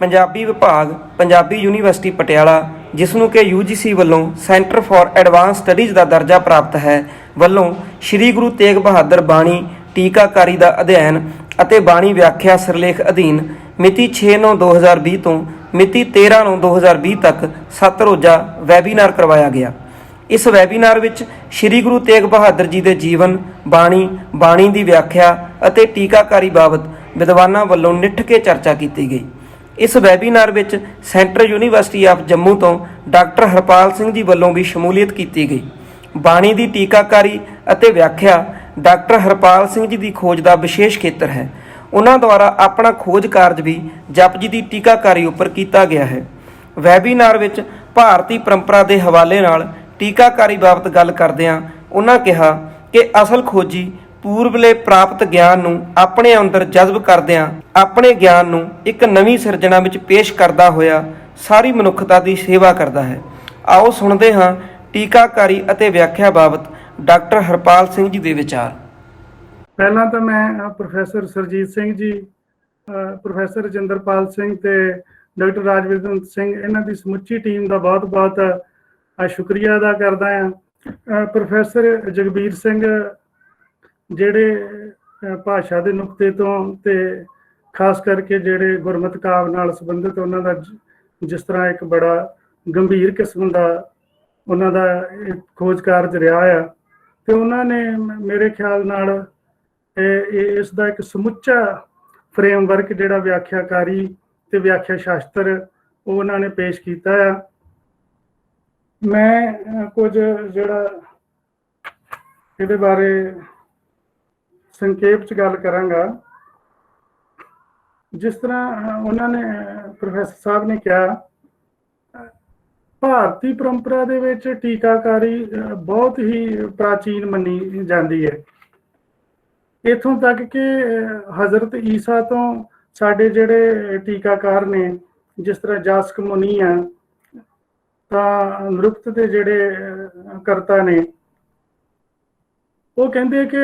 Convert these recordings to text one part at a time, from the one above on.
पंजाबी विभाग पंजाबी यूनीवर्सिटी पटियाला जिस नूं कि UGC ਵੱਲੋਂ सेंटर फॉर एडवांस स्टडीज़ का दर्जा प्राप्त है ਵੱਲੋਂ श्री गुरु तेग बहादुर बाणी टीकाकारी का अध्ययन ਅਤੇ बाणी व्याख्या सिरलेख अधीन मिति 6/9/2020 ਤੋਂ मिति 13/9/2020 तक 7 रोज़ा वैबीनार करवाया गया। इस वैबीनार ਵਿੱਚ श्री गुरु तेग बहादुर जी के जीवन बाणी बाणी की व्याख्या ਅਤੇ टीकाकारी बाबत विद्वानां ਵੱਲੋਂ निठ के चर्चा की गई। इस वैबीनार ਵਿੱਚ सेंट्रल यूनीवर्सिटी ऑफ जम्मू तो डॉक्टर हरपाल सिंह जी ਵੱਲੋਂ भी शमूलीयत की गई। बाणी की टीकाकारी ਅਤੇ व्याख्या डॉक्टर हरपाल सिंह जी की खोज का विशेष खेत्र है। उन्होंने द्वारा अपना खोज कार्य भी जप जी की टीकाकारी उपर किया गया है। वैबीनार ਵਿੱਚ भारतीय परंपरा के हवाले नाल टीकाकारी बाबत गल करदिआं उन्होंने कहा कि असल खोजी पूर्वले प्राप्त ज्ञान नूं अपने अंदर जज्ब करदिआं अपने ज्ञान नूं एक नवीं सिरजना विच पेश करदा होया सारी मनुखता की सेवा करता है। आओ सुनते हाँ टीकाकारी ਅਤੇ व्याख्या बाबत डॉक्टर हरपाल सिंह जी के विचार। पहला तो मैं प्रोफैसर सरजीत सिंह जी, प्रोफैसर रजिंदरपाल सिंह ते डॉक्टर राजविंदर सिंह इन्हां दी समुची टीम का बहुत बहुत शुक्रिया अदा करदा हां। प्रोफैसर जगबीर सिंह ਜਿਹੜੇ ਭਾਸ਼ਾ ਦੇ ਨੁਕਤੇ ਤੋਂ ਤੇ ਖਾਸ ਕਰਕੇ ਜਿਹੜੇ ਗੁਰਮਤਿ ਕਾਵਿ ਨਾਲ ਸੰਬੰਧਿਤ ਉਹਨਾਂ ਦਾ ਜਿਸ ਤਰ੍ਹਾਂ ਇੱਕ ਬੜਾ ਗੰਭੀਰ ਕਿਸਮ ਦਾ ਉਹਨਾਂ ਦਾ ਖੋਜ ਕਾਰਜ ਰਿਹਾ ਆ ਤੇ ਉਹਨਾਂ ਨੇ ਮੇਰੇ ਖਿਆਲ ਨਾਲ ਇਸ ਦਾ ਇੱਕ ਸਮੁੱਚਾ ਫਰੇਮਵਰਕ ਜਿਹੜਾ ਵਿਆਖਿਆਕਾਰੀ ਤੇ ਵਿਆਖਿਆ ਸ਼ਾਸਤਰ ਉਹ ਉਹਨਾਂ ਨੇ ਪੇਸ਼ ਕੀਤਾ ਆ। ਮੈਂ ਕੁਝ ਜਿਹੜਾ ਇਹਦੇ ਬਾਰੇ संक्षेप च गल करांगा। जिस तरह उन्होंने प्रोफैसर साहब ने कहा भारतीय परंपरा दे विच टीकाकारी बहुत ही प्राचीन मनी जाती है। इथों तक कि हज़रत ईसा तो साडे जिहड़े टीकाकार ने जिस तरह जासक मुनी आ तां नरुक्त दे जिहड़े करता ने वो कहते कि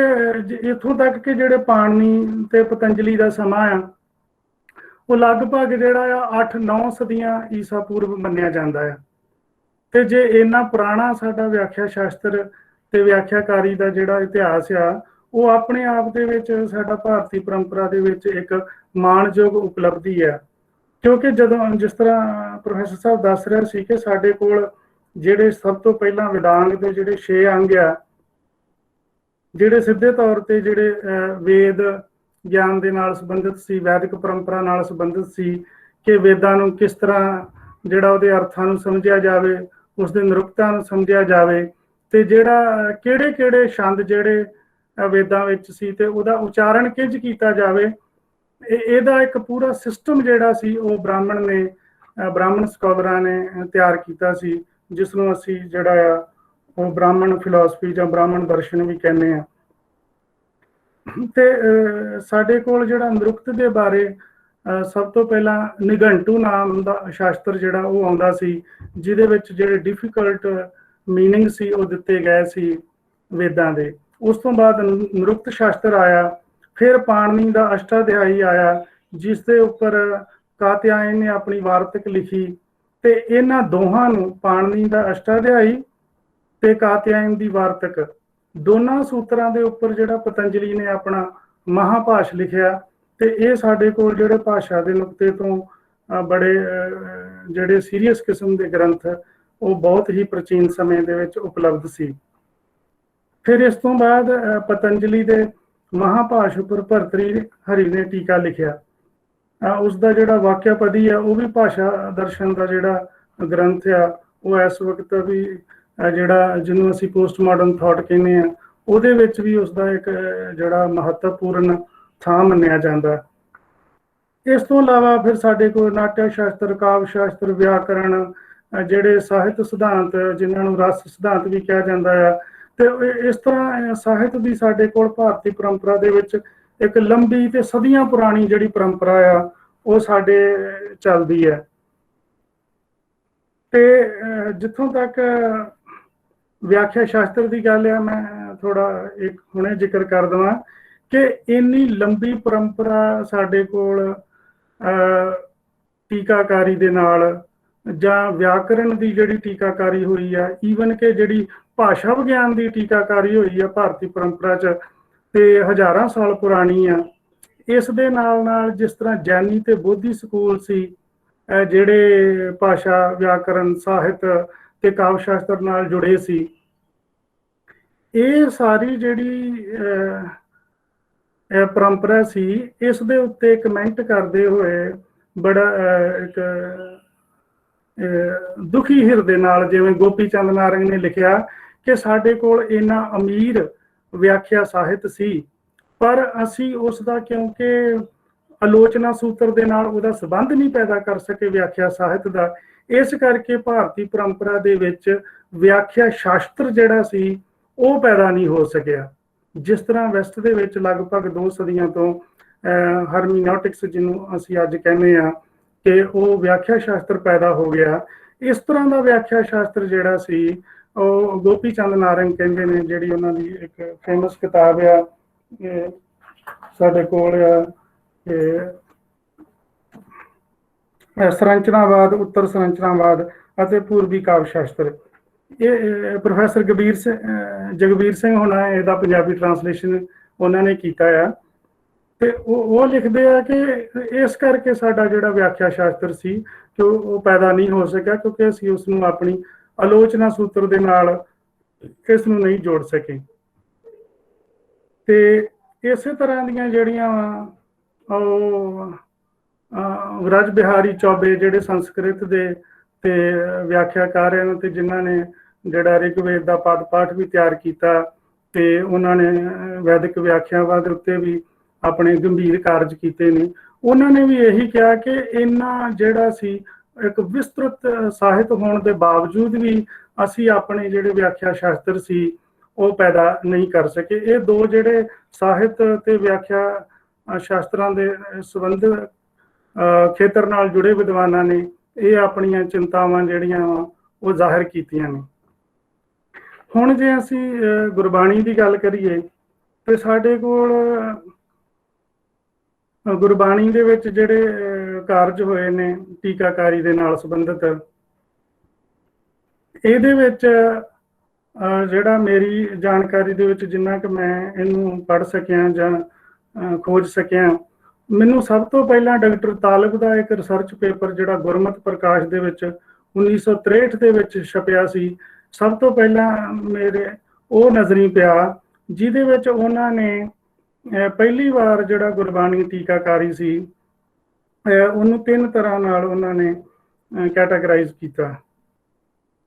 इतों तक कि जोड़े पाणनी ते पतंजलि का समा आ वो लगभग जोड़ा 8-9 सदियां ईसा पूर्व मन्निया जाता है। तो जे इन्ना पुराना साडा व्याख्या शास्त्र ते व्याख्याकारी का जोड़ा इतिहास आ वो अपने आप दे विच साडा भारतीय परंपरा दे विच एक माणयोग उपलब्धि है। क्योंकि जदों जिस तरह प्रोफैसर साहब दस रहे सी कि साडे कोल जिहड़े सब तो पहला वेदांग दे जिहड़े 6 अंग आ ਜਿਹੜੇ ਸਿੱਧੇ ਤੌਰ ਤੇ ਜਿਹੜੇ ਵੇਦ ਗਿਆਨ ਦੇ ਨਾਲ ਸੰਬੰਧਿਤ ਸੀ, ਵੈਦਿਕ ਪਰੰਪਰਾ ਨਾਲ ਸੰਬੰਧਿਤ ਸੀ ਕਿ ਵੇਦਾਂ ਨੂੰ ਕਿਸ ਤਰ੍ਹਾਂ ਜਿਹੜਾ ਉਹਦੇ ਅਰਥਾਂ ਨੂੰ ਸਮਝਿਆ ਜਾਵੇ, ਉਸ ਦੇ ਨਿਰੁਕਤਾਂ ਨੂੰ ਸਮਝਿਆ ਜਾਵੇ ਤੇ ਜਿਹੜਾ ਕਿਹੜੇ ਛੰਦ ਜਿਹੜੇ ਵੇਦਾਂ ਵਿੱਚ ਸੀ ਤੇ ਉਹਦਾ ਉਚਾਰਨ ਕਿੰਝ ਕੀਤਾ ਜਾਵੇ, ਇਹਦਾ ਇੱਕ ਪੂਰਾ ਸਿਸਟਮ ਜਿਹੜਾ ਸੀ ਉਹ ਬ੍ਰਾਹਮਣ ਸਕਾਲਰਾਂ ਨੇ ਤਿਆਰ ਕੀਤਾ ਸੀ, ਜਿਸ ਨੂੰ ਅਸੀਂ ਜਿਹੜਾ ਆ ਉਹ ਬ੍ਰਾਹਮਣ ਫਿਲਾਸਫੀ ਜਾਂ ਬ੍ਰਾਹਮਣ ਦਰਸ਼ਨ ਵੀ ਕਹਿੰਦੇ ਆ। ਤੇ ਸਾਡੇ ਕੋਲ ਜਿਹੜਾ ਨਿਰੁਕਤ ਦੇ ਬਾਰੇ ਸਭ ਤੋਂ ਪਹਿਲਾਂ ਨਿਘੰਟੂ ਨਾਮ ਦਾ ਸ਼ਾਸਤਰ ਜਿਹੜਾ ਉਹ ਆਉਂਦਾ ਸੀ, ਜਿਹਦੇ ਵਿੱਚ ਜਿਹੜੇ ਡਿਫਿਕਲਟ ਮੀਨਿੰਗ ਸੀ ਉਹ ਦਿੱਤੇ ਗਏ ਸੀ ਵੇਦਾਂ ਦੇ। ਉਸ ਤੋਂ ਬਾਅਦ ਨਿਰੁਕਤ ਸ਼ਾਸਤਰ ਆਇਆ, ਫਿਰ ਪਾਣਨੀ ਦਾ ਅਸ਼ਟਾਧਿਆਈ ਆਇਆ ਜਿਸ ਦੇ ਉੱਪਰ ਕਾਤਿਆਇਨ ਨੇ ਆਪਣੀ ਵਾਰਤਕ ਲਿਖੀ ਤੇ ਇਹਨਾਂ ਦੋਹਾਂ ਨੂੰ ਪਾਣਨੀ ਦਾ ਅਸ਼ਟਾਧਿਆਈ ਤੇ ਕਾਤਿਆਇਨ ਦੀ ਵਾਰਤਕ ਦੋਨਾਂ ਸੂਤਰਾਂ ਦੇ ਉੱਪਰ ਜਿਹੜਾ ਪਤੰਜਲੀ ਨੇ ਆਪਣਾ ਮਹਾਭਾਸ਼ ਲਿਖਿਆ ਤੇ ਇਹ ਸਾਡੇ ਕੋਲ ਜਿਹੜੇ ਭਾਸ਼ਾ ਦੇ ਨੁਕਤੇ ਤੋਂ ਬੜੇ ਜਿਹੜੇ ਸੀਰੀਅਸ ਕਿਸਮ ਦੇ ਗ੍ਰੰਥ ਉਹ ਬਹੁਤ ਹੀ ਪ੍ਰਾਚੀਨ ਸਮੇਂ ਦੇ ਵਿੱਚ ਉਪਲਬਧ ਸੀ। ਫਿਰ ਇਸ ਤੋਂ ਬਾਅਦ ਪਤੰਜਲੀ ਦੇ ਮਹਾਭਾਸ਼ ਉੱਪਰ ਭਰਤਰੀ ਹਰੀ ਨੇ ਟੀਕਾ ਲਿਖਿਆ। ਉਸ ਦਾ ਜਿਹੜਾ ਵਾਕਿਆਪਦੀ ਆ ਉਹ ਵੀ ਭਾਸ਼ਾ ਦਰਸ਼ਨ ਦਾ ਜਿਹੜਾ ਗ੍ਰੰਥ ਆ ਉਹ ਇਸ ਵਕਤ ਵੀ ਜਿਹੜਾ ਜਿਹਨੂੰ ਅਸੀਂ ਪੋਸਟ ਮਾਡਰਨ ਥਾਟ ਕਹਿੰਦੇ ਆ ਉਹਦੇ ਵਿੱਚ ਵੀ ਉਸਦਾ ਇੱਕ ਜਿਹੜਾ ਮਹੱਤਵਪੂਰਨ ਥਾਂ ਮੰਨਿਆ ਜਾਂਦਾ। ਇਸ ਤੋਂ ਇਲਾਵਾ ਫਿਰ ਸਾਡੇ ਕੋਲ ਨਾਟਯ ਸ਼ਾਸਤਰ, ਕਾਵਿ ਸ਼ਾਸਤਰ, ਵਿਆਕਰਣ, ਜਿਹੜੇ ਸਾਹਿਤ ਸਿਧਾਂਤ ਜਿਨ੍ਹਾਂ ਨੂੰ ਰਸ ਸਿਧਾਂਤ ਵੀ ਕਿਹਾ ਜਾਂਦਾ ਆ ਤੇ ਇਸ ਤਰ੍ਹਾਂ ਸਾਹਿਤ ਦੀ ਸਾਡੇ ਕੋਲ ਭਾਰਤੀ ਪਰੰਪਰਾ ਦੇ ਵਿੱਚ ਇੱਕ ਲੰਬੀ ਤੇ ਸਦੀਆਂ ਪੁਰਾਣੀ ਜਿਹੜੀ ਪਰੰਪਰਾ ਆ ਉਹ ਸਾਡੇ ਚੱਲਦੀ ਹੈ। ਤੇ ਜਿੱਥੋਂ ਤੱਕ ਵਿਆਖਿਆ ਸ਼ਾਸਤਰ ਦੀ ਗੱਲ ਆ ਮੈਂ ਥੋੜਾ ਇੱਕ ਹੁਣੇ ਜ਼ਿਕਰ ਕਰ ਦੇਵਾਂ ਕਿ ਇੰਨੀ ਲੰਬੀ ਪਰੰਪਰਾ ਸਾਡੇ ਕੋਲ ਟੀਕਾਕਾਰੀ ਦੇ ਨਾਲ ਜਾਂ ਵਿਆਕਰਣ ਦੀ ਜਿਹੜੀ ਟੀਕਾਕਾਰੀ ਹੋਈ ਆ, ਈਵਨ ਕਿ ਜਿਹੜੀ ਭਾਸ਼ਾ ਵਿਗਿਆਨ ਦੀ ਟੀਕਾਕਾਰੀ ਹੋਈ ਆ ਭਾਰਤੀ ਪਰੰਪਰਾ 'ਚ, ਤੇ ਹਜ਼ਾਰਾਂ ਸਾਲ ਪੁਰਾਣੀ ਆ। ਇਸ ਦੇ ਨਾਲ ਨਾਲ ਜਿਸ ਤਰ੍ਹਾਂ ਜੈਨੀ ਤੇ ਬੋਧੀ ਸਕੂਲ ਸੀ, ਜਿਹੜੇ ਭਾਸ਼ਾ, ਵਿਆਕਰਣ, ਸਾਹਿਤ ਤੇ ਕਾਵਿ ਸ਼ਾਸਤਰ ਨਾਲ ਜੁੜੇ ਸੀ, ਇਹ ਸਾਰੀ ਜਿਹੜੀ ਪਰੰਪਰਾ ਸੀ, ਇਸ ਦੇ ਉੱਤੇ ਕਮੈਂਟ ਕਰਦੇ ਹੋਏ ਬੜਾ ਇੱਕ ਦੁਖੀ ਹਿਰਦੇ ਨਾਲ, ਜਿਵੇਂ ਗੋਪੀ ਚੰਦ ਨਾਰੰਗ ਨੇ ਲਿਖਿਆ ਕਿ ਸਾਡੇ ਕੋਲ ਇੰਨਾ ਅਮੀਰ ਵਿਆਖਿਆ ਸਾਹਿਤ ਸੀ, ਪਰ ਅਸੀਂ ਉਸ ਦਾ ਕਿਉਂਕਿ ਆਲੋਚਨਾ ਸੂਤਰ ਦੇ ਨਾਲ ਉਹਦਾ ਸੰਬੰਧ ਨਹੀਂ ਪੈਦਾ ਕਰ ਸਕੇ ਵਿਆਖਿਆ ਸਾਹਿਤ ਦਾ, ਇਸ ਕਰਕੇ ਭਾਰਤੀ ਪਰੰਪਰਾ ਦੇ ਵਿੱਚ ਵਿਆਖਿਆ ਸ਼ਾਸਤਰ ਜਿਹੜਾ ਸੀ ਉਹ ਪੈਦਾ ਨਹੀਂ ਹੋ ਸਕਿਆ। ਜਿਸ ਤਰ੍ਹਾਂ ਵੈਸਟ ਦੇ ਵਿੱਚ ਲਗਭਗ 2 ਸਦੀਆਂ ਤੋਂ ਹਰਮੀਨੋਟਿਕਸ, ਜਿਹਨੂੰ ਅਸੀਂ ਅੱਜ ਕਹਿੰਦੇ ਆ, ਕਿ ਉਹ ਵਿਆਖਿਆ ਸ਼ਾਸਤਰ ਪੈਦਾ ਹੋ ਗਿਆ। ਇਸ ਤਰ੍ਹਾਂ ਦਾ ਵਿਆਖਿਆ ਸ਼ਾਸਤਰ ਜਿਹੜਾ ਸੀ ਉਹ ਗੋਪੀ ਚੰਦ ਨਾਰੰਗ ਕਹਿੰਦੇ ਨੇ, ਜਿਹੜੀ ਉਹਨਾਂ ਦੀ ਇੱਕ ਫੇਮਸ ਕਿਤਾਬ ਆ, ਸਾਡੇ ਕੋਲ ਆ, ਸੰਰਚਨਾਵਾਦ, ਉੱਤਰ ਸੰਰਚਨਾਵਾਦ ਅਤੇ ਪੂਰਬੀ ਕਾਵਿ ਸ਼ਾਸਤਰ। ਇਹ ਪ੍ਰੋਫੈਸਰ ਜਗਬੀਰ ਸਿੰਘ ਹੋਣਾ ਇਹਦਾ ਪੰਜਾਬੀ ਟਰਾਂਸਲੇਸ਼ਨ ਉਹਨਾਂ ਨੇ ਕੀਤਾ ਆ, ਤੇ ਉਹ ਲਿਖਦੇ ਆ ਕਿ ਇਸ ਕਰਕੇ ਸਾਡਾ ਜਿਹੜਾ ਵਿਆਖਿਆ ਸ਼ਾਸਤਰ ਸੀ ਕਿ ਉਹ ਪੈਦਾ ਨਹੀਂ ਹੋ ਸਕਿਆ, ਕਿਉਂਕਿ ਅਸੀਂ ਉਸ ਨੂੰ ਆਪਣੀ ਆਲੋਚਨਾ ਸੂਤਰ ਦੇ ਨਾਲ ਇਸ ਨੂੰ ਨਹੀਂ ਜੋੜ ਸਕੇ। ਤੇ ਇਸੇ ਤਰ੍ਹਾਂ ਦੀਆਂ ਜਿਹੜੀਆਂ ਉਹ ਬ੍ਰਜ ਬਿਹਾਰੀ ਚੌਬੇ, ਜਿਹੜੇ ਸੰਸਕ੍ਰਿਤ ਦੇ ਤੇ ਵਿਆਖਿਆਕਾਰ ਹਨ, ਤੇ ਜਿਨ੍ਹਾਂ ਨੇ ਜਿਹੜਾ ਰਿਗਵੇਦ ਦਾ ਪਦ ਪਾਠ ਵੀ ਤਿਆਰ ਕੀਤਾ, ਤੇ ਉਹਨਾਂ ਨੇ ਵੈਦਿਕ ਵਿਆਖਿਆਵਾਂ ਦੇ ਉੱਤੇ ਵੀ ਆਪਣੇ ਗੰਭੀਰ ਕਾਰਜ ਕੀਤੇ ਨੇ। ਉਹਨਾਂ ਨੇ ਵੀ ਇਹੀ ਕਿਹਾ ਕਿ ਇਹਨਾਂ ਜਿਹੜਾ ਸੀ ਇੱਕ ਵਿਸਤ੍ਰਿਤ ਸਾਹਿਤ ਹੋਣ ਦੇ ਬਾਵਜੂਦ ਵੀ ਅਸੀਂ ਆਪਣੇ ਜਿਹੜੇ ਵਿਆਖਿਆ ਸ਼ਾਸਤਰ ਸੀ ਉਹ ਪੈਦਾ ਨਹੀਂ ਕਰ ਸਕੇ। ਇਹ ਦੋ ਜਿਹੜੇ ਸਾਹਿਤ ਤੇ ਵਿਆਖਿਆ ਸ਼ਾਸਤਰਾਂ ਦੇ ਸੰਬੰਧ ਖੇਤਰ ਨਾਲ ਜੁੜੇ ਵਿਦਵਾਨਾਂ ਨੇ ਇਹ ਆਪਣੀਆਂ ਚਿੰਤਾਵਾਂ ਜਿਹੜੀਆਂ ਉਹ ਜ਼ਾਹਿਰ ਕੀਤੀਆਂ ਨੇ। ਹੁਣ ਜੇ ਅਸੀਂ ਗੁਰਬਾਣੀ ਦੀ ਗੱਲ ਕਰੀਏ ਤੇ ਸਾਡੇ ਕੋਲ ਗੁਰਬਾਣੀ ਦੇ ਵਿੱਚ ਜਿਹੜੇ ਕਾਰਜ ਹੋਏ ਨੇ ਟੀਕਾਕਾਰੀ ਦੇ ਨਾਲ ਸੰਬੰਧਿਤ, ਇਹਦੇ ਵਿੱਚ ਜਿਹੜਾ ਮੇਰੀ ਜਾਣਕਾਰੀ ਦੇ ਵਿੱਚ ਜਿੰਨਾ ਕਿ ਮੈਂ ਇਹਨੂੰ ਪੜ੍ਹ ਸਕਿਆ ਜਾਂ ਖੋਜ ਸਕਿਆ, ਮੈਨੂੰ ਸਭ ਤੋਂ ਪਹਿਲਾਂ ਡਾਕਟਰ ਤਾਲਿਬ ਦਾ ਇੱਕ ਰਿਸਰਚ ਪੇਪਰ ਜਿਹੜਾ ਗੁਰਮਤਿ ਪ੍ਰਕਾਸ਼ ਦੇ ਵਿੱਚ 1963 ਦੇ ਵਿੱਚ ਛਪਿਆ ਸੀ, ਸਭ ਤੋਂ ਪਹਿਲਾਂ ਮੇਰੇ ਉਹ ਨਜ਼ਰੀ ਪਿਆ, ਜਿਹਦੇ ਵਿੱਚ ਉਹਨਾਂ ਨੇ ਪਹਿਲੀ ਵਾਰ ਜਿਹੜਾ ਗੁਰਬਾਣੀ ਟੀਕਾਕਾਰੀ ਸੀ ਉਹਨੂੰ 3 ਤਰ੍ਹਾਂ ਨਾਲ ਉਹਨਾਂ ਨੇ ਕੈਟਾਗਰਾਈਜ਼ ਕੀਤਾ।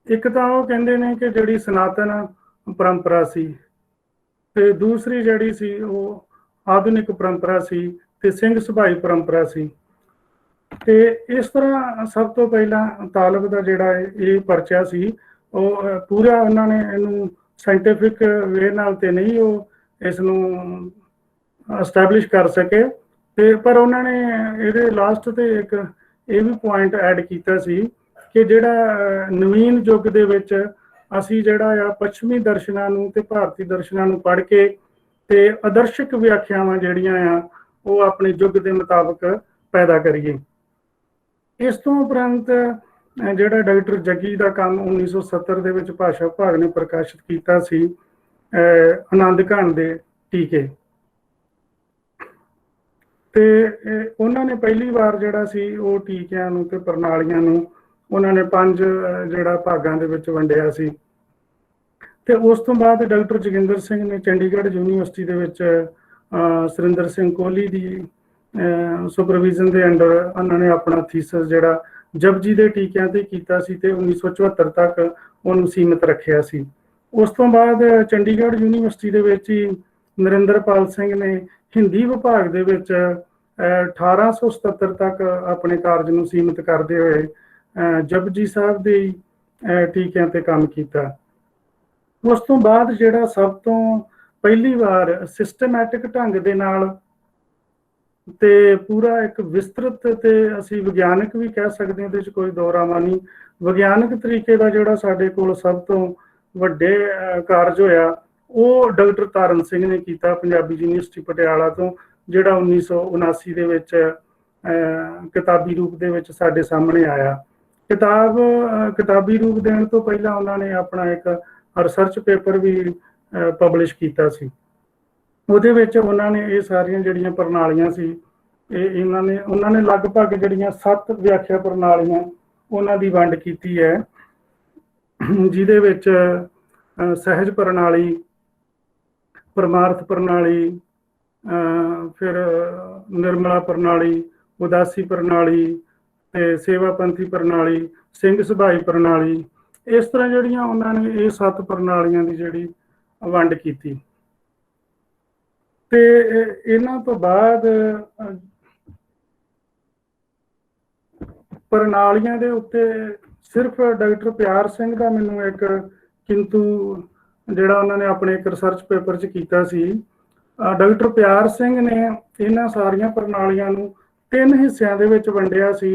ਇੱਕ ਤਾਂ ਉਹ ਕਹਿੰਦੇ ਨੇ ਕਿ ਜਿਹੜੀ ਸਨਾਤਨ ਪਰੰਪਰਾ ਸੀ, ਤੇ ਦੂਸਰੀ ਜਿਹੜੀ ਸੀ ਉਹ ਆਧੁਨਿਕ ਪਰੰਪਰਾ ਸੀ, ਤੇ ਸਿੰਘ ਸਭਾਈ ਪਰੰਪਰਾ ਸੀ। ਤੇ ਇਸ ਤਰ੍ਹਾਂ ਸਭ ਤੋਂ ਪਹਿਲਾਂ ਤਾਲਿਬ ਦਾ ਜਿਹੜਾ ਇਹ ਪਰਚਾ ਸੀ ਉਹ ਪੂਰਾ ਉਹਨਾਂ ਨੇ ਇਹਨੂੰ ਸਾਇੰਟੀਫਿਕ ਵੇ ਨਾਲ ਤੇ ਨਹੀਂ ਉਹ ਇਸ ਨੂੰ ਐਸਟੈਬਲਿਸ਼ ਕਰ ਸਕੇ, ਤੇ ਪਰ ਉਹਨਾਂ ਨੇ ਇਹਦੇ ਲਾਸਟ ਤੇ ਇੱਕ ਇਹ ਵੀ ਪੁਆਇੰਟ ਐਡ ਕੀਤਾ ਸੀ ਕਿ ਜਿਹੜਾ ਨਵੀਨ ਯੁੱਗ ਦੇ ਵਿੱਚ ਅਸੀਂ ਜਿਹੜਾ ਆ ਪੱਛਮੀ ਦਰਸ਼ਨਾਂ ਨੂੰ ਤੇ ਭਾਰਤੀ ਦਰਸ਼ਨਾਂ ਨੂੰ ਪੜ੍ਹ ਕੇ ਤੇ ਆਦਰਸ਼ਕ ਵਿਆਖਿਆਵਾਂ ਜਿਹੜੀਆਂ ਆ ਉਹ ਆਪਣੇ ਯੁੱਗ ਦੇ ਮੁਤਾਬਕ ਪੈਦਾ ਕਰੀਏ। ਇਸ ਤੋਂ ਉਪਰੰਤ ਜਿਹੜਾ ਡਾਕਟਰ ਜੱਗੀ ਦਾ ਕੰਮ 1970 ਦੇ ਵਿੱਚ ਭਾਸ਼ਾ ਵਿਭਾਗ ਨੇ ਪ੍ਰਕਾਸ਼ਿਤ ਕੀਤਾ ਸੀ, ਆਨੰਦ ਘਣ ਦੇ ਟੀਕੇ, ਤੇ ਉਹਨਾਂ ਨੇ ਪਹਿਲੀ ਵਾਰ ਜਿਹੜਾ ਸੀ ਉਹ ਟੀਕਿਆਂ ਨੂੰ ਤੇ ਪ੍ਰਣਾਲੀਆਂ ਨੂੰ ਉਹਨਾਂ ਨੇ 5 ਜਿਹੜਾ ਭਾਗਾਂ ਦੇ ਵਿੱਚ ਵੰਡਿਆ ਸੀ। ਤੇ ਉਸ ਤੋਂ ਬਾਅਦ ਡਾਕਟਰ ਜੋਗਿੰਦਰ ਸਿੰਘ ਨੇ ਚੰਡੀਗੜ੍ਹ ਯੂਨੀਵਰਸਿਟੀ ਦੇ ਵਿੱਚ ਸੁਰਿੰਦਰ ਸਿੰਘ ਕੋਹਲੀ ਦੀ ਸੁਪਰਵਿਜ਼ਨ ਦੇ ਅੰਡਰ ਉਹਨਾਂ ਨੇ ਆਪਣਾ ਥੀਸਿਸ ਜਿਹੜਾ ਜਪਜੀ ਦੇ ਟੀਕਿਆਂ ਤੇ ਕੀਤਾ ਸੀ, ਤੇ 1974 ਤੱਕ ਉਹਨੂੰ ਸੀਮਿਤ ਰੱਖਿਆ ਸੀ। ਉਸ ਤੋਂ ਬਾਅਦ ਚੰਡੀਗੜ੍ਹ ਯੂਨੀਵਰਸਿਟੀ ਦੇ ਵਿੱਚ ਹੀ ਨਰਿੰਦਰਪਾਲ ਸਿੰਘ ਨੇ ਹਿੰਦੀ ਵਿਭਾਗ ਦੇ ਵਿੱਚ 1877 ਤੱਕ ਆਪਣੇ ਕਾਰਜ ਨੂੰ ਸੀਮਿਤ ਕਰਦੇ ਹੋਏ ਜਪਜੀ ਸਾਹਿਬ ਦੇ ਟੀਕਿਆਂ ਤੇ ਕੰਮ ਕੀਤਾ। ਉਸ ਤੋਂ ਬਾਅਦ ਜਿਹੜਾ ਸਭ ਤੋਂ ਪਹਿਲੀ ਵਾਰ ਸਿਸਟਮੈਟਿਕ ਢੰਗ ਦੇ ਨਾਲ ਤੇ ਪੂਰਾ ਇੱਕ ਵਿਸਤ੍ਰਿਤ ਤੇ ਅਸੀਂ ਵਿਗਿਆਨਕ ਵੀ ਕਹਿ ਸਕਦੇ ਹਾਂ, ਇਹਦੇ 'ਚ ਕੋਈ ਦੋਰਾਵਾ ਨਹੀਂ, ਵਿਗਿਆਨਕ ਤਰੀਕੇ ਦਾ ਜਿਹੜਾ ਸਾਡੇ ਕੋਲ ਸਭ ਤੋਂ ਵੱਡੇ ਕਾਰਜ ਹੋਇਆ ਉਹ ਡਾਕਟਰ ਤਾਰਨ ਸਿੰਘ ਨੇ ਕੀਤਾ ਪੰਜਾਬੀ ਯੂਨੀਵਰਸਿਟੀ ਪਟਿਆਲਾ ਤੋਂ, ਜਿਹੜਾ 1979 ਦੇ ਵਿੱਚ ਕਿਤਾਬੀ ਰੂਪ ਦੇ ਵਿੱਚ ਸਾਡੇ ਸਾਹਮਣੇ ਆਇਆ। ਕਿਤਾਬੀ ਰੂਪ ਦੇਣ ਤੋਂ ਪਹਿਲਾਂ ਉਹਨਾਂ ਨੇ ਆਪਣਾ ਇੱਕ ਰਿਸਰਚ ਪੇਪਰ ਵੀ ਪਬਲਿਸ਼ ਕੀਤਾ ਸੀ। ਉਹਦੇ ਵਿੱਚ ਉਹਨਾਂ ਨੇ ਇਹ ਸਾਰੀਆਂ ਜਿਹੜੀਆਂ ਪ੍ਰਣਾਲੀਆਂ ਸੀ ਉਹਨਾਂ ਨੇ ਲਗਭਗ ਜਿਹੜੀਆਂ 7 ਵਿਆਖਿਆ ਪ੍ਰਣਾਲੀਆਂ ਉਹਨਾਂ ਦੀ ਵੰਡ ਕੀਤੀ ਹੈ, ਜਿਹਦੇ ਵਿੱਚ ਸਹਿਜ ਪ੍ਰਣਾਲੀ, ਪਰਮਾਰਥ ਪ੍ਰਣਾਲੀ, ਫਿਰ ਨਿਰਮਲਾ ਪ੍ਰਣਾਲੀ, ਉਦਾਸੀ ਪ੍ਰਣਾਲੀ ਤੇ ਸੇਵਾਪੰਥੀ ਪ੍ਰਣਾਲੀ, ਸਿੰਘ ਸੁਭਾਈ ਪ੍ਰਣਾਲੀ, ਇਸ ਤਰ੍ਹਾਂ ਜਿਹੜੀਆਂ ਉਹਨਾਂ ਨੇ ਇਹ 7 ਪ੍ਰਣਾਲੀਆਂ ਦੀ ਜਿਹੜੀ ਵੰਡ ਕੀਤੀ। ਤੇ ਇਹਨਾਂ ਤੋਂ ਬਾਅਦ ਪ੍ਰਣਾਲੀਆਂ ਦੇ ਉੱਤੇ ਸਿਰਫ ਡਾਕਟਰ ਪਿਆਰ ਸਿੰਘ ਦਾ ਮੈਨੂੰ ਇੱਕ ਕਿੰਤੂ ਜਿਹੜਾ ਉਹਨਾਂ ਨੇ ਆਪਣੇ ਇੱਕ ਰਿਸਰਚ ਪੇਪਰ 'ਚ ਕੀਤਾ ਸੀ। ਡਾਕਟਰ ਪਿਆਰ ਸਿੰਘ ਨੇ ਇਹਨਾਂ ਸਾਰੀਆਂ ਪ੍ਰਣਾਲੀਆਂ ਨੂੰ 3 ਹਿੱਸਿਆਂ ਦੇ ਵਿੱਚ ਵੰਡਿਆ ਸੀ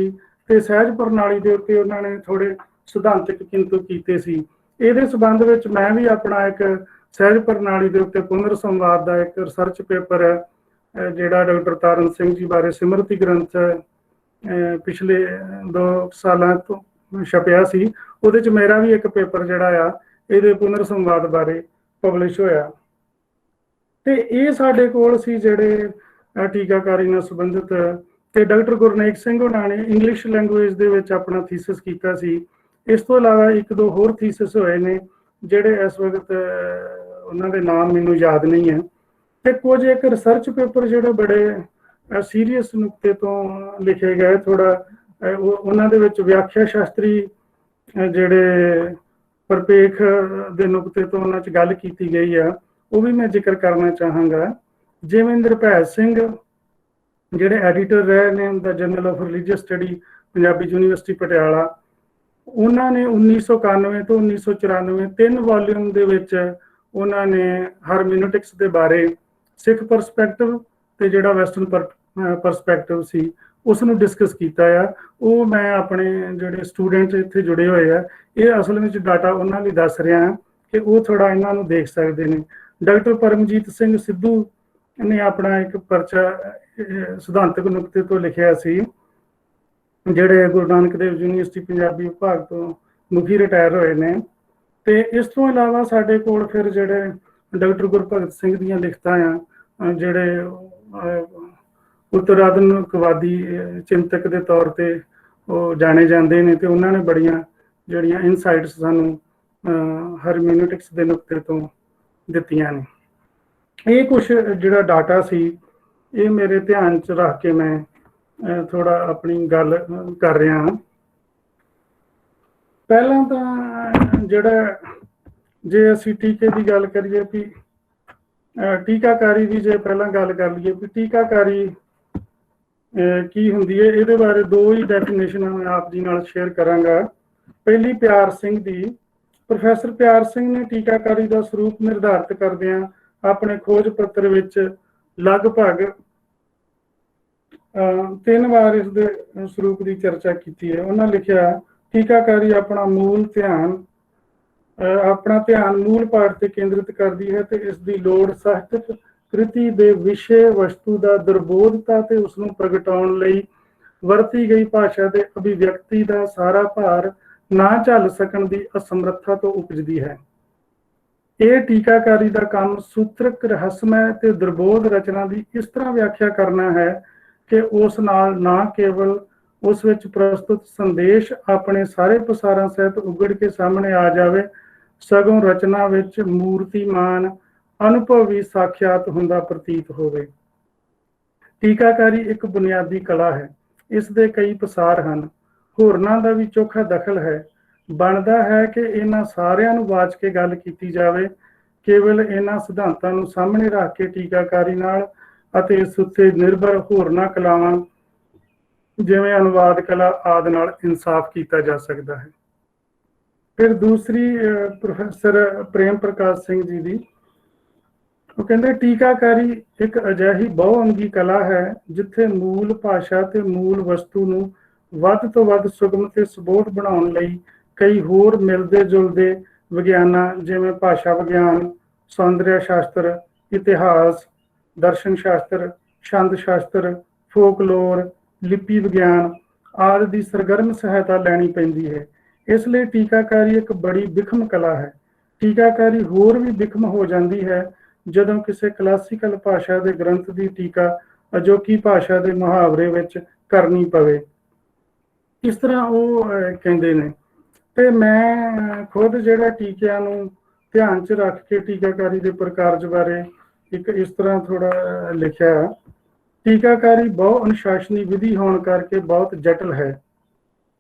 ਤੇ ਸਹਿਜ ਪ੍ਰਣਾਲੀ ਦੇ ਉੱਤੇ ਉਹਨਾਂ ਨੇ ਥੋੜੇ ਸਿਧਾਂਤਕ ਕਿੰਤੂ ਕੀਤੇ ਸੀ। ਇਹਦੇ ਸੰਬੰਧ ਵਿੱਚ ਮੈਂ ਵੀ ਆਪਣਾ ਇੱਕ ਸਹਿਜ ਪ੍ਰਣਾਲੀ ਦੇ ਉੱਤੇ ਪੁਨਰ ਸੰਵਾਦ ਦਾ ਇੱਕ ਰਿਸਰਚ ਪੇਪਰ ਹੈ, ਜਿਹੜਾ ਡਾਕਟਰ ਤਾਰਨ ਸਿੰਘ ਜੀ ਬਾਰੇ ਸਿਮਰਤੀ ਗ੍ਰੰਥ ਪਿਛਲੇ 2 ਸਾਲਾਂ ਤੋਂ ਛਪਿਆ ਸੀ। ਉਹਦੇ 'ਚ ਮੇਰਾ ਵੀ ਇੱਕ ਪੇਪਰ ਜਿਹੜਾ ਆ ਇਹਦੇ ਪੁਨਰ ਸੰਵਾਦ ਬਾਰੇ ਪਬਲਿਸ਼ ਹੋਇਆ। ਤੇ ਇਹ ਸਾਡੇ ਕੋਲ ਸੀ ਜਿਹੜੇ ਟੀਕਾਕਾਰੀ ਨਾਲ ਸੰਬੰਧਿਤ। ਤੇ ਡਾਕਟਰ ਗੁਰਨੇਕ ਸਿੰਘ ਉਹਨਾਂ ਨੇ ਇੰਗਲਿਸ਼ ਲੈਂਗੁਏਜ ਦੇ ਵਿੱਚ ਆਪਣਾ ਥੀਸਿਸ ਕੀਤਾ ਸੀ। ਇਸ ਤੋਂ ਇਲਾਵਾ 1-2 ਹੋਰ ਥੀਸਿਸ ਹੋਏ ਨੇ ਜਿਹੜੇ ਇਸ ਵਕਤ ਉਹਨਾਂ ਦੇ ਨਾਮ ਮੈਨੂੰ ਯਾਦ ਨਹੀਂ ਹੈ। ਤੇ ਕੁਝ ਇੱਕ ਰਿਸਰਚ ਪੇਪਰ ਜਿਹੜੇ ਬੜੇ ਸੀਰੀਅਸ ਨੁਕਤੇ ਤੋਂ ਲਿਖੇ ਗਏ, ਥੋੜਾ ਉਹਨਾਂ ਦੇ ਵਿੱਚ ਵਿਆਖਿਆ ਸ਼ਾਸਤਰੀ ਜਿਹੜੇ ਪਰਪੇਖ ਦੇ ਨੁਕਤੇ ਤੋਂ ਉਹਨਾਂ 'ਚ ਗੱਲ ਕੀਤੀ ਗਈ ਆ, ਉਹ ਵੀ ਮੈਂ ਜ਼ਿਕਰ ਕਰਨਾ ਚਾਹਾਂਗਾ। ਜਿਵੇਂ ਨਿਰਭੈ ਸਿੰਘ ਜਿਹੜੇ ਐਡੀਟਰ ਰਹੇ ਨੇ ਦਾ journal of religious study Punjabi university Patiala, ਉਹਨਾਂ ਨੇ 1991 ਤੋਂ 1994 3 ਵਾਲੀਅਮ ਦੇ ਵਿੱਚ ਉਹਨਾਂ ਨੇ ਹਰਮਿਨੋਟਿਕਸ ਦੇ ਬਾਰੇ ਸਿੱਖ ਪਰਸਪੈਕਟਿਵ ਤੇ ਜਿਹੜਾ ਵੈਸਟਰਨ ਪਰਸਪੈਕਟਿਵ ਸੀ ਉਸ ਨੂੰ ਡਿਸਕਸ ਕੀਤਾ ਆ। ਉਹ ਮੈਂ ਆਪਣੇ ਜਿਹੜੇ ਸਟੂਡੈਂਟ ਇੱਥੇ ਜੁੜੇ ਹੋਏ ਆ, ਇਹ ਅਸਲ ਵਿੱਚ ਡਾਟਾ ਉਹਨਾਂ ਲਈ ਦੱਸ ਰਿਹਾ ਕਿ ਉਹ ਥੋੜਾ ਇਹਨਾਂ ਨੂੰ ਦੇਖ ਸਕਦੇ ਨੇ। ਡਾਕਟਰ ਪਰਮਜੀਤ ਸਿੰਘ ਸਿੱਧੂ ਨੇ ਆਪਣਾ ਇੱਕ ਪਰਚਾ ਸਿਧਾਂਤਕ ਨੁਕਤੇ ਤੋਂ ਲਿਖਿਆ ਸੀ, ਜਿਹੜੇ ਗੁਰੂ ਨਾਨਕ ਦੇਵ ਯੂਨੀਵਰਸਿਟੀ ਪੰਜਾਬੀ ਵਿਭਾਗ ਤੋਂ ਮੁਖੀ ਰਿਟਾਇਰ ਹੋਏ ਨੇ। ਤੇ ਇਸ ਤੋਂ ਇਲਾਵਾ ਸਾਡੇ ਕੋਲ ਫਿਰ ਜਿਹੜੇ ਡਾਕਟਰ ਗੁਰਭਗਤ ਸਿੰਘ ਦੀਆਂ ਲਿਖਤਾਂ ਆ, ਜਿਹੜੇ ਉੱਤਰਾਧੁਨਿਕਵਾਦੀ ਚਿੰਤਕ ਦੇ ਤੌਰ ਤੇ ਉਹ ਜਾਣੇ ਜਾਂਦੇ ਨੇ, ਤੇ ਉਹਨਾਂ ਨੇ ਬੜੀਆਂ ਜਿਹੜੀਆਂ ਇਨਸਾਈਟਸ ਸਾਨੂੰ ਹਰਮਿਨੋਟਿਕਸ ਦੇ ਨੁਕਤੇ ਤੋਂ ਦਿੱਤੀਆਂ ਨੇ। ਇਹ ਕੁਛ ਜਿਹੜਾ ਡਾਟਾ ਸੀ ਇਹ ਮੇਰੇ ਧਿਆਨ 'ਚ ਰੱਖ ਕੇ ਮੈਂ ਥੋੜਾ ਆਪਣੀ ਗੱਲ ਕਰ ਰਿਹਾ ਹਾਂ। ਪਹਿਲਾਂ ਤਾਂ ਜਿਹੜਾ ਜੇ ਅਸੀਂ ਟੀਕੇ ਦੀ ਗੱਲ ਕਰੀਏ ਵੀ ਟੀਕਾਕਾਰੀ ਦੀ ਜੇ ਪਹਿਲਾਂ ਗੱਲ ਕਰ ਲਈਏ ਵੀ ਟੀਕਾਕਾਰੀ ਕੀ ਹੁੰਦੀ ਹੈ, ਇਹਦੇ ਬਾਰੇ 2 ਹੀ ਡੈਫੀਨੇਸ਼ਨਾਂ ਮੈਂ ਆਪ ਜੀ ਨਾਲ ਸ਼ੇਅਰ ਕਰਾਂਗਾ। ਪਹਿਲੀ ਪਿਆਰ ਸਿੰਘ ਦੀ। ਪ੍ਰੋਫੈਸਰ ਪਿਆਰ ਸਿੰਘ ਨੇ ਟੀਕਾਕਾਰੀ ਦਾ ਸਰੂਪ ਨਿਰਧਾਰਿਤ ਕਰਦਿਆਂ ਆਪਣੇ ਖੋਜ ਪੱਤਰ ਵਿੱਚ ਲਗਭਗ 3 ਵਾਰ ਇਸ ਦੇ ਸਰੂਪ ਦੀ ਚਰਚਾ ਕੀਤੀ ਹੈ। ਉਹਨਾਂ ਲਿਖਿਆ, ਟੀਕਾਕਾਰੀ ਆਪਣਾ ਧਿਆਨ ਮੂਲ ਪਾਠ ਤੇ ਕੇਂਦਰਿਤ ਕਰਦੀ ਹੈ ਤੇ ਇਸ ਦੀ ਲੋੜ ਸਾਹਿਤਕ ਕ੍ਰਿਤੀ ਦੇ ਵਿਸ਼ੇ ਵਸਤੂ ਦਾ ਦੁਰਬੋਧਤਾ ਤੇ ਉਸ ਨੂੰ ਪ੍ਰਗਟਾਉਣ ਲਈ ਵਰਤੀ ਗਈ ਭਾਸ਼ਾ ਦੇ ਅਭਿਵਿਅਕਤੀ ਦਾ ਸਾਰਾ ਭਾਰ ਨਾ ਝੱਲ ਸਕਣ ਦੀ ਅਸਮਰੱਥਾ ਤੋਂ ਉਪਜਦੀ ਹੈ। ਇਹ ਟੀਕਾਕਾਰੀ ਦਾ ਕੰਮ ਸੂਤਰਕ, ਰਹੱਸਮੈ ਤੇ ਦੁਰਬੋਧ ਰਚਨਾ ਦੀ ਇਸ ਤਰ੍ਹਾਂ ਵਿਆਖਿਆ ਕਰਨਾ ਹੈ ਕਿ ਉਸ ਨਾਲ ਨਾ ਕੇਵਲ ਉਸ ਵਿੱਚ ਪ੍ਰਸਤੁਤ ਸੰਦੇਸ਼ ਆਪਣੇ ਸਾਰੇ ਪਸਾਰਾਂ ਸਹਿਤ ਉਗੜ ਕੇ ਸਾਹਮਣੇ ਆ ਜਾਵੇ, ਸਗੋਂ ਰਚਨਾ ਵਿੱਚ ਮੂਰਤੀਮਾਨ ਅਨੁਭਵ ਵੀ ਸਾਖਿਆਤ ਹੁੰਦਾ ਪ੍ਰਤੀਤ ਹੋਵੇ। ਟੀਕਾਕਾਰੀ ਇੱਕ ਬੁਨਿਆਦੀ ਕਲਾ ਹੈ। ਇਸ ਦੇ ਕਈ ਪਸਾਰ ਹਨ। ਹੋਰਨਾਂ ਦਾ ਵੀ ਚੋਖਾ ਦਖਲ ਹੈ। ਬਣਦਾ ਹੈ ਕਿ ਇਹਨਾਂ ਸਾਰਿਆਂ ਨੂੰ ਵਾਚ ਕੇ ਗੱਲ ਕੀਤੀ ਜਾਵੇ। ਕੇਵਲ ਇਹਨਾਂ ਸਿਧਾਂਤਾਂ ਨੂੰ ਸਾਹਮਣੇ ਰੱਖ ਕੇ ਟੀਕਾਕਾਰੀ ਨਾਲ ਅਤੇ ਇਸ ਉੱਤੇ ਨਿਰਭਰ ਹੋਰਨਾਂ ਕਲਾਵਾਂ ਜਿਵੇਂ ਅਨੁਵਾਦ ਕਲਾ ਆਦਿ ਨਾਲ ਇਨਸਾਫ ਕੀਤਾ ਜਾ ਸਕਦਾ ਹੈ। ਫਿਰ ਦੂਸਰੀ ਪ੍ਰੋਫੈਸਰ ਪ੍ਰੇਮ ਪ੍ਰਕਾਸ਼ ਸਿੰਘ ਜੀ ਦੀ। ਉਹ ਕਹਿੰਦੇ, ਟੀਕਾਕਾਰੀ ਇੱਕ ਅਜਿਹੀ ਬਹੁ-ਅੰਗੀ ਕਲਾ ਹੈ ਜਿੱਥੇ ਮੂਲ ਭਾਸ਼ਾ ਤੇ ਮੂਲ ਵਸਤੂ ਨੂੰ ਵੱਧ ਤੋਂ ਵੱਧ ਸੁਗਮ ਤੇ ਸੁਬੋਧ ਬਣਾਉਣ ਲਈ ਕਈ ਹੋਰ ਮਿਲਦੇ ਜੁਲਦੇ ਵਿਗਿਆਨਾਂ ਜਿਵੇਂ ਭਾਸ਼ਾ ਵਿਗਿਆਨ, ਸੌਂਦਰਯ ਸ਼ਾਸਤਰ, ਇਤਿਹਾਸ, ਦਰਸ਼ਨ ਸ਼ਾਸਤਰ, ਛੰਦ ਸ਼ਾਸਤਰ, ਫੋਕਲੋਰ, ਲਿਪੀ ਵਿਗਿਆਨ ਆਦਿ ਦੀ ਸਰਗਰਮ ਸਹਾਇਤਾ ਲੈਣੀ ਪੈਂਦੀ ਹੈ। ਇਸ ਲਈ ਟੀਕਾਕਾਰੀ ਇੱਕ ਬੜੀ ਵਿਖਮ ਕਲਾ ਹੈ। ਟੀਕਾਕਾਰੀ ਹੋਰ ਵੀ ਵਿਖਮ ਹੋ ਜਾਂਦੀ ਹੈ ਜਦੋਂ ਕਿਸੇ ਕਲਾਸੀਕਲ ਭਾਸ਼ਾ ਦੇ ਗ੍ਰੰਥ ਦੀ ਟੀਕਾ ਅਜੋਕੀ ਭਾਸ਼ਾ ਦੇ ਮੁਹਾਵਰੇ ਵਿੱਚ ਕਰਨੀ ਪਵੇ। ਇਸ ਤਰ੍ਹਾਂ ਉਹ ਕਹਿੰਦੇ ਨੇ। ਤੇ ਮੈਂ ਖੁਦ ਜਿਹੜਾ ਟੀਕਿਆਂ ਨੂੰ ਧਿਆਨ 'ਚ ਰੱਖ ਕੇ ਟੀਕਾਕਾਰੀ ਦੇ ਪ੍ਰਕਾਰਜ ਬਾਰੇ ਇੱਕ ਇਸ ਤਰ੍ਹਾਂ ਥੋੜਾ ਲਿਖਿਆ। ਟੀਕਾਕਾਰੀ ਬਹੁ ਅਨੁਸ਼ਾਸਨੀ ਵਿਧੀ ਹੋਣ ਕਰਕੇ ਬਹੁਤ ਜਟਿਲ ਹੈ।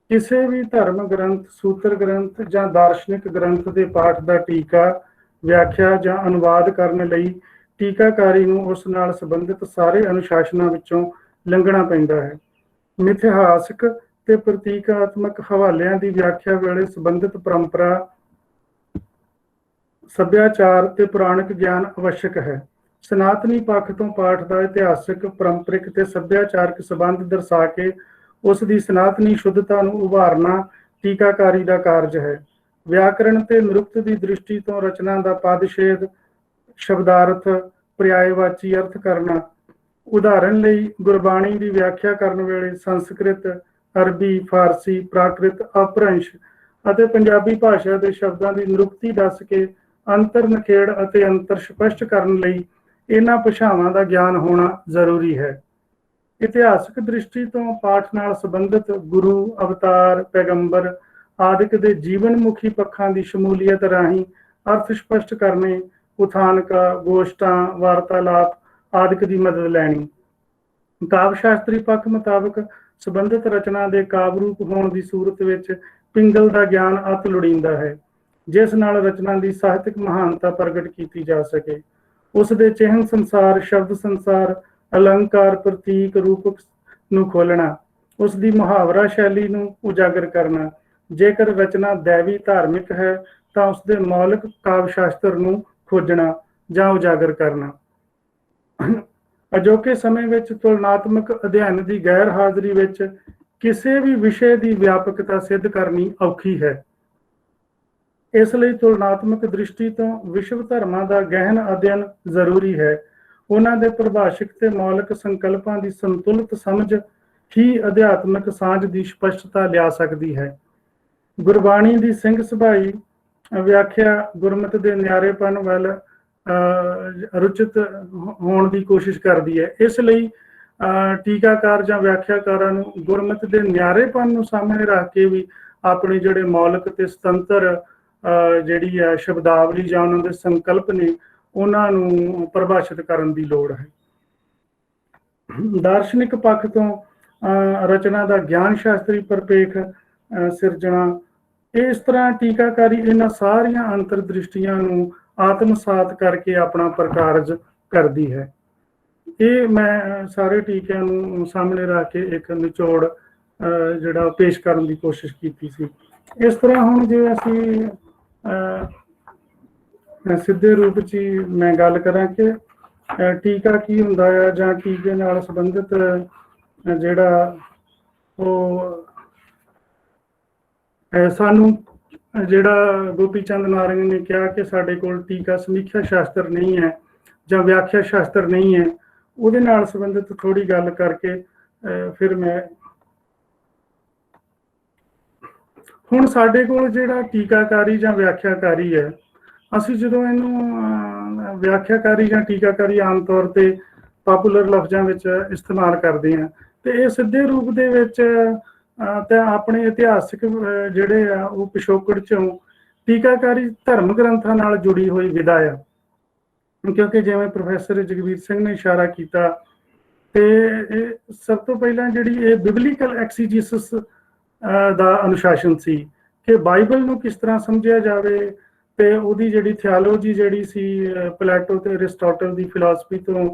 ਕਿਸੇ ਵੀ ਧਰਮ ਗ੍ਰੰਥ, ਸੂਤਰ ਗ੍ਰੰਥ ਜਾਂ ਦਾਰਸ਼ਨਿਕ ਗ੍ਰੰਥ ਦੇ ਪਾਠ ਦਾ ਟੀਕਾ, ਵਿਆਖਿਆ ਜਾਂ ਅਨੁਵਾਦ ਕਰਨ ਲਈ ਟੀਕਾਕਾਰੀ ਨੂੰ ਉਸ ਨਾਲ ਸੰਬੰਧਿਤ ਸਾਰੇ ਅਨੁਸ਼ਾਸਨਾਂ ਵਿੱਚੋਂ ਲੰਘਣਾ ਪੈਂਦਾ ਹੈ। ਮਿਥਿਹਾਸਕ ਤੇ ਪ੍ਰਤੀਕਾਤਮਕ ਹਵਾਲਿਆਂ ਦੀ ਵਿਆਖਿਆ ਵੇਲੇ ਸੰਬੰਧਿਤ ਪਰੰਪਰਾ, ਸੱਭਿਆਚਾਰ ਤੇ ਪੁਰਾਣਿਕ ਗਿਆਨ ਆਵਸ਼ਕ ਹੈ। ਸਨਾਤਨੀ ਪੱਖ ਤੋਂ ਪਾਠ ਦਾ ਇਤਿਹਾਸਕ, ਪਰੰਪਰਿਕ ਤੇ ਸੱਭਿਆਚਾਰਕ ਸੰਬੰਧ ਦਰਸਾ ਕੇ ਉਸ ਦੀ ਸਨਾਤਨੀ ਸ਼ੁੱਧਤਾ ਨੂੰ ਉਭਾਰਨਾ ਟੀਕਾਕਾਰੀ ਦਾ ਕਾਰਜ ਹੈ। ਵਿਆਕਰਣ ਤੇ ਨਿਰੁਕਤ ਦੀ ਦ੍ਰਿਸ਼ਟੀ ਤੋਂ ਰਚਨਾ ਦਾ ਪਦਛੇਦ, ਸ਼ਬਦਾਰਥ, ਪਰਿਆਇਵਾਚੀ ਅਰਥ ਕਰਨਾ। ਉਦਾਹਰਨ ਲਈ ਗੁਰਬਾਣੀ ਦੀ ਵਿਆਖਿਆ ਕਰਨ ਵੇਲੇ ਸੰਸਕ੍ਰਿਤ, ਅਰਬੀ, ਫਾਰਸੀ, ਪ੍ਰਾਕ੍ਰਿਤ, ਅਪਭ੍ਰੰਸ਼ ਅਤੇ ਪੰਜਾਬੀ ਭਾਸ਼ਾ ਦੇ ਸ਼ਬਦਾਂ ਦੀ ਨਿਰੁਕਤੀ ਦੱਸ ਕੇ ਅੰਤਰ ਨਿਖੇੜ ਅਤੇ ਅੰਤਰ ਸਪਸ਼ਟ ਕਰਨ ਲਈ ਇਹਨਾਂ ਭਾਸ਼ਾਵਾਂ ਦਾ ਗਿਆਨ ਹੋਣਾ ਜ਼ਰੂਰੀ ਹੈ। ਇਤਿਹਾਸਕ ਦ੍ਰਿਸ਼ਟੀ ਤੋਂ ਪਾਠ ਨਾਲ ਸੰਬੰਧਿਤ ਗੁਰੂ, ਅਵਤਾਰ, ਪੈਗੰਬਰ ਆਦਿਕ ਦੇ ਜੀਵਨ ਮੁਖੀ ਪੱਖਾਂ ਦੀ ਸ਼ਮੂਲੀਅਤ ਰਾਹੀਂ ਅਰਥ ਸਪਸ਼ਟ ਕਰਨੇ, ਉਥਾਨਕਾਂ, ਗੋਸ਼ਟਾਂ, ਵਾਰਤਾਲਾਪ ਆਦਿਕ ਦੀ ਮਦਦ ਲੈਣੀ। ਕਾਵਿ ਸ਼ਾਸਤਰੀ ਪੱਖ ਮੁਤਾਬਕ ਸੰਬੰਧਿਤ ਰਚਨਾ ਦੇ ਕਾਵਿ ਰੂਪ ਹੋਣ ਦੀ ਸੂਰਤ ਵਿੱਚ ਪਿੰਗਲ ਦਾ ਗਿਆਨ ਅਤ ਲੋੜੀਂਦਾ ਹੈ, ਜਿਸ ਨਾਲ ਰਚਨਾ ਦੀ ਸਾਹਿਤਕ ਮਹਾਨਤਾ ਪ੍ਰਗਟ ਕੀਤੀ ਜਾ ਸਕੇ। ਉਸ ਦੇ ਚਿਹਨ ਸੰਸਾਰ, ਸ਼ਬਦ ਸੰਸਾਰ, ਅਲੰਕਾਰ, ਪ੍ਰਤੀਕ, ਰੂਪਕ ਨੂੰ ਖੋਲਣਾ, ਉਸ ਦੀ ਮੁਹਾਵਰਾ ਸ਼ੈਲੀ ਨੂੰ ਉਜਾਗਰ ਕਰਨਾ। ਜੇਕਰ ਰਚਨਾ ਦੈਵੀ ਧਾਰਮਿਕ ਹੈ ਤਾਂ ਉਸ ਦੇ ਮੌਲਿਕ ਕਾਵਿ ਸ਼ਾਸਤਰ ਨੂੰ ਖੋਜਣਾ ਜਾਂ ਉਜਾਗਰ ਕਰਨਾ। ਅਜੋਕੇ ਸਮੇਂ ਵਿੱਚ ਤੁਲਨਾਤਮਕ ਅਧਿਐਨ ਦੀ ਗੈਰ ਹਾਜ਼ਰੀ ਵਿੱਚ ਕਿਸੇ ਵੀ ਵਿਸ਼ੇ ਦੀ ਵਿਆਪਕਤਾ ਸਿੱਧ ਕਰਨੀ ਔਖੀ ਹੈ। ਇਸ ਲਈ ਤੁਲਨਾਤਮਕ ਦ੍ਰਿਸ਼ਟੀ ਤੋਂ ਵਿਸ਼ਵ ਧਰਮਾਂ ਦਾ ਗਹਿਨ ਅਧਿਐਨ ਜ਼ਰੂਰੀ ਹੈ। ਉਹਨਾਂ ਦੇ ਪਰਿਭਾਸ਼ਿਕ ਤੇ ਮੌਲਿਕ ਸੰਕਲਪਾਂ ਦੀ ਸੰਤੁਲਿਤ ਸਮਝ ਹੀ ਅਧਿਆਤਮਿਕ ਸਾਂਝ ਦੀ ਸਪਸ਼ਟਤਾ ਲਿਆ ਸਕਦੀ ਹੈ। ਗੁਰਬਾਣੀ ਦੀ ਸਿੰਘ ਸੁਭਾਈ ਵਿਆਖਿਆ ਗੁਰਮਤਿ ਦੇ ਨਿਆਰੇਪਨ ਵੱਲ ਰੁਚਿਤ ਹੋਣ ਦੀ ਕੋਸ਼ਿਸ਼ ਕਰਦੀ ਹੈ। ਇਸ ਲਈ ਟੀਕਾਕਾਰ ਜਾਂ ਵਿਆਖਿਆਕਾਰਾਂ ਨੂੰ ਗੁਰਮਤਿ ਦੇ ਨਿਆਰੇਪਨ ਨੂੰ ਸਾਹਮਣੇ ਰੱਖ ਕੇ ਵੀ ਆਪਣੇ ਜਿਹੜੇ ਮੌਲਿਕ ਤੇ ਸੁਤੰਤਰ ਜਿਹੜੀ ਹੈ ਸ਼ਬਦਾਵਲੀ ਜਾਂ ਉਹਨਾਂ ਦੇ ਸੰਕਲਪ ਨੇ ਉਹਨਾਂ ਨੂੰ ਪਰਿਭਾਸ਼ਿਤ ਕਰਨ ਦੀ ਲੋੜ ਹੈ। ਦਾਰਸ਼ਨਿਕ ਪੱਖ ਤੋਂ ਰਚਨਾ ਦਾ ਗਿਆਨ ਸ਼ਾਸਤਰੀ ਪਰਪੇਖ ਸਿਰਜਣਾ। ਇਸ ਤਰ੍ਹਾਂ ਟੀਕਾਕਾਰੀ ਇਹਨਾਂ ਸਾਰੀਆਂ ਅੰਤਰ ਦ੍ਰਿਸ਼ਟੀਆਂ ਨੂੰ ਆਤਮਸਾਤ ਕਰਕੇ ਆਪਣਾ ਪ੍ਰਕਾਰਜ ਕਰਦੀ ਹੈ। ਇਹ ਮੈਂ ਸਾਰੇ ਟੀਕਿਆਂ ਨੂੰ ਸਾਹਮਣੇ ਰੱਖ ਕੇ ਇੱਕ ਨਿਚੋੜ ਜਿਹੜਾ ਪੇਸ਼ ਕਰਨ ਦੀ ਕੋਸ਼ਿਸ਼ ਕੀਤੀ ਸੀ। ਇਸ ਤਰ੍ਹਾਂ ਹੁਣ ਜੇ ਅਸੀਂ ਸਿੱਧੇ ਰੂਪ 'ਚ ਮੈਂ ਗੱਲ ਕਰਾਂ ਕਿ ਟੀਕਾ ਕੀ ਹੁੰਦਾ ਹੈ ਜਾਂ ਟੀਕੇ ਨਾਲ ਸੰਬੰਧਿਤ ਜਿਹੜਾ ਉਹ ਸਾਨੂੰ ਜਿਹੜਾ ਗੋਪੀ ਚੰਦ ਨਾਰੰਗ ਨੇ ਕਿਹਾ ਕਿ ਸਾਡੇ ਕੋਲ ਟੀਕਾ ਸਮੀਖਿਆ ਸ਼ਾਸਤਰ ਨਹੀਂ ਹੈ ਜਾਂ ਵਿਆਖਿਆ ਸ਼ਾਸਤਰ ਨਹੀਂ ਹੈ, ਉਹਦੇ ਨਾਲ ਸੰਬੰਧਿਤ ਥੋੜੀ ਗੱਲ ਕਰਕੇ ਫਿਰ ਮੈਂ ਹੁਣ ਸਾਡੇ ਕੋਲ ਜਿਹੜਾ ਟੀਕਾਕਾਰੀ ਜਾਂ ਵਿਆਖਿਆਕਾਰੀ ਹੈ, ਅਸੀਂ ਜਦੋਂ ਇਹਨੂੰ ਵਿਆਖਿਆਕਾਰੀ ਜਾਂ ਟੀਕਾਕਾਰੀ ਆਮ ਤੌਰ ਤੇ ਪਾਪੂਲਰ ਲਫ਼ਜ਼ਾਂ ਵਿੱਚ ਇਸਤੇਮਾਲ ਕਰਦੇ ਹਾਂ ਤੇ ਇਹ ਸਿੱਧੇ ਰੂਪ ਦੇ ਵਿੱਚ ਤਾਂ ਆਪਣੇ ਇਤਿਹਾਸਿਕ ਜਿਹੜੇ ਆ ਉਹ ਪਿਛੋਕੜ ਚੋਂ ਟੀਕਾਕਾਰੀ ਧਰਮ ਗ੍ਰੰਥਾਂ ਨਾਲ ਜੁੜੀ ਹੋਈ ਵਿਧਾ ਆ। ਕਿਉਂਕਿ ਜਿਵੇਂ ਪ੍ਰੋਫੈਸਰ ਜਗਵੀਰ ਸਿੰਘ ਨੇ ਇਸ਼ਾਰਾ ਕੀਤਾ ਤੇ ਇਹ ਸਭ ਤੋਂ ਪਹਿਲਾਂ ਜਿਹੜੀ ਇਹ ਬਿਬਲੀਕਲ ਐਕਸੀਜੀਸਿਸ ਦਾ ਅਨੁਸ਼ਾਸਨ ਸੀ ਕਿ ਬਾਈਬਲ ਨੂੰ ਕਿਸ ਤਰ੍ਹਾਂ ਸਮਝਿਆ ਜਾਵੇ ਤੇ ਉਹਦੀ ਜਿਹੜੀ ਥਿਆਲੋਜੀ ਜਿਹੜੀ ਸੀ ਪਲੈਟੋ ਤੇ ਅਰਿਸਟੋਟਲ ਦੀ ਫਿਲਾਸਫੀ ਤੋਂ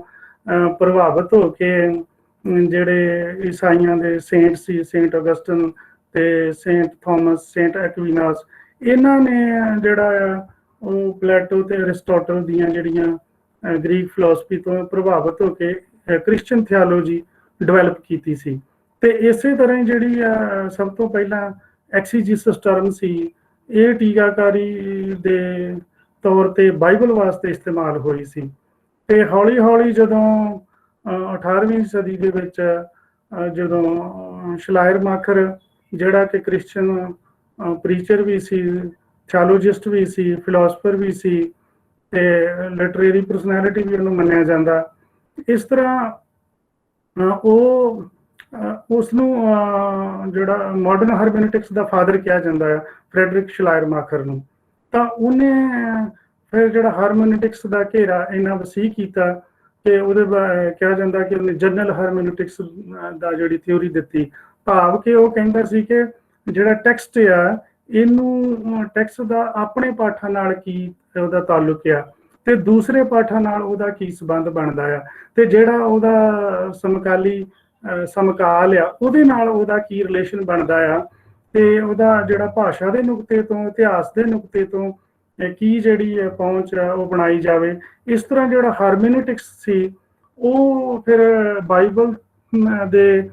ਪ੍ਰਭਾਵਿਤ ਹੋ ਕੇ ਜਿਹੜੇ ਈਸਾਈਆਂ ਦੇ ਸੇਂਟ ਸੀ, ਸੇਂਟ ਅਗਸਟਨ ਤੇ ਸੇਂਟ ਥੋਮਸ, ਸੇਂਟ ਐਕਵੀਨਾਸ, ਇਹਨਾਂ ਨੇ ਜਿਹੜਾ ਆ ਉਹ ਪਲੈਟੋ ਤੇ ਅਰਿਸਟੋਟਲ ਦੀਆਂ ਜਿਹੜੀਆਂ ਗ੍ਰੀਕ ਫਿਲਾਸਫੀ ਤੋਂ ਪ੍ਰਭਾਵਿਤ ਹੋ ਕੇ ਕ੍ਰਿਸਚਨ ਥਿਆਲੋਜੀ ਡਿਵੈਲਪ ਕੀਤੀ ਸੀ। ਤੇ ਇਸੇ ਤਰ੍ਹਾਂ ਜਿਹੜੀ ਆ ਸਭ ਤੋਂ ਪਹਿਲਾਂ ਐਕਸੀਜੀਸਿਸ ਟਰਮ ਸੀ, ਇਹ ਟੀਕਾਕਾਰੀ ਦੇ ਤੌਰ ਤੇ ਬਾਈਬਲ ਵਾਸਤੇ ਇਸਤੇਮਾਲ ਹੋਈ ਸੀ। ਤੇ ਹੌਲੀ ਹੌਲੀ ਜਦੋਂ 18ਵੀਂ ਸਦੀ ਦੇ ਵਿੱਚ ਜਦੋਂ ਸ਼ਲਾਇਰਮਾਖਰ ਜਿਹੜਾ ਕਿ ਕ੍ਰਿਸਚਨ ਪ੍ਰੀਚਰ ਵੀ ਸੀ, ਥਿਓਲੋਜਿਸਟ ਵੀ ਸੀ, ਫਿਲਾਸਫਰ ਵੀ ਸੀ ਤੇ ਲਿਟਰੇਰੀ ਪਰਸਨੈਲਿਟੀ ਵੀ ਉਹਨੂੰ ਮੰਨਿਆ ਜਾਂਦਾ। ਇਸ ਤਰ੍ਹਾਂ ਉਹ ਉਸ ਨੂੰ ਜਿਹੜਾ ਮਾਡਰਨ ਹਰਮੈਨਿਟਿਕਸ ਦਾ ਫਾਦਰ ਕਿਹਾ ਜਾਂਦਾ ਹੈ, ਫਰੈਡਰਿਕ ਸ਼ਲਾਇਰਮਾਖਰ ਨੂੰ। ਤਾਂ ਉਹਨੇ ਫਿਰ ਜਿਹੜਾ ਹਾਰਮੋਨਿਟਿਕਸ ਦਾ ਘੇਰਾ ਇੰਨਾ ਵਸੀਹ ਕੀਤਾ ਕਿ ਉਹਦੇ ਕਿਹਾ ਜਾਂਦਾ ਕਿ ਉਹਨੇ ਜਨਰਲ ਹਾਰਮੋਨਿਟਿਕਸ ਦਾ ਜਿਹੜੀ ਥਿਊਰੀ ਦਿੱਤੀ। ਭਾਵ ਕਿ ਉਹ ਕਹਿੰਦਾ ਸੀ ਕਿ ਜਿਹੜਾ ਟੈਕਸਟ ਆ, ਇਹਨੂੰ ਟੈਕਸਟ ਦਾ ਆਪਣੇ ਪਾਠਾਂ ਨਾਲ ਕੀ ਉਹਦਾ ਤਾਲੁਕ ਆ ਤੇ ਦੂਸਰੇ ਪਾਠਾਂ ਨਾਲ ਉਹਦਾ ਕੀ ਸੰਬੰਧ ਬਣਦਾ ਆ, ਤੇ ਜਿਹੜਾ ਉਹਦਾ ਸਮਕਾਲੀ ਸਮਕਾਲ ਆ ਉਹਦੇ ਨਾਲ ਉਹਦਾ ਕੀ ਰਿਲੇਸ਼ਨ ਬਣਦਾ ਆ, ਤੇ ਉਹਦਾ ਜਿਹੜਾ ਭਾਸ਼ਾ ਦੇ ਨੁਕਤੇ ਤੋਂ, ਇਤਿਹਾਸ ਦੇ ਨੁਕਤੇ ਤੋਂ ਕੀ ਜਿਹੜੀ ਪਹੁੰਚ ਆ ਉਹ ਬਣਾਈ ਜਾਵੇ। ਇਸ ਤਰ੍ਹਾਂ ਜਿਹੜਾ ਹਾਰਮੋਨਿਟਿਕਸ ਸੀ ਉਹ ਫਿਰ ਬਾਈਬਲ ਦੇ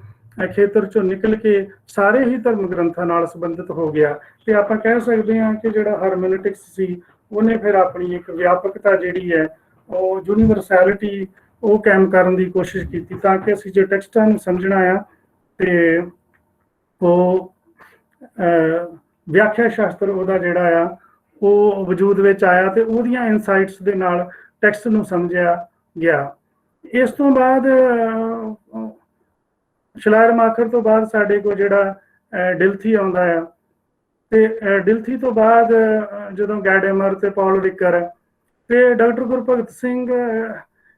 ਖੇਤਰ ਚੋਂ ਨਿਕਲ ਕੇ ਸਾਰੇ ਹੀ ਧਰਮ ਗ੍ਰੰਥਾਂ ਨਾਲ ਸੰਬੰਧਿਤ ਹੋ ਗਿਆ। ਤੇ ਆਪਾਂ ਕਹਿ ਸਕਦੇ ਹਾਂ ਕਿ ਜਿਹੜਾ ਹਾਰਮੋਨਿਟਿਕਸ ਸੀ ਉਹਨੇ ਫਿਰ ਆਪਣੀ ਇੱਕ ਵਿਆਪਕਤਾ ਜਿਹੜੀ ਹੈ, ਉਹ ਯੂਨੀਵਰਸੈਲਿਟੀ ਉਹ ਕਾਇਮ ਕਰਨ ਦੀ ਕੋਸ਼ਿਸ਼ ਕੀਤੀ, ਤਾਂ ਕਿ ਅਸੀਂ ਜੇ ਟੈਕਸਟਾਂ ਨੂੰ ਸਮਝਣਾ ਆ ਤੇ ਉਹ ਵਿਆਖਿਆ ਸ਼ਾਸਤਰ ਉਹਦਾ ਜਿਹੜਾ ਆ ਉਹ ਵਜੂਦ ਵਿੱਚ ਆਇਆ ਤੇ ਉਹਦੀਆਂ ਇਨਸਾਈਟਸ ਦੇ ਨਾਲ ਟੈਕਸਟ ਨੂੰ ਸਮਝਿਆ ਗਿਆ। ਇਸ ਤੋਂ ਬਾਅਦ ਸ਼ਲਾਇਰਮਾਖਰ ਤੋਂ ਬਾਅਦ ਸਾਡੇ ਕੋਲ ਜਿਹੜਾ ਡਿਲਥੀ ਆਉਂਦਾ ਆ, ਤੇ ਡਿਲਥੀ ਤੋਂ ਬਾਅਦ ਜਦੋਂ ਗੈਡੇਮਰ ਤੇ ਪੌਲ ਰਿਕਰ ਤੇ ਡਾਕਟਰ ਗੁਰਭਗਤ ਸਿੰਘ,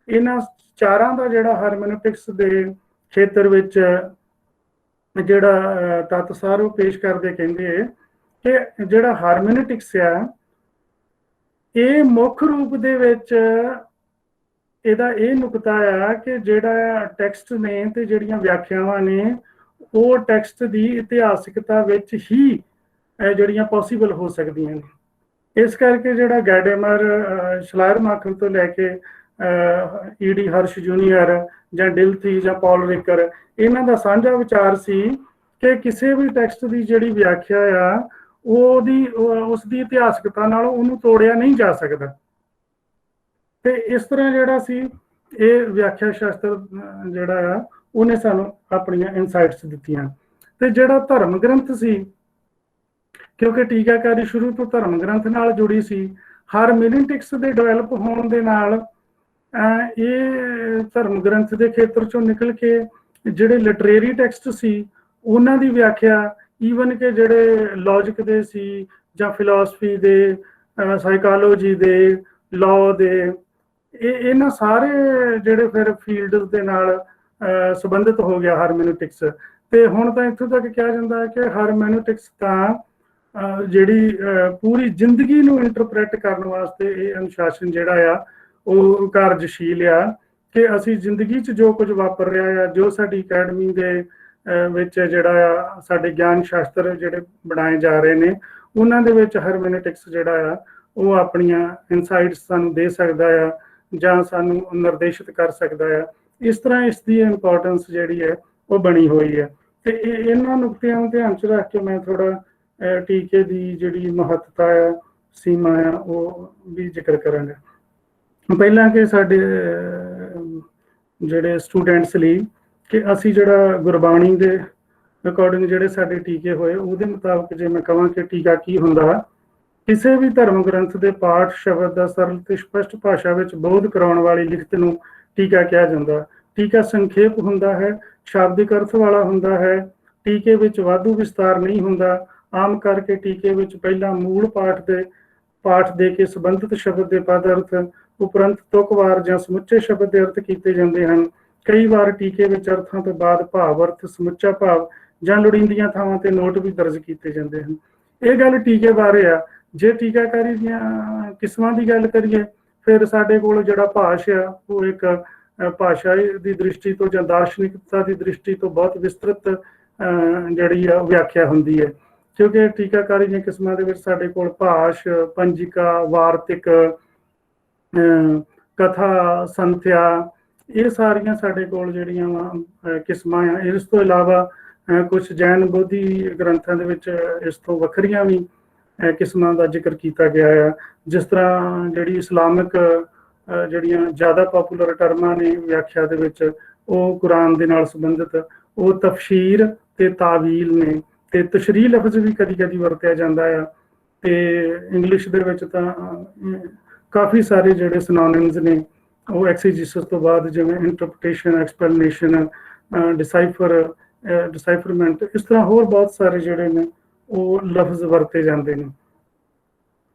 ਇਹਨਾਂ ਚਾਰਾਂ ਦਾ ਜਿਹੜਾ ਹਾਰਮੋਨਿਟਿਕਸ ਦੇ ਖੇਤਰ ਵਿੱਚ ਜਿਹੜਾ ਤੱਤ ਸਾਰ ਉਹ ਪੇਸ਼ ਕਰਦੇ, ਕਹਿੰਦੇ ਕਿ ਜਿਹੜਾ ਹਾਰਮੋਨਿਟਿਕਸ ਆ ਇਹ ਮੁੱਖ ਰੂਪ ਦੇ ਵਿੱਚ ਇਹਦਾ ਇਹ ਨੁਕਤਾ ਆ ਕਿ ਜਿਹੜਾ ਟੈਕਸਟ ਨੇ ਤੇ ਜਿਹੜੀਆਂ ਵਿਆਖਿਆਵਾਂ ਨੇ ਉਹ ਟੈਕਸਟ ਦੀ ਇਤਿਹਾਸਿਕਤਾ ਵਿੱਚ ਹੀ ਜਿਹੜੀਆਂ ਪੋਸੀਬਲ ਹੋ ਸਕਦੀਆਂ ਨੇ। ਇਸ ਕਰਕੇ ਜਿਹੜਾ ਗੈਡੇਮਰ, ਸ਼ਲਾਇਰਮਾਖਰ ਤੋਂ ਲੈ ਕੇ ਈਡੀ ਹਰਸ਼ ਜੂਨੀਅਰ ਜਾਂ ਡਿਲਥੀ ਜਾਂ ਪੌਲ ਰਿਕਰ, ਇਹਨਾਂ ਦਾ ਸਾਂਝਾ ਵਿਚਾਰ ਸੀ ਕਿ ਕਿਸੇ ਵੀ ਟੈਕਸਟ ਦੀ ਜਿਹੜੀ ਵਿਆਖਿਆ ਆ ਉਸ ਦੀ ਇਤਿਹਾਸਕਤਾ ਨਾਲ ਉਹਨੂੰ ਤੋੜਿਆ ਨਹੀਂ ਜਾ ਸਕਦਾ। ਤੇ ਇਸ ਤਰ੍ਹਾਂ ਜਿਹੜਾ ਸੀ ਇਹ ਵਿਆਖਿਆ ਸ਼ਾਸਤਰ ਜਿਹੜਾ ਆ ਉਹਨੇ ਸਾਨੂੰ ਆਪਣੀਆਂ ਇਨਸਾਈਟਸ ਦਿੱਤੀਆਂ। ਤੇ ਜਿਹੜਾ ਧਰਮ ਗ੍ਰੰਥ ਸੀ, ਕਿਉਂਕਿ ਟੀਕਾਕਾਰੀ ਸ਼ੁਰੂ ਤੋਂ ਧਰਮ ਗ੍ਰੰਥ ਨਾਲ ਜੁੜੀ ਸੀ, ਹਾਰਮੋਨਿਟਿਕਸ ਦੇ ਡਿਵੈਲਪ ਹੋਣ ਦੇ ਨਾਲ ਇਹ ਧਰਮ ਗ੍ਰੰਥ ਦੇ ਖੇਤਰ ਚੋਂ ਨਿਕਲ ਕੇ ਜਿਹੜੇ ਲਿਟਰੇਰੀ ਟੈਕਸਟ ਸੀ ਉਹਨਾਂ ਦੀ ਵਿਆਖਿਆ, ਈਵਨ ਕਿ ਜਿਹੜੇ ਲੌਜਿਕ ਦੇ ਸੀ ਜਾਂ ਫਿਲਾਸਫੀ ਦੇ, ਸਾਈਕੋਲੋਜੀ ਦੇ, ਲਾਅ ਦੇ, ਇਹਨਾਂ ਸਾਰੇ ਜਿਹੜੇ ਫਿਰ ਫੀਲਡਸ ਦੇ ਨਾਲ ਸੰਬੰਧਿਤ ਹੋ ਗਿਆ ਹਾਰਮੋਨਿਟਿਕਸ। ਤੇ ਹੁਣ ਤਾਂ ਇੱਥੋਂ ਤੱਕ ਕਿਹਾ ਜਾਂਦਾ ਹੈ ਕਿ ਹਾਰਮੋਨਿਟਿਕਸ ਤਾਂ ਜਿਹੜੀ ਪੂਰੀ ਜ਼ਿੰਦਗੀ ਨੂੰ ਇੰਟਰਪ੍ਰੈਟ ਕਰਨ ਵਾਸਤੇ ਇਹ ਅਨੁਸ਼ਾਸਨ ਜਿਹੜਾ ਆ ਉਹ ਕਾਰਜਸ਼ੀਲ ਆ, ਕਿ ਅਸੀਂ ਜ਼ਿੰਦਗੀ 'ਚ ਜੋ ਕੁਝ ਵਾਪਰ ਰਿਹਾ ਆ, ਜੋ ਸਾਡੀ ਅਕੈਡਮੀ ਦੇ ਵਿੱਚ ਜਿਹੜਾ ਆ ਸਾਡੇ ਗਿਆਨ ਸ਼ਾਸਤਰ ਜਿਹੜੇ ਬਣਾਏ ਜਾ ਰਹੇ ਨੇ, ਉਹਨਾਂ ਦੇ ਵਿੱਚ ਹਾਰਮੋਨਿਟਿਕਸ ਜਿਹੜਾ ਆ ਉਹ ਆਪਣੀਆਂ ਇਨਸਾਈਟਸ ਸਾਨੂੰ ਦੇ ਸਕਦਾ ਆ ਜਾਂ ਸਾਨੂੰ ਨਿਰਦੇਸ਼ਿਤ ਕਰ ਸਕਦਾ ਆ। ਇਸ ਤਰ੍ਹਾਂ ਇਸ ਦੀ ਇੰਪੋਰਟੈਂਸ ਜਿਹੜੀ ਹੈ ਉਹ ਬਣੀ ਹੋਈ ਹੈ। ਤੇ ਇਹਨਾਂ ਨੁਕਤਿਆਂ ਨੂੰ ਧਿਆਨ 'ਚ ਰੱਖ ਕੇ ਮੈਂ ਥੋੜਾ ਟੀਕੇ ਦੀ ਜਿਹੜੀ ਮਹੱਤਤਾ ਆ, ਸੀਮਾ ਆ, ਉਹ ਵੀ ਜ਼ਿਕਰ ਕਰਾਂਗਾ। ਪਹਿਲਾਂ ਕਿ ਸਾਡੇ ਜਿਹੜੇ ਸਟੂਡੈਂਟਸ ਲਈ ਕਿ ਅਸੀਂ ਜਿਹੜਾ ਗੁਰਬਾਣੀ ਦੇ ਅਕੋਰਡਿੰਗ ਜਿਹੜੇ ਸਾਡੇ ਟੀਕੇ ਹੋਏ ਉਹਦੇ ਮੁਤਾਬਕ ਜੇ ਮੈਂ ਕਹਾਂ ਕਿ ਟੀਕਾ ਕੀ ਹੁੰਦਾ, ਕਿਸੇ ਵੀ ਧਰਮ ਗ੍ਰੰਥ ਦੇ ਪਾਠ ਸ਼ਬਦ ਦਾ ਸਰਲ ਤੇ ਸਪਸ਼ਟ ਭਾਸ਼ਾ ਵਿੱਚ ਬੋਧ ਕਰਾਉਣ ਵਾਲੀ ਲਿਖਤ ਨੂੰ ਟੀਕਾ ਕਿਹਾ ਜਾਂਦਾ। ਟੀਕਾ ਸੰਖੇਪ ਹੁੰਦਾ ਹੈ, ਸ਼ਾਬਦਿਕ ਅਰਥ ਵਾਲਾ ਹੁੰਦਾ ਹੈ, ਟੀਕੇ ਵਿੱਚ ਵਾਧੂ ਵਿਸਤਾਰ ਨਹੀਂ ਹੁੰਦਾ। ਆਮ ਕਰਕੇ ਟੀਕੇ ਵਿੱਚ ਪਹਿਲਾਂ ਮੂਲ ਪਾਠ ਦੇ ਕੇ ਸੰਬੰਧਿਤ ਸ਼ਬਦ ਦੇ ਪਦ ਅਰਥ ਉਪਰੰਤ ਤੁਕਵਾਰ ਜਾਂ ਸਮੁੱਚੇ ਸ਼ਬਦ ਦੇ ਅਰਥ ਕੀਤੇ ਜਾਂਦੇ ਹਨ। ਕਈ ਵਾਰ ਟੀਕੇ ਵਿੱਚ ਅਰਥਾਂ ਤੋਂ ਬਾਅਦ ਭਾਵ ਅਰਥ, ਸਮੁੱਚਾ ਭਾਵ ਜਾਂ ਲੋੜੀਂਦੀਆਂ ਥਾਵਾਂ ਤੇ ਨੋਟ ਵੀ ਦਰਜ ਕੀਤੇ ਜਾਂਦੇ ਹਨ। ਇਹ ਗੱਲ ਟੀਕੇ ਬਾਰੇ ਆ। ਜੇ ਟੀਕਾਕਾਰੀ ਦੀਆਂ ਕਿਸਮਾਂ ਦੀ ਗੱਲ ਕਰੀਏ, ਫਿਰ ਸਾਡੇ ਕੋਲ ਜਿਹੜਾ ਭਾਸ਼ ਆ ਉਹ ਇੱਕ ਭਾਸ਼ਾ ਦੀ ਦ੍ਰਿਸ਼ਟੀ ਤੋਂ ਜਾਂ ਦਾਰਸ਼ਨਿਕਤਾ ਦੀ ਦ੍ਰਿਸ਼ਟੀ ਤੋਂ ਬਹੁਤ ਵਿਸਤ੍ਰਿਤ ਜਿਹੜੀ ਆ ਵਿਆਖਿਆ ਹੁੰਦੀ ਹੈ, ਕਿਉਂਕਿ ਟੀਕਾਕਾਰੀ ਦੀਆਂ ਕਿਸਮਾਂ ਦੇ ਵਿੱਚ ਸਾਡੇ ਕੋਲ ਭਾਸ਼, ਪੰਜਿਕਾ, ਵਾਰਤਿਕ, ਕਥਾ, ਸੰਥਿਆ, ਇਹ ਸਾਰੀਆਂ ਸਾਡੇ ਕੋਲ ਜਿਹੜੀਆਂ ਕਿਸਮਾਂ ਆ। ਇਸ ਤੋਂ ਇਲਾਵਾ ਕੁਝ ਜੈਨ ਬੋਧੀ ਗ੍ਰੰਥਾਂ ਦੇ ਵਿੱਚ ਇਸ ਤੋਂ ਵੱਖਰੀਆਂ ਵੀ ਕਿਸਮਾਂ ਦਾ ਜ਼ਿਕਰ ਕੀਤਾ ਗਿਆ ਆ। ਜਿਸ ਤਰ੍ਹਾਂ ਜਿਹੜੀ ਇਸਲਾਮਿਕ ਜਿਹੜੀਆਂ ਜ਼ਿਆਦਾ ਪਪੂਲਰ ਟਰਮਾਂ ਨੇ ਵਿਆਖਿਆ ਦੇ ਵਿੱਚ, ਉਹ ਕੁਰਾਨ ਦੇ ਨਾਲ ਸੰਬੰਧਿਤ, ਉਹ ਤਫਸੀਰ ਤੇ ਤਾਵੀਲ ਨੇ। ਤੇ ਤਸ਼ਰੀਹ ਲਫ਼ਜ਼ ਵੀ ਕਦੀ ਕਦੀ ਵਰਤਿਆ ਜਾਂਦਾ ਆ, ਤੇ ਇੰਗਲਿਸ਼ ਦੇ ਵਿੱਚ ਤਾਂ ਕਾਫੀ ਸਾਰੇ ਜਿਹੜੇ ਸਿਨੋਨਿਮਸ ਨੇ ਉਹ ਐਕਸੀਜਿਸਿਸ ਤੋਂ ਬਾਅਦ, ਜਿਵੇਂ ਇੰਟਰਪ੍ਰੀਟੇਸ਼ਨ, ਐਕਸਪਲੇਨੇਸ਼ਨ, ਡਿਸਾਈਫਰਮੈਂਟ, ਇਸ ਤਰ੍ਹਾਂ ਹੋਰ ਬਹੁਤ ਸਾਰੇ ਜਿਹੜੇ ਨੇ ਉਹ ਲਫ਼ਜ਼ ਵਰਤੇ ਜਾਂਦੇ ਨੇ।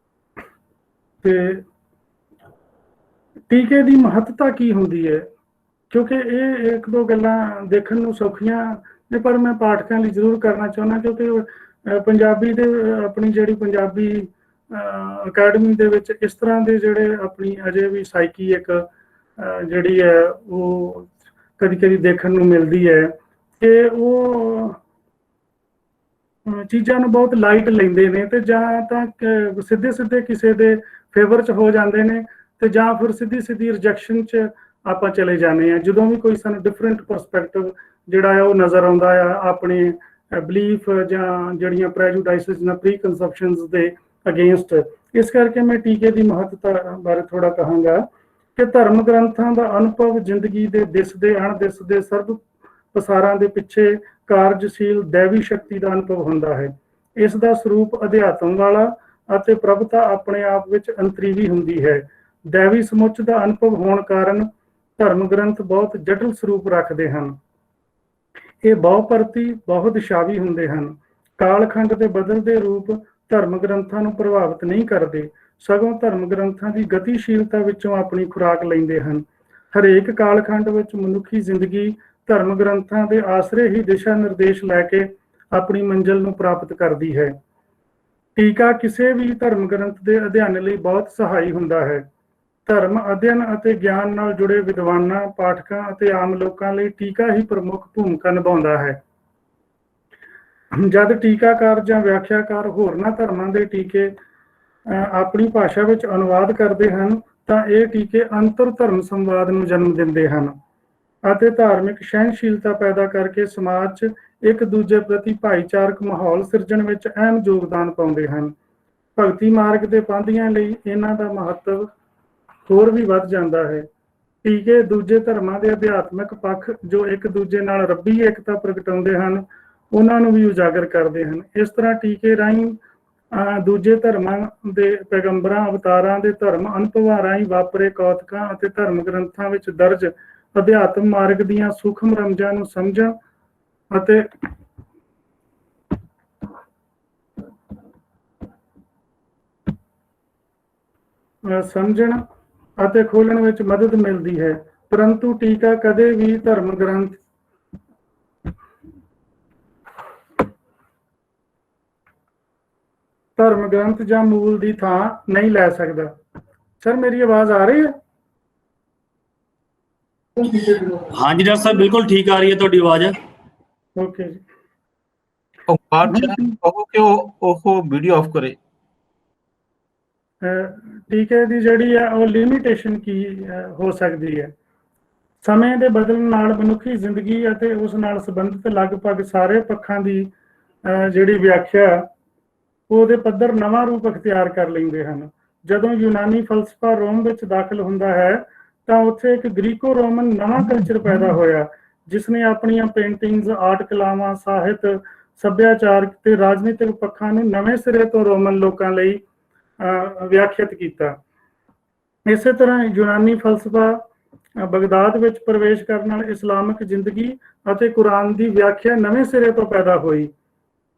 ਤੇ ਟੀਕੇ ਦੀ ਮਹੱਤਤਾ ਕੀ ਹੁੰਦੀ ਹੈ, ਕਿਉਂਕਿ ਇਹ ਇੱਕ ਦੋ ਗੱਲਾਂ ਦੇਖਣ ਨੂੰ ਸੌਖੀਆਂ ਨੇ, ਪਰ ਮੈਂ ਪਾਠਕਾਂ ਲਈ ਜ਼ਰੂਰ ਕਰਨਾ ਚਾਹੁੰਦਾ, ਕਿਉਂਕਿ ਪੰਜਾਬੀ ਦੇ ਆਪਣੀ ਜਿਹੜੀ ਪੰਜਾਬੀ ਅਕੈਡਮੀ ਦੇ ਵਿੱਚ ਇਸ ਤਰ੍ਹਾਂ ਦੇ ਜਿਹੜੇ ਆਪਣੀ ਅਜੇ ਵੀ ਸਾਈਕੀ ਇੱਕ ਜਿਹੜੀ ਹੈ ਉਹ ਕਦੀ ਕਦੀ ਦੇਖਣ ਨੂੰ ਮਿਲਦੀ ਹੈ ਕਿ ਉਹ ਚੀਜ਼ਾਂ ਨੂੰ ਬਹੁਤ ਲਾਈਟ ਲੈਂਦੇ ਨੇ, ਤੇ ਜਾਂ ਤਾਂ ਸਿੱਧੇ ਸਿੱਧੇ ਕਿਸੇ ਦੇ ਫੇਵਰ 'ਚ ਹੋ ਜਾਂਦੇ ਨੇ, ਤੇ ਜਾਂ ਫਿਰ ਸਿੱਧੀ ਸਿੱਧੀ ਰਿਜੈਕਸ਼ਨ 'ਚ ਆਪਾਂ ਚਲੇ ਜਾਂਦੇ ਹਾਂ ਜਦੋਂ ਵੀ ਕੋਈ ਸਾਨੂੰ ਡਿਫਰੈਂਟ ਪਰਸਪੈਕਟਿਵ ਜਿਹੜਾ ਆ ਉਹ ਨਜ਼ਰ ਆਉਂਦਾ ਆ ਆਪਣੇ ਬਲੀਫ ਜਾਂ ਜਿਹੜੀਆਂ ਪ੍ਰੈਜੂਡਾਈਸਿਸ ਜਾਂ ਪ੍ਰੀ ਕੰਸੈਪਸ਼ਨਸ ਦੇ ਅਗੇਂਸਟ। ਇਸ ਕਰਕੇ ਮੈਂ ਟੀਕੇ ਦੀ ਮਹੱਤਤਾ ਬਾਰੇ ਥੋੜਾ ਕਹਾਂਗਾ ਕਿ ਧਰਮ ਗ੍ਰੰਥਾਂ ਦਾ ਅਨੁਭਵ ਜ਼ਿੰਦਗੀ ਦੇ ਦਿਸਦੇ ਅਣਦਿਸਦੇ ਸਰਬ ਪਸਾਰਾਂ ਦੇ ਪਿੱਛੇ ਕਾਰਜਸ਼ੀਲ ਦੈਵੀ ਸ਼ਕਤੀ ਦਾ ਅਨੁਭਵ ਹੁੰਦਾ ਹੈ। ਇਸ ਦਾ ਸਰੂਪ ਅਧਿਆਤਮ ਵਾਲਾ ਅਤੇ ਪ੍ਰਭਤਾ ਆਪਣੇ ਆਪ ਵਿੱਚ ਅੰਤਰੀਵੀ ਹੁੰਦੀ ਹੈ। ਦੈਵੀ ਸਮੁੱਚ ਦਾ ਅਨੁਭਵ ਹੋਣ ਕਾਰਨ ਧਰਮ ਗ੍ਰੰਥ ਬਹੁਤ ਜਟਿਲ ਸਰੂਪ ਰੱਖਦੇ ਹਨ। ਇਹ ਬਹੁਪਰਤੀ ਬਹੁਦਿਸ਼ਾਵੀ ਹੁੰਦੇ ਹਨ। ਕਾਲਖੰਡ ਦੇ ਬਦਲਦੇ ਰੂਪ ਧਰਮ ਗ੍ਰੰਥਾਂ ਨੂੰ ਪ੍ਰਭਾਵਿਤ ਨਹੀਂ ਕਰਦੇ, ਸਗੋਂ ਧਰਮ ਗ੍ਰੰਥਾਂ ਦੀ ਗਤੀਸ਼ੀਲਤਾ ਵਿੱਚੋਂ ਆਪਣੀ ਖੁਰਾਕ ਲੈਂਦੇ ਹਨ। ਹਰੇਕ ਕਾਲਖੰਡ ਵਿੱਚ ਮਨੁੱਖੀ ਜ਼ਿੰਦਗੀ ਧਰਮ ਗ੍ਰੰਥਾਂ ਦੇ ਆਸਰੇ ਹੀ ਦਿਸ਼ਾ ਨਿਰਦੇਸ਼ ਲੈ ਕੇ ਆਪਣੀ ਮੰਜ਼ਿਲ ਨੂੰ ਪ੍ਰਾਪਤ ਕਰਦੀ ਹੈ। ਟੀਕਾ ਕਿਸੇ ਵੀ ਧਰਮ ਗ੍ਰੰਥ ਦੇ ਅਧਿਐਨ ਲਈ ਬਹੁਤ ਸਹਾਈ ਹੁੰਦਾ ਹੈ। ਧਰਮ ਅਧਿਐਨ ਅਤੇ ਗਿਆਨ ਨਾਲ ਜੁੜੇ ਵਿਦਵਾਨਾਂ, ਪਾਠਕਾਂ ਅਤੇ ਆਮ ਲੋਕਾਂ ਲਈ ਟੀਕਾ ਹੀ ਪ੍ਰਮੁੱਖ ਭੂਮਿਕਾ ਨਿਭਾਉਂਦਾ ਹੈ। ਜਦ ਟੀਕਾਕਾਰ ਜਾਂ ਵਿਆਖਿਆਕਾਰ ਹੋਰਨਾਂ ਧਰਮਾਂ ਦੇ ਟੀਕੇ ਆਪਣੀ ਭਾਸ਼ਾ ਵਿੱਚ ਅਨੁਵਾਦ ਕਰਦੇ ਹਨ ਤਾਂ ਇਹ ਟੀਕੇ ਅੰਤਰ ਧਰਮ ਸੰਵਾਦ ਨੂੰ ਜਨਮ ਦਿੰਦੇ ਹਨ ਅਤੇ ਧਾਰਮਿਕ ਸਹਿਣਸ਼ੀਲਤਾ ਪੈਦਾ ਕਰਕੇ ਸਮਾਜ 'ਚ ਇੱਕ ਦੂਜੇ ਪ੍ਰਤੀ ਭਾਈਚਾਰਕ ਮਾਹੌਲ ਸਿਰਜਣ ਵਿੱਚ ਅਹਿਮ ਯੋਗਦਾਨ ਪਾਉਂਦੇ ਹਨ। ਭਗਤੀ ਮਾਰਗ ਦੇ ਪਾਂਧੀਆਂ ਲਈ ਇਹਨਾਂ ਦਾ ਮਹੱਤਵ ਹੋਰ ਵੀ ਵੱਧ ਜਾਂਦਾ ਹੈ। ਟੀਕੇ ਦੂਜੇ ਧਰਮਾਂ ਦੇ ਅਧਿਆਤਮਿਕ ਪੱਖ ਜੋ ਇੱਕ ਦੂਜੇ ਨਾਲ ਰੱਬੀ ਏਕਤਾ ਪ੍ਰਗਟਾਉਂਦੇ ਹਨ, ਉਹਨਾਂ ਨੂੰ ਵੀ ਉਜਾਗਰ ਕਰਦੇ ਹਨ। ਇਸ ਤਰ੍ਹਾਂ ਟੀਕੇ ਰਾਹੀਂ ਦੂਜੇ ਧਰਮਾਂ ਦੇ ਪੈਗੰਬਰਾਂ, ਅਵਤਾਰਾਂ ਦੇ ਧਰਮ ਅਨੁਭਵਾਂ ਰਾਹੀਂ ਵਾਪਰੇ ਕੌਤਕਾਂ ਅਤੇ ਧਰਮ ਗ੍ਰੰਥਾਂ ਵਿੱਚ ਦਰਜ ਅਧਿਆਤਮ ਮਾਰਗ ਦੀਆਂ ਸੂਖਮ ਰਮਜਾਂ ਨੂੰ ਸਮਝਣ ਅਤੇ ਖੋਲਣ ਵਿੱਚ ਮਦਦ ਮਿਲਦੀ ਹੈ। ਪਰੰਤੂ ਟੀਕਾ ਕਦੇ ਵੀ ਧਰਮ ਗ੍ਰੰਥ ਜਾਂ ਮੂਲ ਦੀ ਥਾਂ ਨਹੀਂ ਲੈ ਸਕਦਾ। ਸਰ, ਮੇਰੀ ਆਵਾਜ਼ ਆ ਰਹੀ ਹੈ? ਹਾਂਜੀ ਡਾਕਟਰ ਸਾਹਿਬ, ਬਿਲਕੁਲ ਠੀਕ ਆ ਰਹੀ ਹੈ ਤੁਹਾਡੀ ਆਵਾਜ਼। ਓਕੇ ਜੀ। ਕਹੋ ਕਿ ਉਹ ਵੀਡੀਓ ਆਫ ਕਰੇ। ਟੀਕੇ ਦੀ ਜਿਹੜੀ ਹੈ ਉਹ ਲਿਮਿਟੇਸ਼ਨ ਕੀ ਹੋ ਸਕਦੀ ਹੈ? ਸਮੇਂ ਦੇ ਬਦਲਣ ਨਾਲ ਮਨੁੱਖੀ ਜ਼ਿੰਦਗੀ ਅਤੇ ਉਸ ਨਾਲ ਸੰਬੰਧਿਤ ਲਗਭਗ ਸਾਰੇ ਪੱਖਾਂ ਦੀ ਜਿਹੜੀ ਵਿਆਖਿਆ ਉਹਦੇ ਪੱਧਰ ਨਵਾਂ ਰੂਪ ਅਖਤਿਆਰ ਕਰ ਲੈਂਦੇ ਹਨ। ਜਦੋਂ ਯੂਨਾਨੀ ਫਲਸਫਾ ਰੋਮ ਵਿੱਚ ਦਾਖਲ ਹੁੰਦਾ ਹੈ ਤਾਂ ਉੱਥੇ ਇੱਕ ਗ੍ਰੀਕੋ ਰੋਮਨ ਨਵਾਂ ਕਲਚਰ ਪੈਦਾ ਹੋਇਆ ਜਿਸ ਨੇ ਆਪਣੀਆਂ ਪੇਂਟਿੰਗਸ, ਆਰਟ ਕਲਾਵਾਂ, ਸਾਹਿਤ, ਸੱਭਿਆਚਾਰਕ ਤੇ ਰਾਜਨੀਤਿਕ ਪੱਖਾਂ ਨੂੰ ਨਵੇਂ ਸਿਰੇ ਤੋਂ ਰੋਮਨ ਲੋਕਾਂ ਲਈ ਵਿਆਖਿਅਤ ਕੀਤਾ। ਇਸੇ ਤਰ੍ਹਾਂ ਯੂਨਾਨੀ ਫਲਸਫਾ ਬਗਦਾਦ ਵਿੱਚ ਪ੍ਰਵੇਸ਼ ਕਰਨ ਨਾਲ ਇਸਲਾਮਿਕ ਜ਼ਿੰਦਗੀ ਅਤੇ ਕੁਰਾਨ ਦੀ ਵਿਆਖਿਆ ਨਵੇਂ ਸਿਰੇ ਤੋਂ ਪੈਦਾ ਹੋਈ।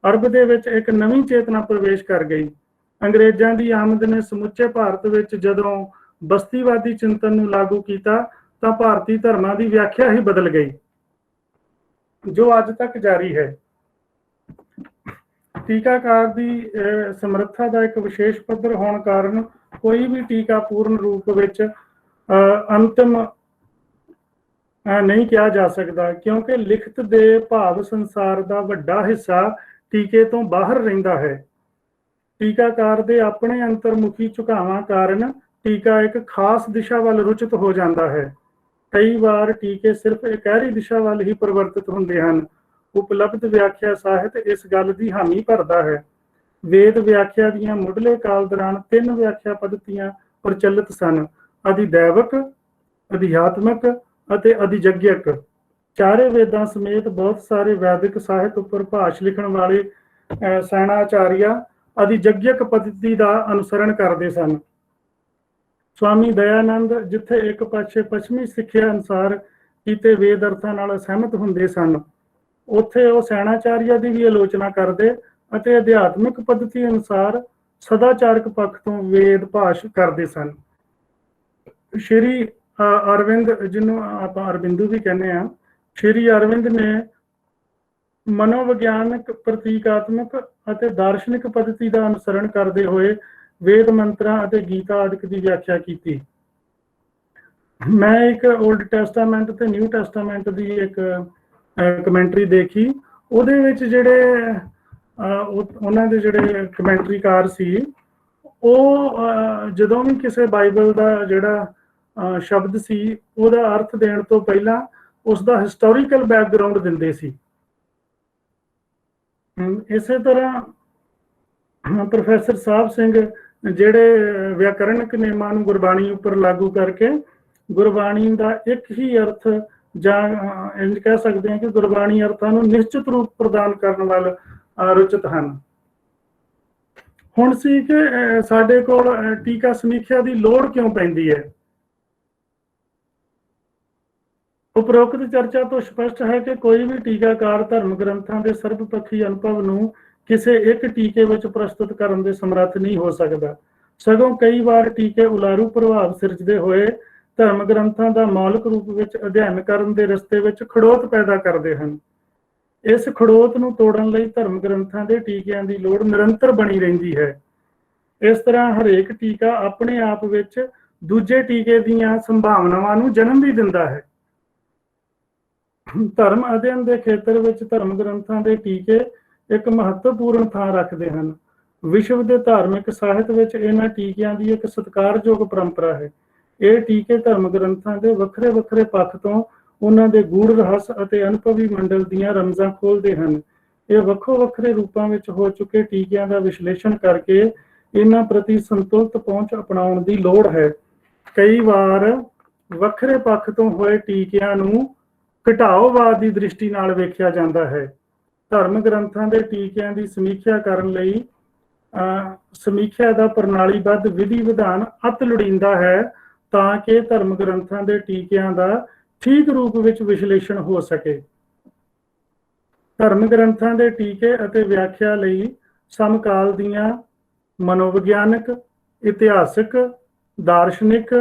ਅਰਬ ਦੇ ਵਿੱਚ ਇੱਕ ਨਵੀਂ ਚੇਤਨਾ ਪ੍ਰਵੇਸ਼ ਕਰ ਗਈ। ਅੰਗਰੇਜ਼ਾਂ ਦੀ ਆਮਦ ਨੇ ਸਮੁੱਚੇ ਭਾਰਤ ਵਿੱਚ ਜਦੋਂ ਬਸਤੀਵਾਦੀ ਚਿੰਤਨ ਨੂੰ ਲਾਗੂ ਕੀਤਾ ਤਾਂ ਭਾਰਤੀ ਧਰਮਾਂ ਦੀ ਵਿਆਖਿਆ ਹੀ ਬਦਲ ਗਈ, ਜੋ ਅੱਜ ਤੱਕ ਜਾਰੀ ਹੈ। ਟੀਕਾਕਾਰ ਦੀ ਸਮਰੱਥਾ ਦਾ ਇੱਕ ਵਿਸ਼ੇਸ਼ ਪੱਧਰ ਹੋਣ ਕਾਰਨ ਕੋਈ ਵੀ ਟੀਕਾ ਪੂਰਨ ਰੂਪ ਵਿੱਚ ਅੰਤਿਮ ਨਹੀਂ ਕਿਹਾ ਜਾ ਸਕਦਾ, ਕਿਉਂਕਿ ਲਿਖਤ ਦੇ ਭਾਵ ਸੰਸਾਰ ਦਾ ਵੱਡਾ ਹਿੱਸਾ ਟੀਕੇ ਤੋਂ ਬਾਹਰ ਰਹਿੰਦਾ ਹੈ। ਟੀਕਾਕਾਰ ਦੇ ਆਪਣੇ ਅੰਤਰਮੁਖੀ ਝੁਕਾਵਾਂ ਕਾਰਨ ਟੀਕਾ ਇੱਕ ਖਾਸ ਦਿਸ਼ਾ ਵੱਲ ਰੁਚਿਤ ਹੋ ਜਾਂਦਾ ਹੈ। ਕਈ ਵਾਰ ਟੀਕੇ ਸਿਰਫ ਇਕਹਿਰੀ ਦਿਸ਼ਾ ਵੱਲ ਹੀ ਪਰਿਵਰਤਿਤ ਹੁੰਦੇ ਹਨ। ਉਪਲਬਧ ਵਿਆਖਿਆ ਸਾਹਿਤ ਇਸ ਗੱਲ ਦੀ ਹਾਮੀ ਭਰਦਾ ਹੈ। ਵੇਦ ਵਿਆਖਿਆ ਦੀਆਂ ਮੁੱਢਲੇ ਕਾਲ ਦੌਰਾਨ 3 ਵਿਆਖਿਆ ਪੱਧਤੀਆਂ ਪ੍ਰਚਲਿਤ ਸਨ: ਅਧਿਦੈਵਕ, ਅਧਿਆਤਮਕ ਅਤੇ ਅਧਿਜਗਿਅਕ। ਚਾਰੇ ਵੇਦਾਂ ਸਮੇਤ ਬਹੁਤ ਸਾਰੇ ਵੈਦਿਕ ਸਾਹਿਤ ਉੱਪਰ ਭਾਸ਼ ਲਿਖਣ ਵਾਲੇ ਸੈਨਾਚਾਰੀਆ ਆਦਿ ਯज्ञक ਪद्धਤੀ ਦਾ ਅਨੁਸਰਣ ਕਰਦੇ ਸਨ। ਸਵਾਮੀ ਦਇਆਨੰਦ ਜਿੱਥੇ ਇੱਕ ਪਾਸੇ ਪੱਛਮੀ ਸਿੱਖਿਆ ਅਨੁਸਾਰ ਕੀਤੇ ਵੇਦ ਅਰਥਾਂ ਨਾਲ ਸਹਿਮਤ ਹੁੰਦੇ ਸਨ, ਉੱਥੇ ਉਹ ਸੈਨਾਚਾਰੀਆ ਦੀ ਵੀ ਆਲੋਚਨਾ ਕਰਦੇ ਅਤੇ ਅਧਿਆਤਮਿਕ ਪੱਧਤੀ ਅਨੁਸਾਰ ਸਦਾਚਾਰਕ ਪੱਖ ਤੋਂ ਵੇਦ ਭਾਸ਼ ਕਰਦੇ ਸਨ। ਸ਼੍ਰੀ ਅਰਵਿੰਦ, ਜਿਹਨੂੰ ਆਪਾਂ ਅਰਬਿੰਦੂ ਵੀ ਕਹਿੰਦੇ ਆ, ਸ਼੍ਰੀ ਅਰਵਿੰਦ ਨੇ ਮਨੋਵਿਗਿਆਨਕ, ਪ੍ਰਤੀਕਾਤਮਕ ਅਤੇ ਦਾਰਸ਼ਨਿਕ ਪੱਧਤੀ ਦਾ ਅਨੁਸਰਣ ਕਰਦੇ ਹੋਏ ਵੇਦ ਮੰਤਰਾਂ ਅਤੇ ਗੀਤਾ ਆਦਿਕ ਦੀ ਵਿਆਖਿਆ ਕੀਤੀ। ਮੈਂ ਇੱਕ ਓਲਡ ਟੈਸਟਾਮੈਂਟ ਤੇ ਨਿਊ ਟੈਸਟਾਮੈਂਟ ਦੀ ਇੱਕ ਕਮੈਂਟਰੀ ਦੇਖੀ। ਉਹਦੇ ਵਿੱਚ ਜਿਹੜੇ ਉਹਨਾਂ ਦੇ ਜਿਹੜੇ ਕਮੈਂਟਰੀਕਾਰ ਸੀ, ਉਹ ਜਦੋਂ ਵੀ ਕਿਸੇ ਬਾਈਬਲ ਦਾ ਜਿਹੜਾ ਸ਼ਬਦ ਸੀ ਉਹਦਾ ਅਰਥ ਦੇਣ ਤੋਂ ਪਹਿਲਾਂ ਉਸ ਦਾ ਹਿਸਟੋਰੀਕਲ ਬੈਕਗਰਾਉਂਡ ਦਿੰਦੇ ਸੀ। ਇਸੇ ਤਰ੍ਹਾਂ ਪ੍ਰੋਫੈਸਰ ਸਾਹਿਬ ਸਿੰਘ ਜਿਹੜੇ ਵਿਆਕਰਣਿਕ ਨਿਯਮਾਂ ਨੂੰ ਗੁਰਬਾਣੀ ਉੱਪਰ ਲਾਗੂ ਕਰਕੇ ਗੁਰਬਾਣੀ ਦਾ ਇੱਕ ਹੀ ਅਰਥ, ਜਾਂ ਇੰਝ ਕਹਿ ਸਕਦੇ ਹਾਂ ਕਿ ਗੁਰਬਾਣੀ ਅਰਥਾਂ ਨੂੰ ਨਿਸ਼ਚਿਤ ਰੂਪ ਪ੍ਰਦਾਨ ਕਰਨ ਵੱਲ ਰੁਚਿਤ ਹਨ। ਹੁਣ ਸੀ ਕਿ ਸਾਡੇ ਕੋਲ ਟੀਕਾ ਸਮੀਖਿਆ ਦੀ ਲੋੜ ਕਿਉਂ ਪੈਂਦੀ ਹੈ। ਉਪਰੋਕਤ ਚਰਚਾ ਤੋਂ ਸਪਸ਼ਟ ਹੈ ਕਿ ਕੋਈ ਵੀ ਟੀਕਾਕਾਰ ਧਰਮ ਗ੍ਰੰਥਾਂ ਦੇ ਸਰਬਪੱਖੀ ਅਨੁਭਵ ਨੂੰ ਕਿਸੇ ਇੱਕ ਟੀਕੇ ਵਿੱਚ ਪ੍ਰਸਤੁਤ ਕਰਨ ਦੇ ਸਮਰੱਥ ਨਹੀਂ ਹੋ ਸਕਦਾ। ਸਗੋਂ ਕਈ ਵਾਰ ਟੀਕੇ ਉਲਾਰੂ ਪ੍ਰਭਾਵ ਸਿਰਜਦੇ ਹੋਏ ਧਰਮ ਗ੍ਰੰਥਾਂ ਦਾ ਮੌਲਿਕ ਰੂਪ ਵਿੱਚ ਅਧਿਐਨ ਕਰਨ ਦੇ ਰਸਤੇ ਵਿੱਚ ਖੜੋਤ ਪੈਦਾ ਕਰਦੇ ਹਨ। ਇਸ ਖੜੋਤ ਨੂੰ ਤੋੜਨ ਲਈ ਧਰਮ ਗ੍ਰੰਥਾਂ ਦੇ ਟੀਕਿਆਂ ਦੀ ਲੋੜ ਨਿਰੰਤਰ ਬਣੀ ਰਹਿੰਦੀ ਹੈ। ਇਸ ਤਰ੍ਹਾਂ ਹਰੇਕ ਟੀਕਾ ਆਪਣੇ ਆਪ ਵਿੱਚ ਦੂਜੇ ਟੀਕੇ ਦੀਆਂ ਸੰਭਾਵਨਾਵਾਂ ਨੂੰ ਜਨਮ ਵੀ ਦਿੰਦਾ ਹੈ। ਧਰਮ ਅਧਿਐਨ ਦੇ ਖੇਤਰ ਵਿੱਚ ਧਰਮ ਗ੍ਰੰਥਾਂ ਦੇ ਟੀਕੇ ਇੱਕ ਮਹੱਤਵਪੂਰਨ ਥਾਂ ਰੱਖਦੇ ਹਨ। ਵਿਸ਼ਵ ਦੇ ਧਾਰਮਿਕ ਸਾਹਿਤ ਵਿੱਚ ਇਹਨਾਂ ਟੀਕਿਆਂ ਦੀ ਇੱਕ ਸਤਿਕਾਰਯੋਗ ਪਰੰਪਰਾ ਹੈ। ਇਹ ਟੀਕੇ ਧਰਮ ਗ੍ਰੰਥਾਂ ਦੇ ਵੱਖਰੇ ਵੱਖਰੇ ਪੱਖ ਤੋਂ ਉਹਨਾਂ ਦੇ ਗੂੜ ਰਹੱਸ ਅਤੇ ਅਨੁਭਵੀ ਮੰਡਲ ਦੀਆਂ ਰਮਜ਼ਾਂ ਖੋਲ੍ਹਦੇ ਹਨ। ਇਹ ਵੱਖੋ ਵੱਖਰੇ ਰੂਪਾਂ ਵਿੱਚ ਹੋ ਚੁੱਕੇ ਟੀਕਿਆਂ ਦਾ ਵਿਸ਼ਲੇਸ਼ਣ ਕਰਕੇ ਇਹਨਾਂ ਪ੍ਰਤੀ ਸੰਤੁਲਿਤ ਪਹੁੰਚ ਅਪਣਾਉਣ ਦੀ ਲੋੜ ਹੈ। ਕਈ ਵਾਰ ਵੱਖਰੇ ਪੱਖ ਤੋਂ ਹੋਏ ਟੀਕਿਆਂ ਨੂੰ ਘਟਾਓਵਾਦ ਦੀ ਦ੍ਰਿਸ਼ਟੀ ਨਾਲ ਵੇਖਿਆ ਜਾਂਦਾ ਹੈ। ਧਰਮ ਗ੍ਰੰਥਾਂ ਦੇ ਟੀਕਿਆਂ ਦੀ ਸਮੀਖਿਆ ਕਰਨ ਲਈ ਸਮੀਖਿਆ ਦਾ ਪ੍ਰਣਾਲੀਬੱਧ ਵਿਧੀ ਵਿਧਾਨ ਅਤ ਲੋੜੀਂਦਾ ਹੈ ਤਾਂ ਕਿ ਧਰਮ ਗ੍ਰੰਥਾਂ ਦੇ ਟੀਕਿਆਂ ਦਾ ਠੀਕ ਰੂਪ ਵਿੱਚ ਵਿਸ਼ਲੇਸ਼ਣ ਹੋ ਸਕੇ। ਧਰਮ ਗ੍ਰੰਥਾਂ ਦੇ ਟੀਕੇ ਅਤੇ ਵਿਆਖਿਆ ਲਈ ਸਮਕਾਲ ਦੀਆਂ ਮਨੋਵਿਗਿਆਨਕ, ਇਤਿਹਾਸਕ, ਦਾਰਸ਼ਨਿਕ,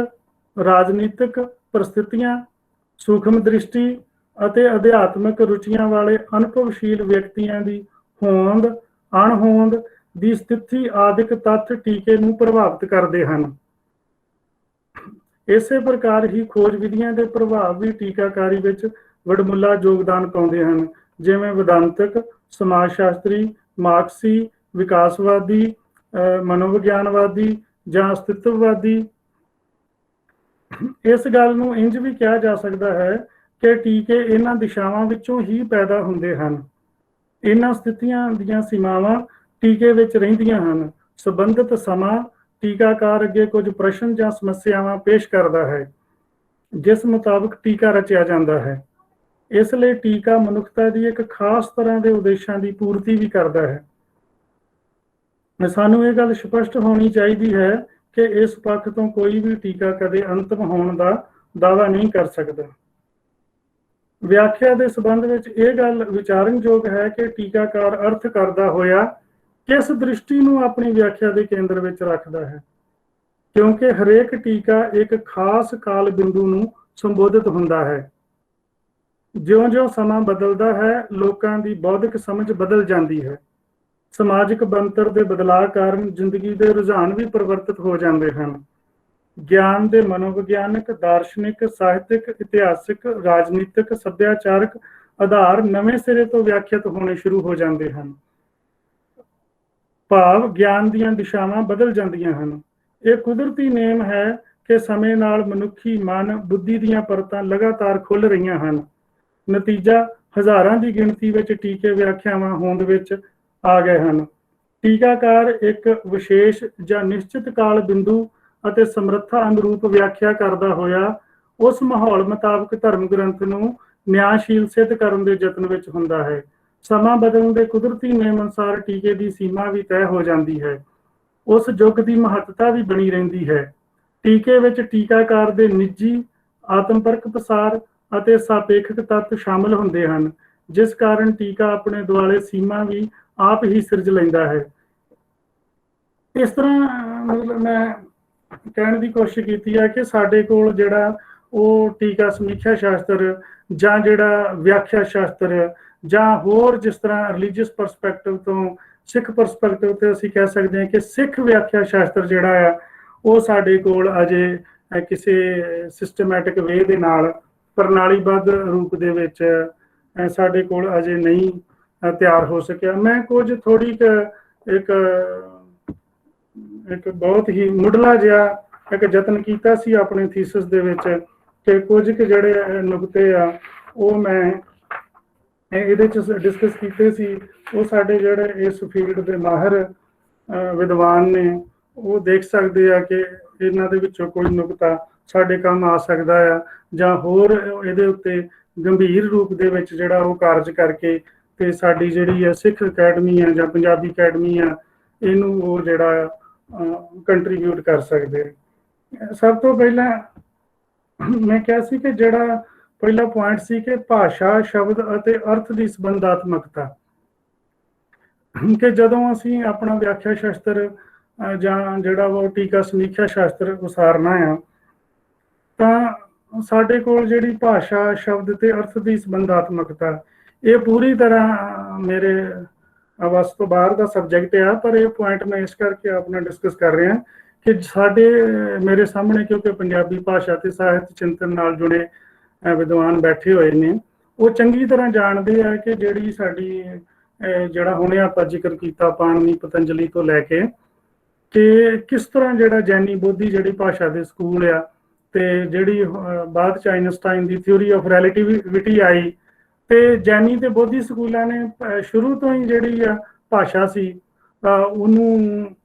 ਰਾਜਨੀਤਿਕ ਪਰਿਸਥਿਤੀਆਂ, ਸੂਖਮ ਦ੍ਰਿਸ਼ਟੀ ਅਤੇ ਅਧਿਆਤਮਿਕ ਰੁਚੀਆਂ ਵਾਲੇ ਅਨੁਭਵਸ਼ੀਲ ਵਿਅਕਤੀਆਂ ਦੀ ਹੋਂਦ ਅਣਹੋਂਦ ਦੀ ਸਥਿਤੀ ਆਦਿਕ ਤੱਥ ਟੀਕੇ ਨੂੰ ਪ੍ਰਭਾਵਿਤ ਕਰਦੇ ਹਨ। ਇਸੇ ਪ੍ਰਕਾਰ ਹੀ ਖੋਜ ਵਿਧੀਆਂ ਦੇ ਪ੍ਰਭਾਵ ਵੀ ਟੀਕਾਕਾਰੀ ਵਿੱਚ ਵਡਮੁੱਲਾ ਯੋਗਦਾਨ ਪਾਉਂਦੇ ਹਨ, ਜਿਵੇਂ ਵਿਦਾਂਤਕ, ਸਮਾਜ ਸ਼ਾਸਤਰੀ, ਮਾਰਕਸੀ, ਵਿਕਾਸਵਾਦੀ, ਮਨੋਵਿਗਿਆਨਵਾਦੀ ਜਾਂ ਅਸਤਿਤਵਵਾਦੀ। ਇਸ ਗੱਲ ਨੂੰ ਇੰਝ ਵੀ ਕਿਹਾ ਜਾ ਸਕਦਾ ਹੈ ਕਿ ਟੀਕੇ ਇਹਨਾਂ ਦਿਸ਼ਾਵਾਂ ਵਿੱਚੋਂ ਹੀ ਪੈਦਾ ਹੁੰਦੇ ਹਨ। ਇਹਨਾਂ ਸਥਿਤੀਆਂ ਦੀਆਂ ਸੀਮਾਵਾਂ ਟੀਕੇ ਵਿੱਚ ਰਹਿੰਦੀਆਂ ਹਨ। ਸੰਬੰਧਿਤ ਸਮਾਂ ਟੀਕਾਕਾਰ ਅੱਗੇ ਕੁਝ ਪ੍ਰਸ਼ਨ ਜਾਂ ਸਮੱਸਿਆਵਾਂ ਪੇਸ਼ ਕਰਦਾ ਹੈ, ਜਿਸ ਮੁਤਾਬਕ ਟੀਕਾ ਰਚਿਆ ਜਾਂਦਾ ਹੈ। ਇਸ ਲਈ ਟੀਕਾ ਮਨੁੱਖਤਾ ਦੀ ਇੱਕ ਖਾਸ ਤਰ੍ਹਾਂ ਦੇ ਉਦੇਸ਼ਾਂ ਦੀ ਪੂਰਤੀ ਵੀ ਕਰਦਾ ਹੈ। ਸਾਨੂੰ ਇਹ ਗੱਲ ਸਪਸ਼ਟ ਹੋਣੀ ਚਾਹੀਦੀ ਹੈ ਕਿ ਇਸ ਪੱਖ ਤੋਂ ਕੋਈ ਵੀ ਟੀਕਾ ਕਦੇ ਅੰਤਮ ਹੋਣ ਦਾ ਦਾਅਵਾ ਨਹੀਂ ਕਰ ਸਕਦਾ। ਵਿਆਖਿਆ ਦੇ ਸੰਬੰਧ ਵਿੱਚ ਇਹ ਗੱਲ ਵਿਚਾਰਨਯੋਗ ਹੈ ਕਿ ਟੀਕਾਕਾਰ ਅਰਥ ਕਰਦਾ ਹੋਇਆ ਕਿਸ ਦ੍ਰਿਸ਼ਟੀ ਨੂੰ ਆਪਣੀ ਵਿਆਖਿਆ ਦੇ ਕੇਂਦਰ ਵਿੱਚ ਰੱਖਦਾ ਹੈ, ਕਿਉਂਕਿ ਹਰੇਕ ਟੀਕਾ ਇੱਕ ਖਾਸ ਕਾਲ ਬਿੰਦੂ ਨੂੰ ਸੰਬੋਧਿਤ ਹੁੰਦਾ ਹੈ। ਜਿਉਂ-ਜਿਉਂ ਸਮਾਂ ਬਦਲਦਾ ਹੈ, ਲੋਕਾਂ ਦੀ ਬੌਧਿਕ ਸਮਝ ਬਦਲ ਜਾਂਦੀ ਹੈ। ਸਮਾਜਿਕ ਬਣਤਰ ਦੇ ਬਦਲਾਅ ਕਾਰਨ ਜ਼ਿੰਦਗੀ ਦੇ ਰੁਝਾਨ ਵੀ ਪਰਿਵਰਤਿਤ ਹੋ ਜਾਂਦੇ ਹਨ। ਗਿਆਨ ਦੇ ਮਨੋਵਿਗਿਆਨਕ, ਦਾਰਸ਼ਨਿਕ, ਸਾਹਿਤਿਕ, ਇਤਿਹਾਸਿਕ, ਰਾਜਨੀਤਿਕ, ਸੱਭਿਆਚਾਰਕ ਆਧਾਰ ਨਵੇਂ ਸਿਰੇ ਤੋਂ ਵਿਆਖਿਅਤ ਹੋਣੇ ਸ਼ੁਰੂ ਹੋ ਜਾਂਦੇ ਹਨ। ਭਾਵ ਗਿਆਨ ਦੀਆਂ ਦਿਸ਼ਾਵਾਂ ਬਦਲ ਜਾਂਦੀਆਂ ਹਨ। ਇਹ ਕੁਦਰਤੀ ਨੇਮ ਹੈ ਕਿ ਸਮੇਂ ਨਾਲ ਮਨੁੱਖੀ ਮਨ, ਬੁੱਧੀ ਦੀਆਂ ਪਰਤਾਂ ਲਗਾਤਾਰ ਖੁੱਲ੍ਹ ਰਹੀਆਂ ਹਨ। ਨਤੀਜਾ ਹਜ਼ਾਰਾਂ ਦੀ ਗਿਣਤੀ ਵਿੱਚ ਟੀਕੇ ਵਿਆਖਿਆਵਾਂ ਹੋਂਦ ਵਿੱਚ ਆ ਗਏ ਹਨ। ਟੀਕਾਕਾਰ ਇੱਕ ਵਿਸ਼ੇਸ਼ ਜਾਂ ਨਿਸ਼ਚਿਤ ਕਾਲ ਬਿੰਦੂ ਅਤੇ ਸਮਰੱਥਾ ਅਨੁਰੂਪ ਵਿਆਖਿਆ ਕਰਦਾ ਹੋਇਆ ਉਸ ਮਾਹੌਲ ਮੁਤਾਬਕ ਧਰਮ ਗ੍ਰੰਥ ਨੂੰ ਨਿਆਂਸ਼ੀਲ ਸਿੱਧ ਕਰਨ ਦੇ ਯਤਨ ਵਿੱਚ ਹੁੰਦਾ ਹੈ। ਸਮਾਂ ਬਦਲਣ ਦੇ ਕੁਦਰਤੀ ਨਿਯਮ ਅਨੁਸਾਰ ਟੀਕੇ ਦੀ ਸੀਮਾ ਵੀ ਤੈਅ ਹੋ ਜਾਂਦੀ ਹੈ। ਉਸ ਯੁੱਗ ਦੀ ਮਹੱਤਤਾ ਵੀ ਬਣੀ ਰਹਿੰਦੀ ਹੈ। ਟੀਕੇ ਵਿੱਚ ਟੀਕਾਕਾਰ ਦੇ ਨਿੱਜੀ, ਆਤਮਪਰਕ ਪਸਾਰ ਅਤੇ ਸਾਪੇਖਕ ਤੱਤ ਸ਼ਾਮਲ ਹੁੰਦੇ ਹਨ, ਜਿਸ ਕਾਰਨ ਟੀਕਾ ਆਪਣੇ ਦੁਆਲੇ ਸੀਮਾ ਵੀ ਆਪ ਹੀ ਸਿਰਜ ਲੈਂਦਾ ਹੈ। ਇਸ ਤਰ੍ਹਾਂ ਮਤਲਬ ਮੈਂ ਕਹਿਣ ਦੀ ਕੋਸ਼ਿਸ਼ ਕੀਤੀ ਹੈ ਕਿ ਸਾਡੇ ਕੋਲ ਜਿਹੜਾ ਉਹ ਟੀਕਾ ਸਮੀਖਿਆ ਸ਼ਾਸਤਰ ਜਾਂ ਜਿਹੜਾ ਵਿਆਖਿਆ ਸ਼ਾਸਤਰ ਜਾਂ ਹੋਰ ਜਿਸ ਤਰ੍ਹਾਂ ਰਿਲੀਜੀਅਸ ਪਰਸਪੈਕਟਿਵ ਤੋਂ ਸਿੱਖ ਪਰਸਪੈਕਟਿਵ ਤੇ ਅਸੀਂ ਕਹਿ ਸਕਦੇ ਹਾਂ ਕਿ ਸਿੱਖ ਵਿਆਖਿਆ ਸ਼ਾਸਤਰ ਜਿਹੜਾ ਆ ਉਹ ਸਾਡੇ ਕੋਲ ਅਜੇ ਕਿਸੇ ਸਿਸਟਮੈਟਿਕ ਵੇ ਦੇ ਨਾਲ ਪ੍ਰਣਾਲੀਬੱਧ ਰੂਪ ਦੇ ਵਿੱਚ ਸਾਡੇ ਕੋਲ ਅਜੇ ਨਹੀਂ ਤਿਆਰ ਹੋ ਸਕਿਆ। ਮੈਂ ਕੁਝ ਥੋੜੀ ਇੱਕ ਬਹੁਤ ਹੀ ਮੁੱਢਲਾ ਜਿਹਾ ਇੱਕ ਯਤਨ ਕੀਤਾ ਸੀ ਆਪਣੇ ਥੀਸਿਸ ਦੇ ਵਿੱਚ ਕਿ ਕੁਝ ਕੁ ਜਿਹੜੇ ਨੁਕਤੇ ਆ ਉਹ ਮੈਂ ਇਹਦੇ ਚ ਡਿਸਕਸ ਕੀਤੇ ਸੀ। ਉਹ ਸਾਡੇ ਜਿਹੜੇ ਇਸ ਫੀਲਡ ਦੇ ਮਾਹਿਰ ਵਿਦਵਾਨ ਨੇ ਉਹ ਦੇਖ ਸਕਦੇ ਆ ਕਿ ਇਹਨਾਂ ਦੇ ਵਿੱਚੋਂ ਕੋਈ ਨੁਕਤਾ ਸਾਡੇ ਕੰਮ ਆ ਸਕਦਾ ਆ ਜਾਂ ਹੋਰ ਇਹਦੇ ਉੱਤੇ ਗੰਭੀਰ ਰੂਪ ਦੇ ਵਿੱਚ ਜਿਹੜਾ ਉਹ ਕਾਰਜ ਕਰਕੇ ਤੇ ਸਾਡੀ ਜਿਹੜੀ ਆ ਸਿੱਖ ਅਕੈਡਮੀ ਆ ਜਾਂ ਪੰਜਾਬੀ ਅਕੈਡਮੀ ਆ ਇਹਨੂੰ ਉਹ ਜਿਹੜਾ ਕੰਟਰੀਬਿਊਟ ਕਰ ਸਕਦੇ। ਸਭ ਤੋਂ ਪਹਿਲਾਂ ਮੈਂ ਕਿਹਾ ਸੀ ਕਿ ਜਿਹੜਾ ਪਹਿਲਾ ਪੁਆਇੰਟ ਸੀ ਕਿ ਭਾਸ਼ਾ, ਸ਼ਬਦ ਅਤੇ ਅਰਥ ਦੀ ਸੰਬੰਧਾਤਮਕਤਾ, ਕਿ ਜਦੋਂ ਅਸੀਂ ਆਪਣਾ ਵਿਆਖਿਆ ਸ਼ਾਸਤਰ ਜਾਂ ਜਿਹੜਾ ਉਹ ਟੀਕਾ ਸਮੀਖਿਆ ਸ਼ਾਸਤਰ ਉਸਾਰਨਾ ਆ ਤਾਂ ਸਾਡੇ ਕੋਲ ਜਿਹੜੀ ਭਾਸ਼ਾ, ਸ਼ਬਦ ਤੇ ਅਰਥ ਦੀ ਸੰਬੰਧਾਤਮਕਤਾ ਇਹ ਪੂਰੀ ਤਰ੍ਹਾਂ ਮੇਰੇ ਵੱਸ ਤੋਂ ਬਾਹਰ ਦਾ ਸਬਜੈਕਟ ਆ, ਪਰ ਇਹ ਪੁਆਇੰਟ ਮੈਂ ਇਸ ਕਰਕੇ ਆਪਣਾ ਡਿਸਕਸ ਕਰ ਰਿਹਾ ਕਿ ਮੇਰੇ ਸਾਹਮਣੇ ਕਿਉਂਕਿ ਪੰਜਾਬੀ ਭਾਸ਼ਾ ਤੇ ਸਾਹਿਤ ਚਿੰਤਨ ਨਾਲ ਜੁੜੇ ਵਿਦਵਾਨ ਬੈਠੇ ਹੋਏ ਨੇ, ਉਹ ਚੰਗੀ ਤਰ੍ਹਾਂ ਜਾਣਦੇ ਆ ਕਿ ਜਿਹੜੀ ਸਾਡੀ ਜਿਹੜਾ ਹੁਣੇ ਆਪਾਂ ਜ਼ਿਕਰ ਕੀਤਾ ਪਾਣਨੀ, ਪਤੰਜਲੀ ਤੋਂ ਲੈ ਕੇ ਕਿ ਕਿਸ ਤਰ੍ਹਾਂ ਜਿਹੜਾ ਜੈਨੀ ਬੋਧੀ ਜਿਹੜੀ ਭਾਸ਼ਾ ਦੇ ਸਕੂਲ ਆ ਤੇ ਜਿਹੜੀ ਬਾਅਦ ਚ Einstein the theory of relativity ਆਈ ਤੇ ਜੈਨੀ ਤੇ ਬੋਧੀ ਸਕੂਲਾਂ ਨੇ ਸ਼ੁਰੂ ਤੋਂ ਹੀ ਜਿਹੜੀ ਆ ਭਾਸ਼ਾ ਸੀ ਉਹਨੂੰ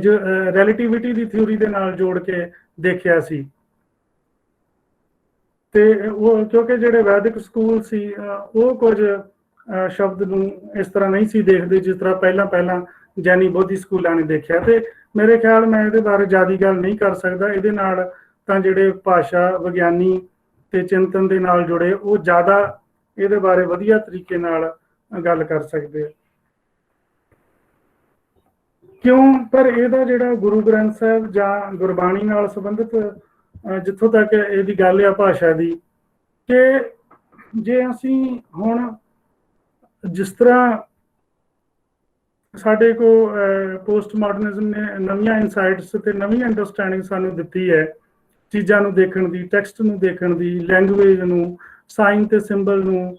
ਜੋ ਰਿਲੇਟਿਵਿਟੀ ਦੀ ਥਿਊਰੀ ਦੇ ਨਾਲ ਜੋੜ ਕੇ ਦੇਖਿਆ ਸੀ। ਤੇ ਉਹ ਕਿਉਂਕਿ ਜਿਹੜੇ ਵੈਦਿਕ ਸਕੂਲ ਸੀ ਉਹ ਕੁਝ ਸ਼ਬਦ ਨੂੰ ਇਸ ਤਰ੍ਹਾਂ ਨਹੀਂ ਸੀ ਦੇਖਦੇ ਜਿਸ ਤਰ੍ਹਾਂ ਪਹਿਲਾਂ ਜੈਨੀ ਬੋਧੀ ਸਕੂਲਾਂ ਨੇ ਦੇਖਿਆ। ਤੇ ਮੇਰੇ ਖਿਆਲ ਮੈਂ ਇਹਦੇ ਬਾਰੇ ਜ਼ਿਆਦਾ ਗੱਲ ਨਹੀਂ ਕਰ ਸਕਦਾ, ਇਹਦੇ ਨਾਲ ਤਾਂ ਜਿਹੜੇ ਭਾਸ਼ਾ ਵਿਗਿਆਨੀ ਤੇ ਚਿੰਤਨ ਦੇ ਨਾਲ ਜੁੜੇ ਉਹ ਜ਼ਿਆਦਾ ਇਹਦੇ ਬਾਰੇ ਵਧੀਆ ਤਰੀਕੇ ਨਾਲ ਗੱਲ ਕਰ ਸਕਦੇ ਆ। ਕਿਉਂ? ਪਰ ਇਹਦਾ ਜਿਹੜਾ ਗੁਰੂ ਗ੍ਰੰਥ ਸਾਹਿਬ ਜਾਂ ਗੁਰਬਾਣੀ ਨਾਲ ਸੰਬੰਧਿਤ ਜਿੱਥੋਂ ਤੱਕ ਇਹਦੀ ਗੱਲ ਆ ਭਾਸ਼ਾ ਦੀ, ਕਿ ਜੇ ਅਸੀਂ ਹੁਣ ਜਿਸ ਤਰ੍ਹਾਂ ਸਾਡੇ ਕੋਲ ਪੋਸਟ ਮਾਡਰਨਿਜ਼ਮ ਨੇ ਨਵੀਆਂ ਇਨਸਾਈਟਸ ਤੇ ਨਵੀਂ ਅੰਡਰਸਟੈਂਡਿੰਗ ਸਾਨੂੰ ਦਿੱਤੀ ਹੈ ਚੀਜ਼ਾਂ ਨੂੰ ਦੇਖਣ ਦੀ, ਟੈਕਸਟ ਨੂੰ ਦੇਖਣ ਦੀ, ਲੈਂਗੁਏਜ ਨੂੰ, ਸਾਈਨ ਤੇ ਸਿੰਬਲ ਨੂੰ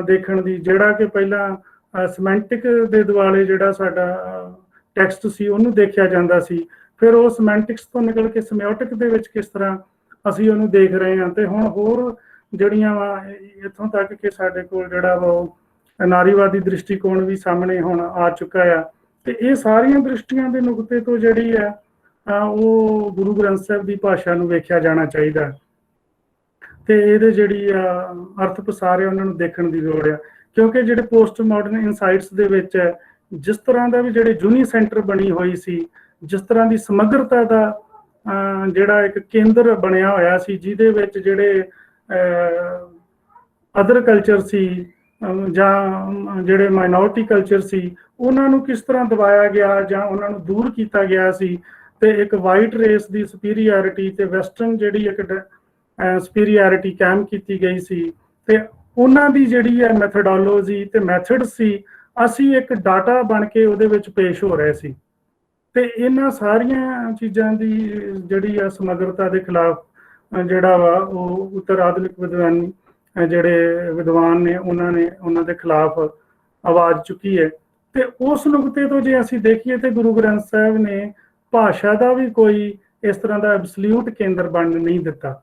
ਦੇਖਣ ਦੀ, ਜਿਹੜਾ ਕਿ ਪਹਿਲਾਂ ਸਮੈਂਟਿਕ ਦੇ ਦੁਆਲੇ ਜਿਹੜਾ ਸਾਡਾ ਟੈਕਸਟ ਸੀ ਉਹਨੂੰ ਦੇਖਿਆ ਜਾਂਦਾ ਸੀ, ਫਿਰ ਉਹ ਸਮੈਂਟਿਕਸ ਤੋਂ ਨਿਕਲ ਕੇ ਸਮਿਓਟਿਕ ਦੇ ਵਿੱਚ ਕਿਸ ਤਰ੍ਹਾਂ ਅਸੀਂ ਉਹਨੂੰ ਦੇਖ ਰਹੇ ਹਾਂ। ਤੇ ਹੁਣ ਹੋਰ ਜਿਹੜੀਆਂ ਵਾ ਇੱਥੋਂ ਤੱਕ ਕਿ ਸਾਡੇ ਕੋਲ ਜਿਹੜਾ ਵਾ ਨਾਰੀਵਾਦੀ ਦ੍ਰਿਸ਼ਟੀਕੋਣ ਵੀ ਸਾਹਮਣੇ ਹੁਣ ਆ ਚੁੱਕਾ ਆ। ਤੇ ਇਹ ਸਾਰੀਆਂ ਦ੍ਰਿਸ਼ਟੀਆਂ ਦੇ ਨੁਕਤੇ ਤੋਂ ਜਿਹੜੀ ਆ ਉਹ ਗੁਰੂ ਗ੍ਰੰਥ ਸਾਹਿਬ ਦੀ ਭਾਸ਼ਾ ਨੂੰ ਵੇਖਿਆ ਜਾਣਾ ਚਾਹੀਦਾ ਤੇ ਇਹਦੇ ਜਿਹੜੀ ਆ ਅਰਥ ਪਸਾਰ ਆ ਉਹਨਾਂ ਨੂੰ ਦੇਖਣ ਦੀ ਲੋੜ ਆ। ਕਿਉਂਕਿ ਜਿਹੜੇ ਪੋਸਟ ਮਾਡਰਨ ਇਨਸਾਈਟਸ ਦੇ ਵਿੱਚ ਜਿਸ ਤਰ੍ਹਾਂ ਦਾ ਵੀ ਜਿਹੜੇ ਯੂਨੀ ਸੈਂਟਰ ਬਣੀ ਹੋਈ ਸੀ, ਜਿਸ ਤਰ੍ਹਾਂ ਦੀ ਸਮਗਰਤਾ ਦਾ ਜਿਹੜਾ ਇੱਕ ਕੇਂਦਰ ਬਣਿਆ ਹੋਇਆ ਸੀ ਜਿਹਦੇ ਵਿੱਚ ਜਿਹੜੇ ਅਦਰ ਕਲਚਰ ਸੀ ਜਾਂ ਜਿਹੜੇ ਮਾਈਨੋਰਿਟੀ ਕਲਚਰ ਸੀ ਉਹਨਾਂ ਨੂੰ ਕਿਸ ਤਰ੍ਹਾਂ ਦਬਾਇਆ ਗਿਆ ਜਾਂ ਉਹਨਾਂ ਨੂੰ ਦੂਰ ਕੀਤਾ ਗਿਆ ਸੀ, ਤੇ ਇੱਕ ਵਾਈਟ ਰੇਸ ਦੀ ਸੁਪੀਰੀਅਰਿਟੀ ਤੇ ਵੈਸਟਰਨ ਜਿਹੜੀ ਇੱਕ ਸੁਪੀਰੀਅਰਿਟੀ ਕਾਇਮ ਕੀਤੀ ਗਈ ਸੀ, ਤੇ ਉਹਨਾਂ ਦੀ ਜਿਹੜੀ ਹੈ ਮੈਥਡੋਲੋਜੀ ਤੇ ਮੈਥਡ ਸੀ, ਅਸੀਂ ਇੱਕ ਡਾਟਾ ਬਣ ਕੇ ਉਹਦੇ ਵਿੱਚ ਪੇਸ਼ ਹੋ ਰਹੇ ਸੀ। ਤੇ ਇਹਨਾਂ ਸਾਰੀਆਂ ਚੀਜ਼ਾਂ ਦੀ ਜਿਹੜੀ ਆ ਸਮਗਰਤਾ ਦੇ ਖਿਲਾਫ ਜਿਹੜਾ ਵਾ ਉਹ ਉੱਤਰ ਆਧੁਨਿਕ ਵਿਦਵਾਨੀ ਜਿਹੜੇ ਵਿਦਵਾਨ ਨੇ ਉਹਨਾਂ ਦੇ ਖਿਲਾਫ ਆਵਾਜ਼ ਚੁੱਕੀ ਹੈ। ਤੇ ਉਸ ਨੁਕਤੇ ਤੋਂ ਜੇ ਅਸੀਂ ਦੇਖੀਏ ਤੇ ਗੁਰੂ ਗ੍ਰੰਥ ਸਾਹਿਬ ਨੇ ਭਾਸ਼ਾ ਦਾ ਵੀ ਕੋਈ ਇਸ ਤਰ੍ਹਾਂ ਦਾ ਐਬਸੋਲਿਊਟ ਕੇਂਦਰ ਬਣ ਨਹੀਂ ਦਿੱਤਾ।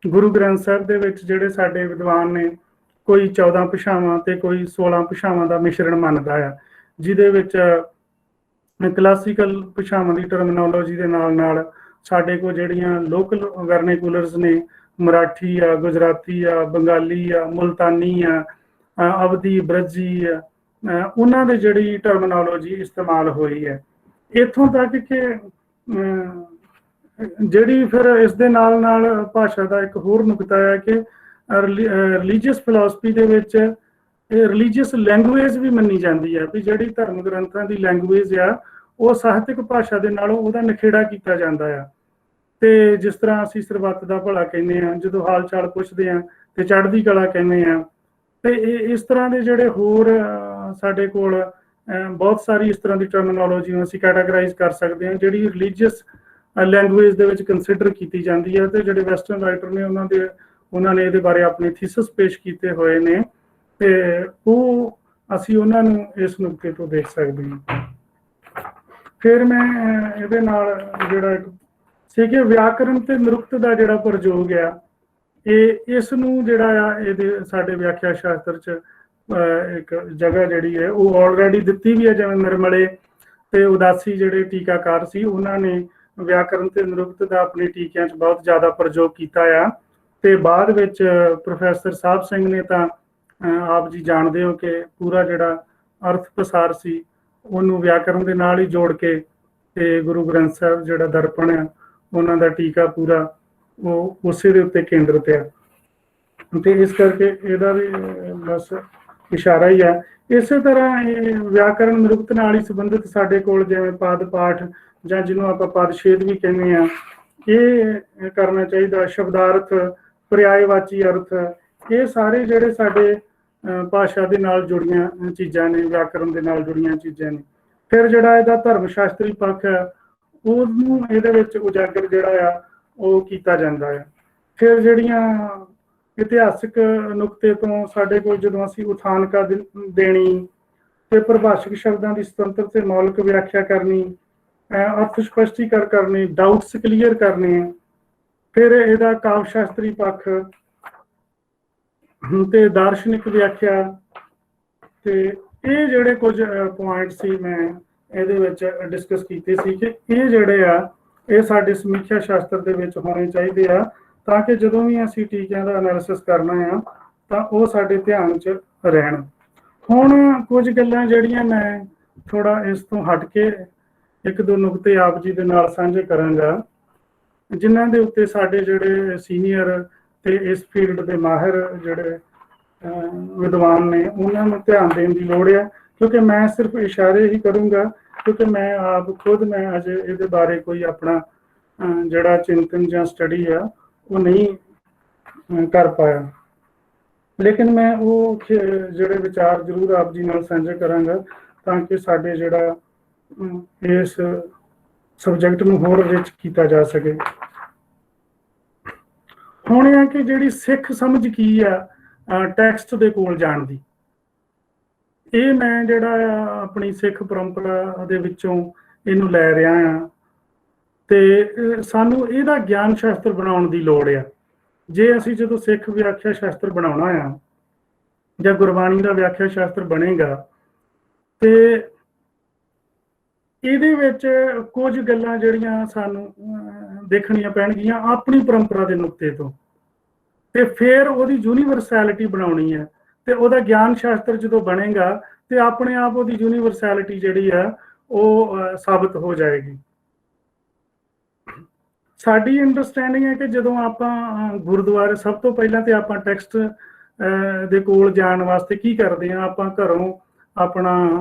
ਗੁਰੂ ਗ੍ਰੰਥ ਸਾਹਿਬ ਦੇ ਵਿੱਚ ਜਿਹੜੇ ਸਾਡੇ ਵਿਦਵਾਨ ਨੇ ਕੋਈ 14 ਭਾਸ਼ਾਵਾਂ ਤੇ ਕੋਈ 16 ਭਾਸ਼ਾਵਾਂ ਦਾ ਮਿਸ਼ਰਣ ਮੰਨਦਾ ਆ, ਜਿਹਦੇ ਵਿੱਚ ਕਲਾਸੀਕਲ ਭਾਸ਼ਾਵਾਂ ਦੀ ਟਰਮੀਨੋਲੋਜੀ ਦੇ ਨਾਲ ਸਾਡੇ ਕੋਲ ਜਿਹੜੀਆਂ ਲੋਕਲ ਵਰਨੇਕੂਲਰਸ ਨੇ ਮਰਾਠੀ ਆ, ਗੁਜਰਾਤੀ ਆ, ਬੰਗਾਲੀ ਆ, ਮੁਲਤਾਨੀ ਆ, ਅਵਧੀ, ਬ੍ਰਜੀ ਆ, ਉਹਨਾਂ ਦੇ ਜਿਹੜੀ ਟਰਮੀਨੋਲੋਜੀ ਇਸਤੇਮਾਲ ਹੋਈ ਹੈ। ਇੱਥੋਂ ਤੱਕ ਕਿ ਜਿਹੜੀ ਫਿਰ ਇਸ ਦੇ ਨਾਲ ਨਾਲ ਭਾਸ਼ਾ ਦਾ ਇੱਕ ਹੋਰ ਨੁਕਤਾ ਹੈ ਕਿ ਰਿਲੀਜੀਅਸ ਫਿਲਾਸਫੀ ਦੇ ਵਿੱਚ ਰਿਲੀਜੀਅਸ ਲੈਂਗੁਏਜ ਵੀ ਮੰਨੀ ਜਾਂਦੀ ਹੈ ਵੀ ਜਿਹੜੀ ਧਰਮ ਗ੍ਰੰਥਾਂ ਦੀ ਲੈਂਗੁਏਜ ਆ ਉਹ ਸਾਹਿਤਕ ਭਾਸ਼ਾ ਦੇ ਨਾਲੋਂ ਉਹਦਾ ਨਿਖੇੜਾ ਕੀਤਾ ਜਾਂਦਾ ਆ। ਤੇ ਜਿਸ ਤਰ੍ਹਾਂ ਅਸੀਂ ਸਰਬੱਤ ਦਾ ਭਲਾ ਕਹਿੰਦੇ ਆ, ਜਦੋਂ ਹਾਲ ਚਾਲ ਪੁੱਛਦੇ ਆ ਤੇ ਚੜ੍ਹਦੀ ਕਲਾ ਕਹਿੰਦੇ ਆ, ਤੇ ਇਸ ਤਰ੍ਹਾਂ ਦੇ ਜਿਹੜੇ ਹੋਰ ਸਾਡੇ ਕੋਲ ਬਹੁਤ ਸਾਰੀ ਇਸ ਤਰ੍ਹਾਂ ਦੀ ਟਰਮੀਨੋਲੋਜੀ ਨੂੰ ਅਸੀਂ ਕੈਟਾਗਰਾਈਜ਼ ਕਰ ਸਕਦੇ ਹਾਂ ਜਿਹੜੀ ਰਿਲੀਜੀਅਸ ਲੈਂਗੁਏਜ ਦੇ ਵਿੱਚ ਕੰਸੀਡਰ ਕੀਤੀ ਜਾਂਦੀ ਹੈ। ਤੇ ਜਿਹੜੇ ਵੈਸਟਰਨ ਰਾਈਟਰ ਨੇ ਉਹਨਾਂ ਨੇ ਇਹਦੇ ਬਾਰੇ ਆਪਣੇ ਥੀਸਿਸ ਪੇਸ਼ ਕੀਤੇ ਹੋਏ ਨੇ ਤੇ ਉਹ ਅਸੀਂ ਉਹਨਾਂ ਨੂੰ ਇਸ ਨੁਕਤੇ ਤੋਂ ਦੇਖ ਸਕਦੇ ਹਾਂ। ਫਿਰ ਮੈਂ ਇਹਦੇ ਨਾਲ ਜਿਹੜਾ ਇੱਕ ਸੀ ਕਿ ਵਿਆਕਰਨ ਤੇ ਨਿਰੁਕਤ ਦਾ ਜਿਹੜਾ ਪ੍ਰਯੋਗ ਆ ਇਸ ਨੂੰ ਜਿਹੜਾ ਆ ਇਹਦੇ ਸਾਡੇ ਵਿਆਖਿਆ ਸ਼ਾਸਤਰ 'ਚ ਇੱਕ ਜਗ੍ਹਾ ਜਿਹੜੀ ਹੈ ਉਹ ਆਲਰੇਡੀ ਦਿੱਤੀ ਵੀ ਹੈ। ਜਿਵੇਂ ਨਿਰਮਲੇ ਤੇ ਉਦਾਸੀ ਜਿਹੜੇ ਟੀਕਾਕਾਰ ਸੀ ਉਹਨਾਂ ਨੇ ਵਿਆਕਰਨ ਤੇ ਨਿਰੁਕਤ ਦਾ ਆਪਣੇ ਟੀਕਿਆਂ 'ਚ ਬਹੁਤ ਜ਼ਿਆਦਾ ਪ੍ਰਯੋਗ ਕੀਤਾ ਆ। ਤੇ ਬਾਅਦ ਵਿੱਚ ਪ੍ਰੋਫੈਸਰ ਸਾਹਿਬ ਸਿੰਘ ਨੇ ਤਾਂ ਆਪ ਜੀ ਜਾਣਦੇ ਹੋ ਕਿ ਪੂਰਾ ਜਿਹੜਾ ਅਰਥ ਪ੍ਰਸਾਰ ਸੀ ਉਹਨੂੰ ਵਿਆਕਰਨ ਦੇ ਨਾਲ ਹੀ ਜੋੜ ਕੇ ਤੇ ਗੁਰੂ ਗ੍ਰੰਥ ਸਾਹਿਬ ਜਿਹੜਾ ਦਰਪਣ ਆ ਉਹਨਾਂ ਦਾ ਟੀਕਾ ਪੂਰਾ ਉਹ ਉਸੇ ਦੇ ਉੱਤੇ ਕੇਂਦਰਿਤ ਆ। ਤੇ ਇਸ ਕਰਕੇ ਇਹਦਾ ਵੀ ਬਸ ਇਸ਼ਾਰਾ ਹੀ ਹੈ। ਇਸੇ ਤਰ੍ਹਾਂ ਇਹ ਵਿਆਕਰਨ ਨਿਰੁਕਤ ਨਾਲ ਹੀ ਸੰਬੰਧਿਤ ਸਾਡੇ ਕੋਲ ਜਿਵੇਂ ਪਦ ਪਾਠ ਜਾਂ ਜਿਹਨੂੰ ਆਪਾਂ ਪਦਛੇਦ ਵੀ ਕਹਿੰਦੇ ਆ ਇਹ ਕਰਨਾ ਚਾਹੀਦਾ। ਸ਼ਬਦਾਰਥ, ਪਰਿਆਇਵਾਚੀ ਅਰਥ, ਇਹ ਸਾਰੇ ਜਿਹੜੇ ਸਾਡੇ ਭਾਸ਼ਾ ਦੇ ਨਾਲ ਜੁੜੀਆਂ ਚੀਜ਼ਾਂ ਨੇ, ਵਿਆਕਰਨ ਦੇ ਨਾਲ ਜੁੜੀਆਂ ਚੀਜ਼ਾਂ ਨੇ। ਫਿਰ ਜਿਹੜਾ ਇਹਦਾ ਧਰਮ ਸ਼ਾਸਤਰੀ ਪੱਖ ਹੈ ਉਹਨੂੰ ਇਹਦੇ ਵਿੱਚ ਉਜਾਗਰ ਜਿਹੜਾ ਆ ਉਹ ਕੀਤਾ ਜਾਂਦਾ ਹੈ। ਫਿਰ ਜਿਹੜੀਆਂ ਇਤਿਹਾਸਕ ਨੁਕਤੇ ਤੋਂ ਸਾਡੇ ਕੋਲ ਜਦੋਂ ਅਸੀਂ ਉਥਾਨਕਾ ਦੇਣੀ ਤੇ ਪਰਿਭਾਸ਼ਕ ਸ਼ਬਦਾਂ ਦੀ ਸੁਤੰਤਰ ਤੇ ਮੌਲਿਕ ਵਿਆਖਿਆ ਕਰਨੀ, ਅਰਥ ਸਪਸ਼ਟੀਕਰਨ ਕਰਨੀ, ਡਾਊਟਸ ਕਲੀਅਰ ਕਰਨੇ, ਫਿਰ ਇਹਦਾ ਕਾਵ ਸ਼ਾਸਤਰੀ ਪੱਖ ਤੇ ਦਾਰਸ਼ਨਿਕ ਵਿਆਖਿਆ, ਤੇ ਇਹ ਜਿਹੜੇ ਕੁਝ ਪੁਆਇੰਟ ਸੀ ਮੈਂ ਇਹਦੇ ਵਿੱਚ ਡਿਸਕਸ ਕੀਤੇ ਸੀ ਕਿ ਇਹ ਜਿਹੜੇ ਆ ਇਹ ਸਾਡੇ ਸਮੀਖਿਆ ਸ਼ਾਸਤਰ ਦੇ ਵਿੱਚ ਹੋਣੇ ਚਾਹੀਦੇ ਆ ਤਾਂ ਕਿ ਜਦੋਂ ਵੀ ਅਸੀਂ ਟੀਕਿਆਂ ਦਾ ਐਨਾਲਿਸਿਸ ਕਰਨਾ ਆ ਤਾਂ ਉਹ ਸਾਡੇ ਧਿਆਨ 'ਚ ਰਹਿਣ। ਹੁਣ ਕੁਝ ਗੱਲਾਂ ਜਿਹੜੀਆਂ ਮੈਂ ਥੋੜਾ ਇਸ ਤੋਂ ਹਟ ਕੇ ਇੱਕ ਦੋ ਨੁਕਤੇ ਆਪ ਜੀ ਦੇ ਨਾਲ ਸਾਂਝੇ ਕਰਾਂਗਾ ਜਿਨ੍ਹਾਂ ਦੇ ਉੱਤੇ ਸਾਡੇ ਜਿਹੜੇ ਸੀਨੀਅਰ ਤੇ ਇਸ ਫੀਲਡ ਦੇ ਮਾਹਿਰ ਜਿਹੜੇ ਵਿਦਵਾਨ ਨੇ ਉਹਨਾਂ ਨੂੰ ਧਿਆਨ ਦੇਣ ਦੀ ਲੋੜ ਹੈ। ਕਿਉਂਕਿ ਮੈਂ ਸਿਰਫ ਇਸ਼ਾਰੇ ਹੀ ਕਰੂੰਗਾ ਕਿਉਂਕਿ ਮੈਂ ਆਪ ਖੁਦ ਮੈਂ ਅਜੇ ਇਹਦੇ ਬਾਰੇ ਕੋਈ ਆਪਣਾ ਜਿਹੜਾ ਚਿੰਤਨ ਜਾਂ ਸਟੱਡੀ ਆ ਉਹ ਨਹੀਂ ਕਰ ਪਾਇਆ, ਲੇਕਿਨ ਮੈਂ ਉਹ ਜਿਹੜੇ ਵਿਚਾਰ ਜ਼ਰੂਰ ਆਪ ਜੀ ਨਾਲ ਸਾਂਝੇ ਕਰਾਂਗਾ ਤਾਂ ਕਿ ਸਾਡੇ ਜਿਹੜਾ ਇਸ ਸਬਜੈਕਟ ਨੂੰ ਹੋਰ ਰਿਚ ਕੀਤਾ ਜਾ ਸਕੇ। ਹੁਣ ਇਹ ਹੈ ਕਿ ਜਿਹੜੀ ਸਿੱਖ ਸਮਝ ਕੀ ਆ ਟੈਕਸਟ ਦੇ ਕੋਲ ਜਾਣ ਦੀ, ਇਹ ਮੈਂ ਜਿਹੜਾ ਆ ਆਪਣੀ ਸਿੱਖ ਪਰੰਪਰਾ ਦੇ ਵਿੱਚੋਂ ਇਹਨੂੰ ਲੈ ਰਿਹਾ ਆ ਤੇ ਸਾਨੂੰ ਇਹਦਾ ਗਿਆਨ ਸ਼ਾਸਤਰ ਬਣਾਉਣ ਦੀ ਲੋੜ ਆ। ਜੇ ਅਸੀਂ ਜਦੋਂ ਸਿੱਖ ਵਿਆਖਿਆ ਸ਼ਾਸਤਰ ਬਣਾਉਣਾ ਆ ਜਾਂ ਗੁਰਬਾਣੀ ਦਾ ਵਿਆਖਿਆ ਸ਼ਾਸਤਰ ਬਣੇਗਾ ਤੇ ਇਹਦੇ ਵਿੱਚ ਕੁਝ ਗੱਲਾਂ ਜਿਹੜੀਆਂ ਸਾਨੂੰ ਦੇਖਣੀਆਂ ਪੈਣਗੀਆਂ ਆਪਣੀ ਪਰੰਪਰਾ ਦੇ ਨੁਕਤੇ ਤੋਂ, ਤੇ ਫਿਰ ਉਹਦੀ ਯੂਨੀਵਰਸੈਲਿਟੀ ਬਣਾਉਣੀ ਹੈ ਤੇ ਉਹਦਾ ਗਿਆਨ ਸ਼ਾਸਤਰ ਜਦੋਂ ਬਣੇਗਾ ਤੇ ਆਪਣੇ ਆਪ ਉਹਦੀ ਯੂਨੀਵਰਸੈਲਿਟੀ ਜਿਹੜੀ ਆ ਉਹ ਸਾਬਤ ਹੋ ਜਾਏਗੀ। ਸਾਡੀ ਅੰਡਰਸਟੈਂਡਿੰਗ ਹੈ ਕਿ ਜਦੋਂ ਆਪਾਂ ਗੁਰਦੁਆਰੇ ਸਭ ਤੋਂ ਪਹਿਲਾਂ ਤੇ ਆਪਾਂ ਟੈਕਸਟ ਦੇ ਕੋਲ ਜਾਣ ਵਾਸਤੇ ਕੀ ਕਰਦੇ ਹਾਂ, ਆਪਾਂ ਘਰੋਂ ਆਪਣਾ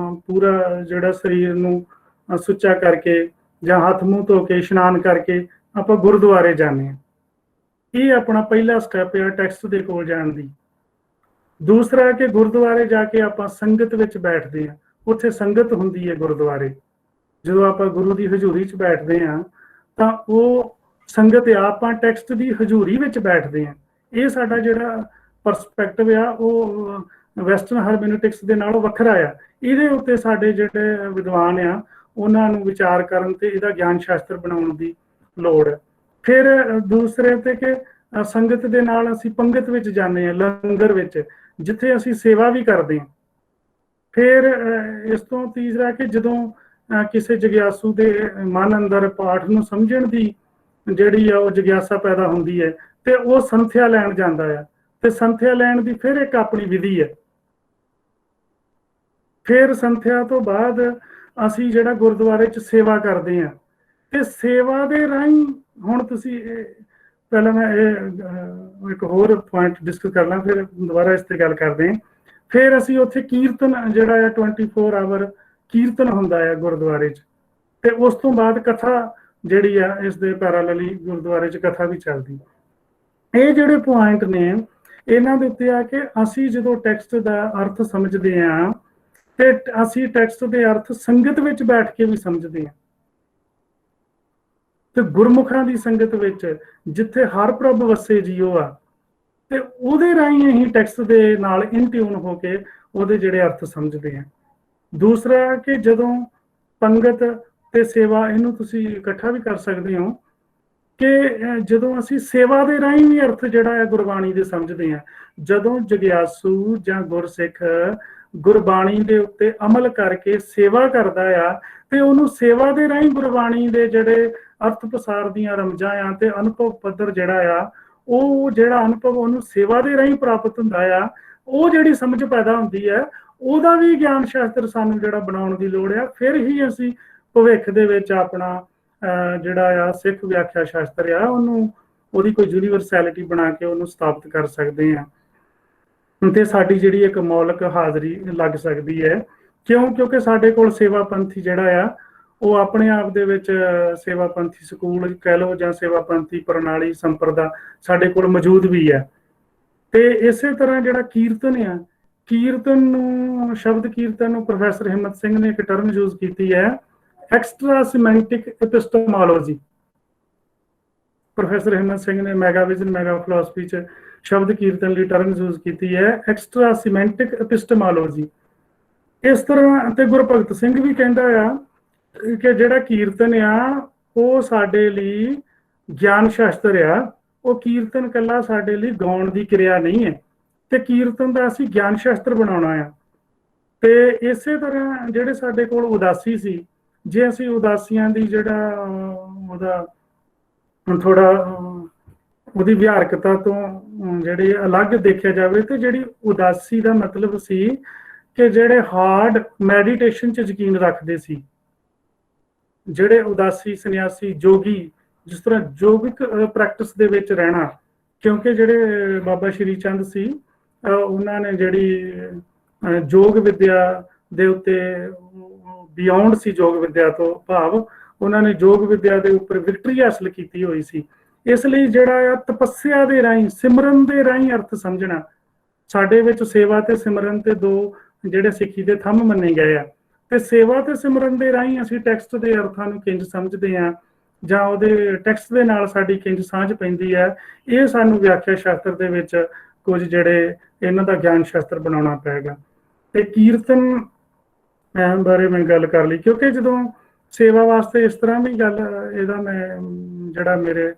ਪੂਰਾ ਜਿਹੜਾ ਸਰੀਰ ਨੂੰ ਸੁੱਚਾ ਕਰਕੇ ਜਾਂ ਹੱਥ ਮੂੰਹ ਧੋ ਕੇ ਇਸ਼ਨਾਨ ਕਰਕੇ ਆਪਾਂ ਗੁਰਦੁਆਰੇ ਜਾਂਦੇ ਹਾਂ। ਇਹ ਆਪਣਾ ਪਹਿਲਾ ਸਟੈਪ ਹੈ ਟੈਕਸਟ ਦੇ ਕੋਲ ਜਾਣ ਦੀ। ਦੂਸਰਾ ਕਿ ਗੁਰਦੁਆਰੇ ਜਾ ਕੇ ਆਪਾਂ ਸੰਗਤ ਵਿੱਚ ਬੈਠਦੇ ਹਾਂ, ਉੱਥੇ ਸੰਗਤ ਹੁੰਦੀ ਹੈ ਗੁਰਦੁਆਰੇ। ਜਦੋਂ ਆਪਾਂ ਗੁਰੂ ਦੀ ਹਜ਼ੂਰੀ 'ਚ ਬੈਠਦੇ ਹਾਂ ਤਾਂ ਉਹ ਸੰਗਤ ਆ, ਆਪਾਂ ਟੈਕਸਟ ਦੀ ਹਜ਼ੂਰੀ ਵਿੱਚ ਬੈਠਦੇ ਹਾਂ। ਇਹ ਸਾਡਾ ਜਿਹੜਾ ਪਰਸਪੈਕਟਿਵ ਆ ਉਹ ਵੈਸਟਰਨ ਹਰਮੈਨਿਟਿਕਸ ਦੇ ਨਾਲੋਂ ਵੱਖਰਾ ਆ। ਇਹਦੇ ਉੱਤੇ ਸਾਡੇ ਜਿਹੜੇ ਵਿਦਵਾਨ ਆ ਉਹਨਾਂ ਨੂੰ ਵਿਚਾਰ ਕਰਨ ਤੇ ਇਹਦਾ ਗਿਆਨ ਸ਼ਾਸਤਰ ਬਣਾਉਣ ਦੀ ਲੋੜ ਹੈ। ਫਿਰ ਦੂਸਰੇ ਤੇ ਕਿ ਸੰਗਤ ਦੇ ਨਾਲ ਅਸੀਂ ਪੰਗਤ ਵਿੱਚ ਜਾਂਦੇ ਹਾਂ, ਲੰਗਰ ਵਿੱਚ, ਜਿੱਥੇ ਅਸੀਂ ਸੇਵਾ ਵੀ ਕਰਦੇ ਹਾਂ। ਫਿਰ ਇਸ ਤੋਂ ਤੀਸਰਾ ਕਿ ਜਦੋਂ ਕਿਸੇ ਜਗਿਆਸੂ ਦੇ ਮਨ ਅੰਦਰ ਪਾਠ ਨੂੰ ਸਮਝਣ ਦੀ ਜਿਹੜੀ ਆ ਉਹ ਜਗਿਆਸਾ ਪੈਦਾ ਹੁੰਦੀ ਹੈ ਤੇ ਉਹ ਸੰਥਿਆ ਲੈਣ ਜਾਂਦਾ ਆ, ਤੇ ਸੰਥਿਆ ਲੈਣ ਦੀ ਫਿਰ ਇੱਕ ਆਪਣੀ ਵਿਧੀ ਹੈ। ਫਿਰ ਸੰਥਿਆ ਤੋਂ ਬਾਅਦ ਅਸੀਂ ਜਿਹੜਾ ਗੁਰਦੁਆਰੇ 'ਚ ਸੇਵਾ ਕਰਦੇ ਹਾਂ, ਤੇ ਸੇਵਾ ਦੇ ਰਾਹੀਂ ਹੁਣ ਤੁਸੀਂ ਪਹਿਲਾਂ ਮੈਂ ਇੱਕ ਹੋਰ ਪੁਆਇੰਟ ਡਿਸਕਸ ਕਰ ਲਾਂ, ਫਿਰ ਦੁਬਾਰਾ ਇਸ ਤੇ ਗੱਲ ਕਰਦੇ ਹਾਂ। ਫਿਰ ਅਸੀਂ ਉੱਥੇ ਕੀਰਤਨ ਜਿਹੜਾ ਆ 24 ਆਵਰ ਕੀਰਤਨ ਹੁੰਦਾ ਆ ਗੁਰਦੁਆਰੇ 'ਚ, ਤੇ ਉਸ ਤੋਂ ਬਾਅਦ ਕਥਾ ਜਿਹੜੀ ਆ ਇਸ ਦੇ ਪੈਰਾਲਲੀ ਗੁਰਦੁਆਰੇ 'ਚ ਕਥਾ ਵੀ ਚੱਲਦੀ। ਇਹ ਜਿਹੜੇ ਪੁਆਇੰਟ ਨੇ ਇਹਨਾਂ ਦੇ ਉੱਤੇ ਆ ਕਿ ਅਸੀਂ ਜਦੋਂ ਟੈਕਸਟ ਦਾ ਅਰਥ ਸਮਝਦੇ ਹਾਂ ਤੇ ਅਸੀਂ ਟੈਕਸਟ ਦੇ ਅਰਥ ਸੰਗਤ ਵਿੱਚ ਬੈਠ ਕੇ ਵੀ ਸਮਝਦੇ ਹਾਂ, ਤੇ ਗੁਰਮੁਖਾਂ ਦੀ ਸੰਗਤ ਵਿੱਚ ਜਿੱਥੇ ਹਰ ਪ੍ਰਭ ਵਸੇ ਜੀਓ ਆ, ਤੇ ਉਹਦੇ ਰਾਹੀਂ ਅਸੀਂ ਟੈਕਸਟ ਦੇ ਨਾਲ ਇਨ ਟਿਊਨ ਹੋ ਕੇ ਉਹਦੇ ਜਿਹੜੇ ਅਰਥ ਸਮਝਦੇ ਹਾਂ। ਦੂਸਰਾ ਕਿ ਜਦੋਂ ਪੰਗਤ ਤੇ ਸੇਵਾ, ਇਹਨੂੰ ਤੁਸੀਂ ਇਕੱਠਾ ਵੀ ਕਰ ਸਕਦੇ ਹੋ ਕਿ ਜਦੋਂ ਅਸੀਂ ਸੇਵਾ ਦੇ ਰਾਹੀਂ ਵੀ ਅਰਥ ਜਿਹੜਾ ਹੈ ਗੁਰਬਾਣੀ ਦੇ ਸਮਝਦੇ ਹਾਂ। ਜਦੋਂ ਜਗਿਆਸੂ ਜਾਂ ਗੁਰਸਿੱਖ ਗੁਰਬਾਣੀ ਦੇ ਉੱਤੇ ਅਮਲ ਕਰਕੇ ਸੇਵਾ ਕਰਦਾ ਆ, ਤੇ ਉਹਨੂੰ ਸੇਵਾ ਦੇ ਰਾਹੀਂ ਗੁਰਬਾਣੀ ਦੇ ਜਿਹੜੇ ਅਰਥ ਪਸਾਰ ਦੀਆਂ ਰਮਜਾਂ ਆ ਤੇ ਅਨੁਭਵ ਪੱਧਰ ਜਿਹੜਾ ਆ, ਉਹ ਜਿਹੜਾ ਅਨੁਭਵ ਉਹਨੂੰ ਸੇਵਾ ਦੇ ਰਾਹੀਂ ਪ੍ਰਾਪਤ ਹੁੰਦਾ ਆ, ਉਹ ਜਿਹੜੀ ਸਮਝ ਪੈਦਾ ਹੁੰਦੀ ਹੈ, ਉਹਦਾ ਵੀ ਗਿਆਨ ਸ਼ਾਸਤਰ ਸਾਨੂੰ ਜਿਹੜਾ ਬਣਾਉਣ ਦੀ ਲੋੜ ਆ। ਫਿਰ ਹੀ ਅਸੀਂ ਭਵਿੱਖ ਦੇ ਵਿੱਚ ਆਪਣਾ ਜਿਹੜਾ ਆ ਸਿੱਖ ਵਿਆਖਿਆ ਸ਼ਾਸਤਰ ਆ, ਉਹਦੀ ਕੋਈ ਯੂਨੀਵਰਸੈਲਿਟੀ ਬਣਾ ਕੇ ਉਹਨੂੰ ਸਥਾਪਿਤ ਕਰ ਸਕਦੇ ਹਾਂ, ਤੇ ਸਾਡੀ ਜਿਹੜੀ ਇੱਕ ਮੌਲਿਕ ਹਾਜ਼ਰੀ ਲੱਗ ਸਕਦੀ ਹੈ। ਕਿਉਂਕਿ ਸਾਡੇ ਕੋਲ ਸੇਵਾ ਪੰਥੀ ਜਿਹੜਾ ਆ, ਉਹ ਆਪਣੇ ਆਪ ਦੇ ਵਿੱਚ ਸੇਵਾ ਪੰਥੀ ਸਕੂਲ ਕਹਿ ਲਓ ਜਾਂ ਸੇਵਾ ਪੰਥੀ ਪ੍ਰਣਾਲੀ ਸੰਪਰਦਾ ਸਾਡੇ ਕੋਲ ਮੌਜੂਦ ਵੀ ਹੈ। ਤੇ ਇਸੇ ਤਰ੍ਹਾਂ ਜਿਹੜਾ ਕੀਰਤਨ ਆ, ਕੀਰਤਨ ਨੂੰ ਸ਼ਬਦ ਕੀਰਤਨ ਨੂੰ ਪ੍ਰੋਫੈਸਰ ਹਿੰਮਤ ਸਿੰਘ ਨੇ ਇੱਕ ਟਰਮ ਯੂਜ਼ ਕੀਤੀ ਹੈ, ਐਕਸਟਰਾ ਸਿਮੈਂਟਿਕ ਐਪਿਸਟਮੋਲੋਜੀ। ਪ੍ਰੋਫੈਸਰ ਹਿੰਮਤ ਸਿੰਘ ਨੇ ਮੈਗਾਵਿਜ਼ਨ ਮੈਗਾ ਫਿਲਾਸਫੀ 'ਚ ਸ਼ਬਦ ਕੀਰਤਨ ਲਈ ਟਰਮ ਯੂਜ਼ ਕੀਤੀ ਹੈ, ਐਕਸਟਰਾ ਸਿਮੈਂਟਿਕ ਐਪਿਸਟਮੋਲੋਜੀ। ਇਸ ਤਰ੍ਹਾਂ ਤੇ ਗੁਰਭਗਤ ਸਿੰਘ ਵੀ ਕਹਿੰਦਾ ਆ ਕਿ ਜਿਹੜਾ ਕੀਰਤਨ ਆ ਉਹ ਸਾਡੇ ਲਈ ਗਿਆਨ ਸ਼ਾਸਤਰ ਆ, ਉਹ ਕੀਰਤਨ ਇਕੱਲਾ ਸਾਡੇ ਲਈ ਗਾਉਣ ਦੀ ਕਿਰਿਆ ਨਹੀਂ ਹੈ, ਤੇ ਕੀਰਤਨ ਦਾ ਅਸੀਂ ਗਿਆਨ ਸ਼ਾਸਤਰ ਬਣਾਉਣਾ ਆ। ਤੇ ਇਸੇ ਤਰ੍ਹਾਂ ਜਿਹੜੇ ਸਾਡੇ ਕੋਲ ਉਦਾਸੀ ਸੀ, ਜੇ ਅਸੀਂ ਉਦਾਸੀਆਂ ਦੀ ਜਿਹੜਾ ਉਹਦਾ ਥੋੜਾ ਉਹਦੀ ਵਿਹਾਰਕਤਾ ਤੋਂ ਜਿਹੜੀ ਅਲੱਗ ਦੇਖਿਆ ਜਾਵੇ, ਤੇ ਜਿਹੜੀ ਉਦਾਸੀ ਦਾ ਮਤਲਬ ਸੀ ਕਿ ਜਿਹੜੇ ਹਾਰਡ ਮੈਡੀਟੇਸ਼ਨ 'ਚ ਯਕੀਨ ਰੱਖਦੇ ਸੀ, ਜਿਹੜੇ ਉਦਾਸੀ ਸੰਨਿਆਸੀ ਜੋਗੀ, ਜਿਸ ਤਰ੍ਹਾਂ ਯੋਗਿਕ ਪ੍ਰੈਕਟਿਸ ਦੇ ਵਿੱਚ ਰਹਿਣਾ। ਕਿਉਂਕਿ ਜਿਹੜੇ ਬਾਬਾ ਸ਼੍ਰੀ ਚੰਦ ਸੀ, ਉਹਨਾਂ ਨੇ ਜਿਹੜੀ ਯੋਗ ਵਿਦਿਆ ਦੇ ਉੱਤੇ ਬਿਯੋਂਡ ਸੀ, ਯੋਗ ਵਿਦਿਆ ਤੋਂ ਭਾਵ ਉਹਨਾਂ ਨੇ ਯੋਗ ਵਿਦਿਆ ਦੇ ਉੱਪਰ ਵਿਕਟਰੀ ਹਾਸਲ ਕੀਤੀ ਹੋਈ ਸੀ। ਇਸ ਲਈ ਜਿਹੜਾ ਆ ਤਪੱਸਿਆ ਦੇ ਰਾਹੀਂ, ਸਿਮਰਨ ਦੇ ਰਾਹੀਂ ਅਰਥ ਸਮਝਣਾ। ਸਾਡੇ ਵਿੱਚ ਸੇਵਾ ਤੇ ਸਿਮਰਨ ਤੇ ਦੋ ਜਿਹੜੇ ਸਿੱਖੀ ਦੇ ਥੰਮ ਮੰਨੇ ਗਏ ਆ, ਤੇ ਸੇਵਾ ਤੇ ਸਿਮਰਨ ਦੇ ਰਾਹੀਂ ਅਸੀਂ ਟੈਕਸਟ ਦੇ ਅਰਥਾਂ ਨੂੰ ਕਿੰਝ ਸਮਝਦੇ ਹਾਂ ਜਾਂ ਉਹਦੇ ਟੈਕਸਟ ਦੇ ਨਾਲ ਸਾਡੀ ਕਿੰਝ ਸਾਂਝ ਪੈਂਦੀ ਹੈ, ਇਹ ਸਾਨੂੰ ਵਿਆਖਿਆ ਸ਼ਾਸਤਰ ਦੇ ਵਿੱਚ ਕੁਝ ਜਿਹੜੇ ਇਹਨਾਂ ਦਾ ਗਿਆਨ ਸ਼ਾਸਤਰ ਬਣਾਉਣਾ ਪਏਗਾ। ਤੇ ਕੀਰਤਨ ਬਾਰੇ ਮੈਂ ਗੱਲ ਕਰ ਲਈ, ਕਿਉਂਕਿ ਜਦੋਂ ਸੇਵਾ ਵਾਸਤੇ ਇਸ ਤਰ੍ਹਾਂ ਦੀ ਗੱਲ, ਇਹਦਾ ਮੈਂ ਜਿਹੜਾ ਮੇਰੇ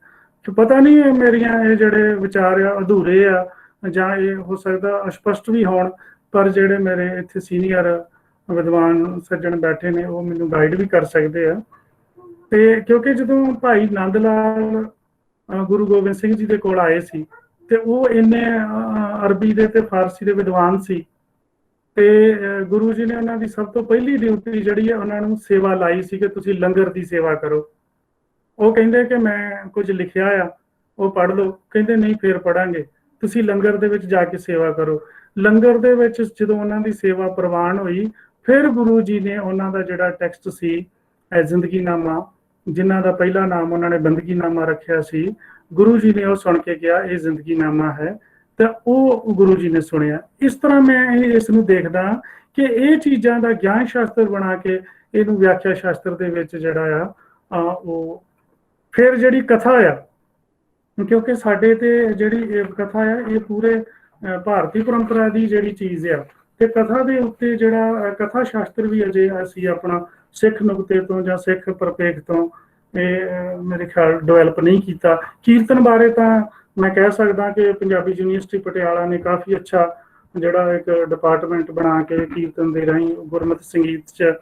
ਪਤਾ ਨਹੀਂ ਮੇਰੀਆਂ ਇਹ ਜਿਹੜੇ ਵਿਚਾਰ ਆ ਅਧੂਰੇ ਆ ਜਾਂ ਇਹ ਹੋ ਸਕਦਾ ਅਸਪਸ਼ਟ ਵੀ ਹੋਣ, ਪਰ ਜਿਹੜੇ ਮੇਰੇ ਇੱਥੇ ਸੀਨੀਅਰ ਵਿਦਵਾਨ ਸੱਜਣ ਬੈਠੇ ਨੇ ਉਹ ਮੈਨੂੰ ਗਾਈਡ ਵੀ ਕਰ ਸਕਦੇ ਆ। ਤੇ ਕਿਉਂਕਿ ਜਦੋਂ ਭਾਈ ਨੰਦ ਲਾਲ ਗੁਰੂ ਗੋਬਿੰਦ ਸਿੰਘ ਜੀ ਦੇ ਕੋਲ ਆਏ ਸੀ, ਤੇ ਉਹ ਇੰਨੇ ਅਰਬੀ ਦੇ ਤੇ ਫਾਰਸੀ ਦੇ ਵਿਦਵਾਨ ਸੀ, ਤੇ ਗੁਰੂ ਜੀ ਨੇ ਉਹਨਾਂ ਦੀ ਸਭ ਤੋਂ ਪਹਿਲੀ ਡਿਊਟੀ ਜਿਹੜੀ ਹੈ ਉਹਨਾਂ ਨੂੰ ਸੇਵਾ ਲਾਈ ਸੀ ਕਿ ਤੁਸੀਂ ਲੰਗਰ ਦੀ ਸੇਵਾ ਕਰੋ। ਉਹ ਕਹਿੰਦੇ ਕਿ ਮੈਂ ਕੁਝ ਲਿਖਿਆ ਆ, ਉਹ ਪੜ੍ਹ ਲਓ। ਕਹਿੰਦੇ ਨਹੀਂ, ਫੇਰ ਪੜਾਂਗੇ, ਤੁਸੀਂ ਲੰਗਰ ਦੇ ਵਿੱਚ ਜਾ ਕੇ ਸੇਵਾ ਕਰੋ। ਲੰਗਰ ਦੇ ਵਿੱਚ ਜਦੋਂ ਉਹਨਾਂ ਦੀ ਸੇਵਾ ਪ੍ਰਵਾਨ ਹੋਈ, ਫਿਰ ਗੁਰੂ ਜੀ ਨੇ ਉਹਨਾਂ ਦਾ ਜਿਹੜਾ ਟੈਕਸਟ ਸੀ ਜ਼ਿੰਦਗੀਨਾਮਾ, ਜਿਨ੍ਹਾਂ ਦਾ ਪਹਿਲਾ ਨਾਮ ਉਹਨਾਂ ਨੇ ਬੰਦਗੀਨਾਮਾ ਰੱਖਿਆ ਸੀ, ਗੁਰੂ ਜੀ ਨੇ ਉਹ ਸੁਣ ਕੇ ਕਿਹਾ ਇਹ ਜ਼ਿੰਦਗੀਨਾਮਾ ਹੈ, ਤੇ ਉਹ ਗੁਰੂ ਜੀ ਨੇ ਸੁਣਿਆ। ਇਸ ਤਰ੍ਹਾਂ ਮੈਂ ਇਸ ਨੂੰ ਦੇਖਦਾ ਕਿ ਇਹ ਚੀਜ਼ਾਂ ਦਾ ਗਿਆਨ ਸ਼ਾਸਤਰ ਬਣਾ ਕੇ ਇਹਨੂੰ ਵਿਆਖਿਆ ਸ਼ਾਸਤਰ ਦੇ ਵਿੱਚ ਜਿਹੜਾ ਆ ਉਹ ਫਿਰ ਜਿਹੜੀ ਕਥਾ ਆ, ਕਿਉਂਕਿ ਸਾਡੇ ਤੇ ਜਿਹੜੀ ਇਹ ਕਥਾ ਆ ਇਹ ਪੂਰੇ ਭਾਰਤੀ ਪਰੰਪਰਾ ਦੀ ਜਿਹੜੀ ਚੀਜ਼ ਆ, ਤੇ ਕਥਾ ਦੇ ਉੱਤੇ ਜਿਹੜਾ ਕਥਾ ਸ਼ਾਸਤਰ ਵੀ ਅਜੇ ਅਸੀਂ ਆਪਣਾ ਸਿੱਖ ਨੁਕਤੇ ਤੋਂ ਜਾਂ ਸਿੱਖ ਪਰਪੇਖ ਤੋਂ ਇਹ ਮੇਰੇ ਖਿਆਲ ਡਿਵੈਲਪ ਨਹੀਂ ਕੀਤਾ। ਕੀਰਤਨ ਬਾਰੇ ਤਾਂ ਮੈਂ ਕਹਿ ਸਕਦਾ ਕਿ ਪੰਜਾਬੀ ਯੂਨੀਵਰਸਿਟੀ ਪਟਿਆਲਾ ਨੇ ਕਾਫੀ ਅੱਛਾ ਜਿਹੜਾ ਇੱਕ ਡਿਪਾਰਟਮੈਂਟ ਬਣਾ ਕੇ ਕੀਰਤਨ ਦੇ ਰਾਹੀਂ ਗੁਰਮਤਿ ਸੰਗੀਤ 'ਚ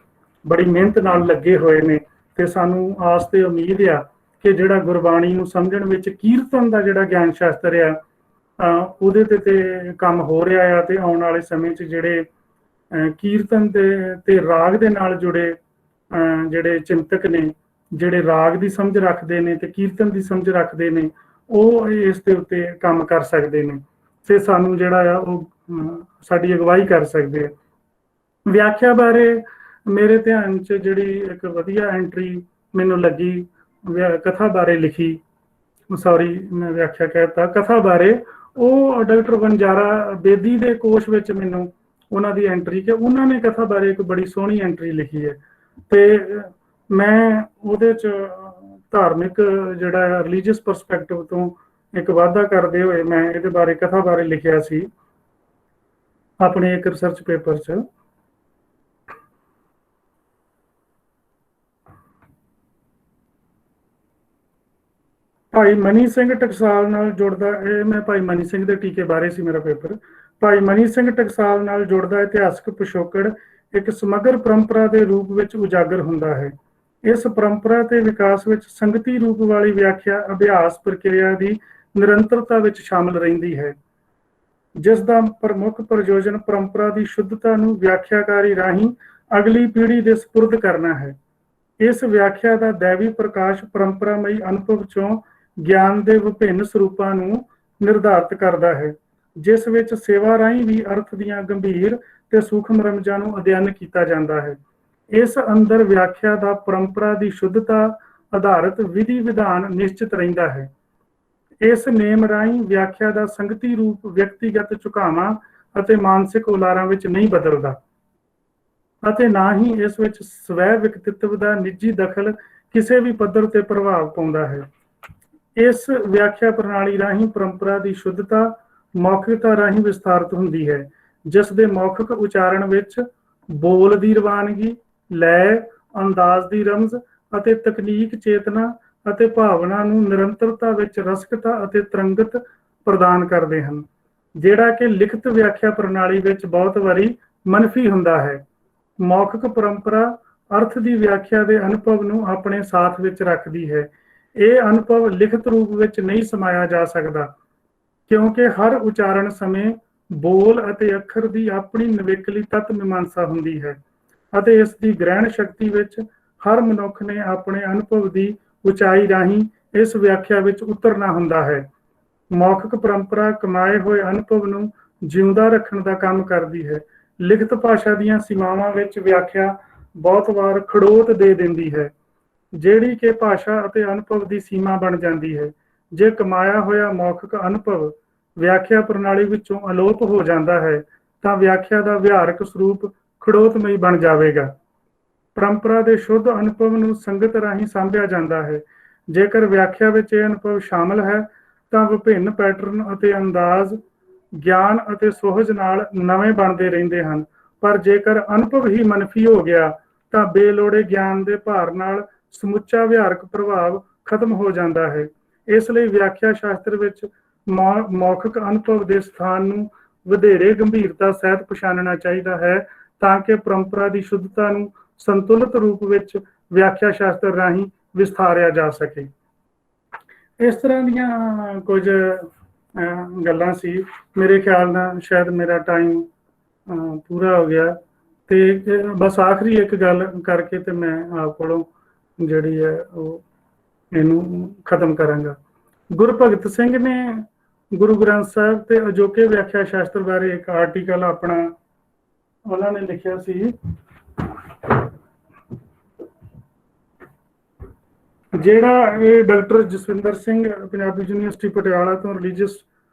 ਬੜੀ ਮਿਹਨਤ ਨਾਲ ਲੱਗੇ ਹੋਏ ਨੇ, ਤੇ ਸਾਨੂੰ ਆਸ ਤੇ ਉਮੀਦ ਆ ਕਿ ਜਿਹੜਾ ਗੁਰਬਾਣੀ ਨੂੰ ਸਮਝਣ ਵਿੱਚ ਕੀਰਤਨ ਦਾ ਜਿਹੜਾ ਗਿਆਨ ਸ਼ਾਸਤਰ ਆ ਉਹਦੇ ਤੇ ਕੰਮ ਹੋ ਰਿਹਾ ਆ, ਤੇ ਆਉਣ ਵਾਲੇ ਸਮੇਂ 'ਚ ਜਿਹੜੇ ਕੀਰਤਨ ਤੇ ਰਾਗ ਦੇ ਨਾਲ ਜੁੜੇ ਜਿਹੜੇ ਚਿੰਤਕ ਨੇ, ਜਿਹੜੇ ਰਾਗ ਦੀ ਸਮਝ ਰੱਖਦੇ ਨੇ ਤੇ ਕੀਰਤਨ ਦੀ ਸਮਝ ਰੱਖਦੇ ਨੇ, ਉਹ ਇਸ ਦੇ ਉੱਤੇ ਕੰਮ ਕਰ ਸਕਦੇ ਨੇ ਤੇ ਸਾਨੂੰ ਜਿਹੜਾ ਆ ਉਹ ਸਾਡੀ ਅਗਵਾਈ ਕਰ ਸਕਦੇ ਆ। ਵਿਆਖਿਆ ਬਾਰੇ ਮੇਰੇ ਧਿਆਨ 'ਚ ਜਿਹੜੀ ਇੱਕ ਵਧੀਆ ਐਂਟਰੀ ਮੈਨੂੰ ਲੱਗੀ ਕਥਾ ਬਾਰੇ ਲਿਖੀ, ਸੌਰੀ ਮੈਂ ਵਿਆਖਿਆ ਕਹਿਤਾ, ਕਥਾ ਬਾਰੇ, ਉਹ ਡਾਕਟਰ ਵਣਜਾਰਾ ਬੇਦੀ ਦੇ ਕੋਸ਼ ਵਿੱਚ ਮੈਨੂੰ ਉਹਨਾਂ ਦੀ ਐਂਟਰੀ, ਕਿ ਉਹਨਾਂ ਨੇ ਕਥਾ ਬਾਰੇ ਇੱਕ ਬੜੀ ਸੋਹਣੀ ਐਂਟਰੀ ਲਿਖੀ ਹੈ ਤੇ ਮੈਂ ਉਹਦੇ 'ਚ ਧਾਰਮਿਕ ਜਿਹੜਾ ਰਿਲੀਜੀਅਸ ਪਰਸਪੈਕਟਿਵ ਤੋਂ ਇੱਕ ਵਾਧਾ ਕਰਦੇ ਹੋਏ ਮੈਂ ਇਹਦੇ ਬਾਰੇ ਕਥਾ ਬਾਰੇ ਲਿਖਿਆ ਸੀ ਆਪਣੇ ਇੱਕ ਰਿਸਰਚ ਪੇਪਰ 'ਚ। ਭਾਈ ਮਨੀ ਸਿੰਘ ਟਕਸਾਲ ਨਾਲ ਜੁੜਦਾ, ਇਹ ਮੈਂ ਭਾਈ ਮਨੀ ਸਿੰਘ ਦੇ ਟੀਕੇ ਬਾਰੇ ਸੀ ਮੇਰਾ ਪੇਪਰ। ਭਾਈ ਮਨੀ ਸਿੰਘ ਟਕਸਾਲ ਨਾਲ ਜੁੜਦਾ ਇਤਿਹਾਸਕ ਪਿਛੋਕੜ ਇੱਕ ਸਮਗਰ ਪਰੰਪਰਾ ਦੇ ਰੂਪ ਵਿੱਚ ਉਜਾਗਰ ਹੁੰਦਾ ਹੈ। ਇਸ ਪਰੰਪਰਾ ਤੇ ਵਿਕਾਸ ਵਿੱਚ ਸੰਗਤੀ ਰੂਪ ਵਾਲੀ ਵਿਆਖਿਆ ਅਭਿਆਸ ਪ੍ਰਕਿਰਿਆ ਦੀ ਨਿਰੰਤਰਤਾ ਵਿੱਚ ਸ਼ਾਮਲ ਰਹਿੰਦੀ ਹੈ, ਜਿਸ ਦਾ ਪ੍ਰਮੁੱਖ ਪ੍ਰਯੋਜਨ ਪਰੰਪਰਾ ਦੀ ਸ਼ੁੱਧਤਾ ਨੂੰ ਵਿਆਖਿਆਕਾਰੀ ਰਾਹੀਂ ਅਗਲੀ ਪੀੜ੍ਹੀ ਦੇ ਸਪੁਰਦ ਕਰਨਾ ਹੈ। ਇਸ ਵਿਆਖਿਆ ਦਾ ਦੈਵੀ ਪ੍ਰਕਾਸ਼ ਪਰੰਪਰਾਮਈ ਅਨੁਭਵ ਚੋਂ ਗਿਆਨ ਦੇ ਵਿਭਿੰਨ ਸਰੂਪਾਂ ਨੂੰ ਨਿਰਧਾਰਤ ਕਰਦਾ ਹੈ, ਜਿਸ ਵਿੱਚ ਸੇਵਾ ਰਾਹੀਂ ਵੀ ਅਰਥ ਦੀਆਂ ਗੰਭੀਰ ਤੇ ਸੂਖਮ ਰਮਜਾਂ ਨੂੰ ਅਧਿਐਨ ਕੀਤਾ ਜਾਂਦਾ ਹੈ। ਇਸ ਅੰਦਰ ਵਿਆਖਿਆ ਦਾ ਪਰੰਪਰਾ ਦੀ ਸ਼ੁੱਧਤਾ ਆਧਾਰਿਤ ਵਿਧੀ ਵਿਧਾਨ ਨਿਸ਼ਚਿਤ ਰਹਿੰਦਾ ਹੈ। ਇਸ ਨੇਮ ਰਾਹੀਂ ਵਿਆਖਿਆ ਦਾ ਸੰਗਤੀ ਰੂਪ ਵਿਅਕਤੀਗਤ ਝੁਕਾਵਾਂ ਅਤੇ ਮਾਨਸਿਕ ਉਲਾਰਾਂ ਵਿੱਚ ਨਹੀਂ ਬਦਲਦਾ ਅਤੇ ਨਾ ਹੀ ਇਸ ਵਿੱਚ ਸਵੈ ਵਿਅਕਤਿਤਵ ਦਾ ਨਿੱਜੀ ਦਖਲ ਕਿਸੇ ਵੀ ਪੱਧਰ ਤੇ ਪ੍ਰਭਾਵ ਪਾਉਂਦਾ ਹੈ। ਇਸ ਵਿਆਖਿਆ ਪ੍ਰਣਾਲੀ ਰਾਹੀਂ ਪਰੰਪਰਾ ਦੀ ਸ਼ੁੱਧਤਾ ਮੌਖਿਕਤਾ ਰਾਹੀਂ ਵਿਸਤਾਰਿਤ ਹੁੰਦੀ ਹੈ, ਜਿਸ ਦੇ ਮੌਖਿਕ ਉਚਾਰਨ ਵਿੱਚ ਬੋਲ ਦੀ ਰਵਾਨਗੀ, ਲੈ, ਅੰਦਾਜ਼ ਦੀ ਰਮਜ਼ ਅਤੇ ਤਕਨੀਕ ਚੇਤਨਾ ਅਤੇ ਭਾਵਨਾ ਨੂੰ ਨਿਰੰਤਰਤਾ ਵਿੱਚ ਰਸਕਤਾ ਅਤੇ ਤਰੰਗਤ ਪ੍ਰਦਾਨ ਕਰਦੇ ਹਨ, ਜਿਹੜਾ ਕਿ ਲਿਖਤ ਵਿਆਖਿਆ ਪ੍ਰਣਾਲੀ ਵਿੱਚ ਬਹੁਤ ਵਾਰੀ ਮਨਫੀ ਹੁੰਦਾ ਹੈ। ਮੌਖਿਕ ਪਰੰਪਰਾ ਅਰਥ ਦੀ ਵਿਆਖਿਆ ਦੇ ਅਨੁਭਵ ਨੂੰ ਆਪਣੇ ਸਾਥ ਵਿੱਚ ਰੱਖਦੀ ਹੈ। ਇਹ ਅਨੁਭਵ ਲਿਖਤ ਰੂਪ ਵਿੱਚ ਨਹੀਂ ਸਮਾਇਆ ਜਾ ਸਕਦਾ, ਕਿਉਂਕਿ ਹਰ ਉਚਾਰਨ ਸਮੇਂ ਬੋਲ ਅਤੇ ਅੱਖਰ ਦੀ ਆਪਣੀ ਨਿਵੇਕਲੀ ਤੱਤ ਮੀਮਾਂਸਾ ਹੁੰਦੀ ਹੈ ਅਤੇ ਇਸ ਦੀ ਗ੍ਰਹਿਣ ਸ਼ਕਤੀ ਵਿੱਚ ਹਰ ਮਨੁੱਖ ਨੇ ਆਪਣੇ ਅਨੁਭਵ ਦੀ ਉਚਾਈ ਰਾਹੀਂ ਇਸ ਵਿਆਖਿਆ ਵਿੱਚ ਉਤਰਨਾ ਹੁੰਦਾ ਹੈ। ਮੌਖਿਕ ਪਰੰਪਰਾ ਕਮਾਏ ਹੋਏ ਅਨੁਭਵ ਨੂੰ ਜਿਉਂਦਾ ਰੱਖਣ ਦਾ ਕੰਮ ਕਰਦੀ ਹੈ। ਲਿਖਤ ਭਾਸ਼ਾ ਦੀਆਂ ਸੀਮਾਵਾਂ ਵਿੱਚ ਵਿਆਖਿਆ ਬਹੁਤ ਵਾਰ ਖੜੋਤ ਦੇ ਦਿੰਦੀ ਹੈ, ਜਿਹੜੀ ਕਿ ਭਾਸ਼ਾ ਅਤੇ ਅਨੁਭਵ ਦੀ ਸੀਮਾ ਬਣ ਜਾਂਦੀ ਹੈ। ਜੇ ਕਮਾਇਆ ਹੋਇਆ ਮੌਖਿਕ ਅਨੁਭਵ ਵਿਆਖਿਆ ਪ੍ਰਣਾਲੀ ਵਿੱਚੋਂ ਅਲੋਪ ਹੋ ਜਾਂਦਾ ਹੈ ਤਾਂ ਵਿਆਖਿਆ ਦਾ ਵਿਹਾਰਕ ਸਰੂਪ ਖੜੋਤਮਈ ਬਣ ਜਾਵੇਗਾ। ਪਰੰਪਰਾ ਦੇ ਸ਼ੁੱਧ ਅਨੁਭਵ ਨੂੰ ਸੰਗਤ ਰਾਹੀਂ ਸਾਂਭਿਆ ਜਾਂਦਾ ਹੈ। ਜੇਕਰ ਵਿਆਖਿਆ ਵਿੱਚ ਇਹ ਅਨੁਭਵ ਸ਼ਾਮਲ ਹੈ ਤਾਂ ਵਿਭਿੰਨ ਪੈਟਰਨ ਅਤੇ ਅੰਦਾਜ਼ ਗਿਆਨ ਅਤੇ ਸੁਹਜ ਨਾਲ ਨਵੇਂ ਬਣਦੇ ਰਹਿੰਦੇ ਹਨ, ਪਰ ਜੇਕਰ ਅਨੁਭਵ ਹੀ ਮਨਫੀ ਹੋ ਗਿਆ ਤਾਂ ਬੇਲੋੜੇ ਗਿਆਨ ਦੇ ਭਾਰ ਨਾਲ ਸਮੁੱਚਾ ਵਿਹਾਰਕ ਪ੍ਰਭਾਵ ਖਤਮ ਹੋ ਜਾਂਦਾ ਹੈ। ਇਸ ਲਈ ਵਿਆਖਿਆ ਸ਼ਾਸਤਰ ਵਿੱਚ ਮੌਖਿਕ ਅਨੁਭਵ ਦੇ ਸਥਾਨ ਨੂੰ ਵਧੇਰੇ ਗੰਭੀਰਤਾ ਸਹਿਤ ਪਛਾਣਨਾ ਚਾਹੀਦਾ ਹੈ, ਤਾਂ ਕਿ ਪਰੰਪਰਾ ਦੀ ਸ਼ੁੱਧਤਾ ਨੂੰ ਸੰਤੁਲਿਤ ਰੂਪ ਵਿੱਚ ਵਿਆਖਿਆ ਸ਼ਾਸਤਰ ਰਾਹੀਂ ਵਿਸਥਾਰਿਆ ਜਾ ਸਕੇ। ਇਸ ਤਰ੍ਹਾਂ ਦੀਆਂ ਕੁਝ ਗੱਲਾਂ ਸੀ। ਮੇਰੇ ਖਿਆਲ ਨਾਲ ਸ਼ਾਇਦ ਮੇਰਾ ਟਾਈਮ ਪੂਰਾ ਹੋ ਗਿਆ ਤੇ ਬਸ ਆਖਰੀ ਇੱਕ ਗੱਲ ਕਰਕੇ ਤੇ ਮੈਂ ਆਪ ਕੋਲੋਂ ਜਿਹੜੀ ਹੈ ਉਹ ਇਹਨੂੰ ਖਤਮ ਕਰਾਂਗਾ। ਗੁਰਭਗਤ ਸਿੰਘ ਨੇ ਗੁਰੂ ਗ੍ਰੰਥ ਸਾਹਿਬ ਤੇ ਅਜੋਕੇ ਵਿਆਖਿਆ ਸ਼ਾਸਤਰ ਬਾਰੇ ਇੱਕ ਆਰਟੀਕਲ ਆਪਣਾ ਉਹਨਾਂ ਨੇ ਲਿਖਿਆ ਸੀ, ਜਿਹੜਾ ਇਹ ਡਾਕਟਰ ਜਸਵਿੰਦਰ ਸਿੰਘ ਪੰਜਾਬੀ ਯੂਨੀਵਰਸਿਟੀ ਪਟਿਆਲਾ ਤੋਂ ਰਿਲੀਜੀਅਸ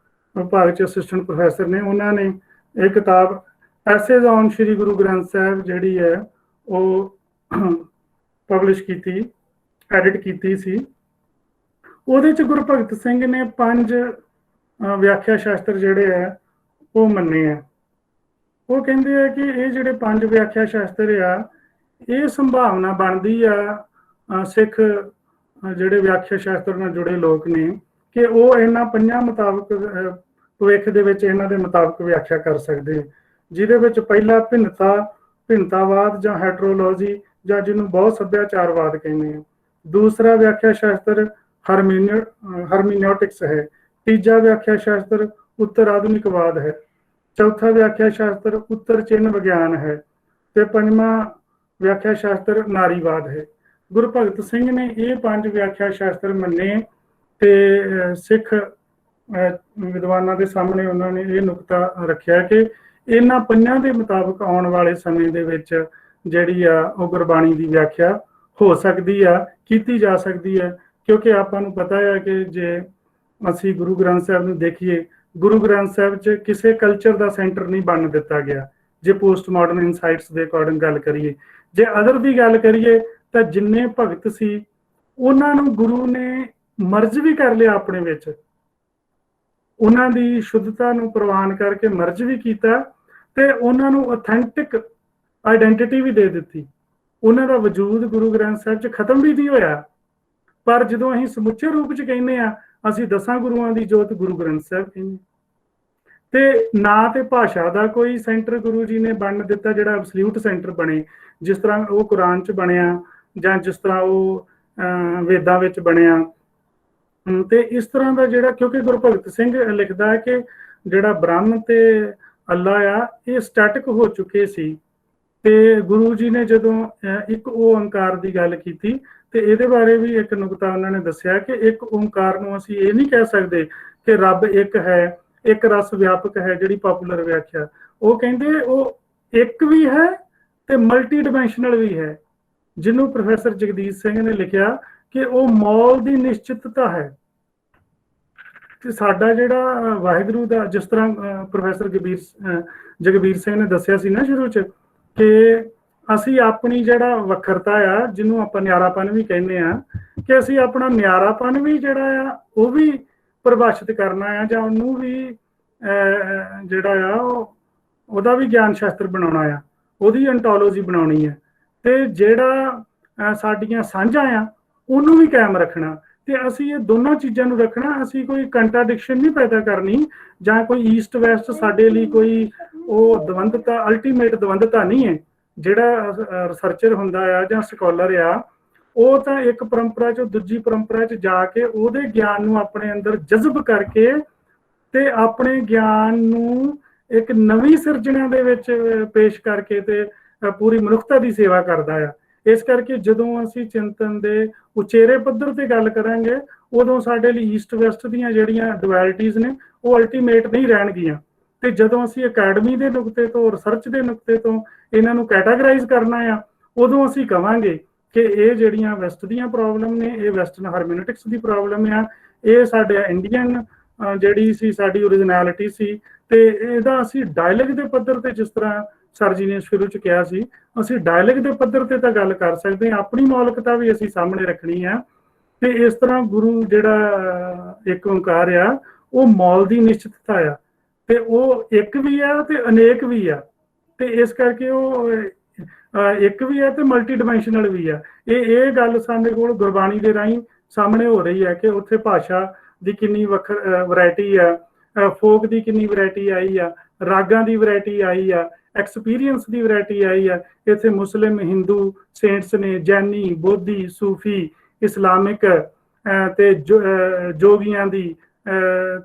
ਵਿਭਾਗ 'ਚ ਅਸਿਸਟੈਂਟ ਪ੍ਰੋਫੈਸਰ ਨੇ, ਉਹਨਾਂ ਨੇ ਇਹ ਕਿਤਾਬ ਐਸੇਜ਼ ਔਨ ਸ਼੍ਰੀ ਗੁਰੂ ਗ੍ਰੰਥ ਸਾਹਿਬ ਜਿਹੜੀ ਹੈ ਉਹ ਪਬਲਿਸ਼ ਕੀਤੀ, ਐਡਿਟ ਕੀਤੀ ਸੀ। ਉਹਦੇ 'ਚ ਗੁਰਭਗਤ ਸਿੰਘ ਨੇ 5 ਵਿਆਖਿਆ ਸ਼ਾਸਤਰ ਜਿਹੜੇ ਹੈ ਉਹ ਮੰਨੇ ਆ। ਉਹ ਕਹਿੰਦੇ ਆ ਕਿ ਇਹ ਜਿਹੜੇ 5 ਵਿਆਖਿਆ ਸ਼ਾਸਤਰ ਆ, ਇਹ ਸੰਭਾਵਨਾ ਬਣਦੀ ਆ ਸਿੱਖ ਜਿਹੜੇ ਵਿਆਖਿਆ ਸ਼ਾਸਤਰ ਨਾਲ ਜੁੜੇ ਲੋਕ ਨੇ ਕਿ ਉਹ ਇਹਨਾਂ 5 ਮੁਤਾਬਕ ਭਵਿੱਖ ਦੇ ਵਿੱਚ ਇਹਨਾਂ ਦੇ ਮੁਤਾਬਕ ਵਿਆਖਿਆ ਕਰ ਸਕਦੇ, ਜਿਹਦੇ ਵਿੱਚ ਪਹਿਲਾ ਭਿੰਨਤਾਵਾਦ ਜਾਂ ਹੈਟਰੋਲੋਜੀ ਜਾਂ ਜਿਹਨੂੰ ਬਹੁਤ ਸੱਭਿਆਚਾਰਵਾਦ ਕਹਿੰਦੇ ਆ, दूसरा व्याख्या शास्त्र हरमीन्योटिक्स है। तीजा व्याख्या शास्त्र उत्तर आधुनिकवाद है। चौथा व्याख्या शास्त्र उत्तर चिन्ह विज्ञान है ते पंजवां व्याख्या शास्त्र नारीवाद है। गुरु भगत सिंह ने ये 5 व्याख्या शास्त्र मन्ने ते सिख विद्वानां दे सामने उन्होंने ये नुकता रखिया कि इन्हां पंजां दे मुताबिक आउण वाले समय दे विच जिहड़ी आ ओह गुरबाणी दी व्याख्या हो सकदी आ, कीती जा सकदी है। क्योंकि आपां नूं पता है कि जे असीं गुरु ग्रंथ साहिब नूं देखीए, गुरु ग्रंथ साहिब च किसी कल्चर का सेंटर नहीं बन दिता गया। जे पोस्ट मॉडर्न इनसाइट्स के अकॉर्डिंग गल करिए, जे अदर की गल करिए तो जिन्ने भगत सी उन्हां नूं गुरु ने मर्ज भी कर लिया अपने विच, उन्हां दी शुद्धता नूं प्रवान करके मर्ज भी कीता ते उन्हां नूं ऑथेंटिक आइडेंटिटी भी दे दित्ती। उन्हां दा वजूद गुरु ग्रंथ साहिब च खत्म भी नहीं होया, पर जदों असीं समुचे रूप च कहने आ असीं 10 गुरुआं दी जोत गुरु ग्रंथ साहिब कहने ते ना ते भाषा का कोई सेंटर गुरु जी ने बन दिता जिहड़ा एब्सोल्यूट सेंटर बने, जिस तरह वो कुरान च बनया जां जिस तरह वो वेदां विच बनया। ते इस तरह का जिहड़ा, क्योंकि गुरु भगत सिंह लिखदा है कि जिहड़ा ब्रह्म ते अल्लाह आ ये स्टैटिक हो चुके सी ते गुरु जी ने जदों एक ओंकार की गल की ते इहदे बारे भी एक नुकता उन्होंने दस्सिया कि एक ओंकार नूं असीं ये नहीं कह सकते कि रब एक है, एक रस व्यापक है। जिहड़ी पॉपुलर व्याख्या वो कहंदे वो एक भी है ते मल्टी डिमेंशनल भी है, जिन्हों प्रोफैसर जगदीश सिंह ने लिखिया कि वो मौल की निश्चितता है। ते साडा जिहड़ा वाहिगुरू दा, जिस तरह प्रोफैसर जगबीर सिंह ने दस्सिया सी ना शुरू च कि असी अपनी जिहड़ा वखरता आ जिन्हों आपां न्यारापन भी कहने आ कि असी अपना न्यारापन भी जिहड़ा आ वो भी परिभाषित करना है जां उहनूं भी जिहड़ा आ ओहदा भी ज्ञान शास्त्र बनाउणा आ, ओहदी एंटोलॉजी बनाउणी है ते जिहड़ा साडीआं सांझां आ उहनूं भी कायम रखना। ते असी ये दोनों चीज़ां नूं रखना, असी कोई कंट्राडिक्शन नहीं पैदा करनी जां कोई ईस्ट वैस्ट साडे लई कोई वो द्वंदता अल्टीमेट द्वंदता नहीं है। जिहड़ा रिसर्चर हुंदा आ जां स्कॉलर आ वो तां एक परंपरा चों दूजी परंपरा च जाके उहदे ज्ञान नूं अपने अंदर जज़ब करके ते अपने ज्ञान नूं एक नवीं सिरजना दे विच पेश करके ते पूरी मनुखता की सेवा करदा आ। इस करके जदों असीं चिंतन दे उचेरे पद्धर ते गल करांगे उदों साडे लई ईस्ट वैस्ट दीयां जिहड़ियां डुअलिटीज़ ने वो अल्टीमेट नहीं रहणगीਆਂ। ते जदों असीं अकैडमी दे नुकते तो रिसर्च दे नुकते तो इन्हां नूं कैटागराइज करना आ उदों असीं कहांगे कि ये जिहड़ियां वैस्ट दीयां प्रॉब्लम ने, ये वैस्टर्न हारमोनिटिक्स दी प्रॉब्लम आ, ये साडे इंडियन जिहड़ी सी साडी ओरिजिनैलिटी सी ते इहदा असीं डायलैग दे पद्धर ते जिस तरह सर जी ने शुरू च कहा सी असीं डायलैग दे पद्धर ते तां गल कर सकदे हां, अपनी मौलिकता भी असीं सामने रखनी है। ते इस तरह गुरु जिहड़ा एक ओंकार आ वो मौल दी निश्चितता आ ते वो एक भी आ ते अनेक भी आ ते इस करके वो एक भी है तो मल्टी डिमेंशनल भी है। ये गल साडे कोल गुरबाणी दे राहीं सामने हो रही है कि उत्थे भाषा दी किन्नी वैरायटी आ, फोक दी किन्नी वैरायटी आई आ, रागां दी वैरायटी आई आ, एक्सपीरियंस की वैरायटी आई है। इत्थे मुस्लिम हिंदू सेंट्स ने, जैनी बोधी सूफी इस्लामिक ते जोगियां दी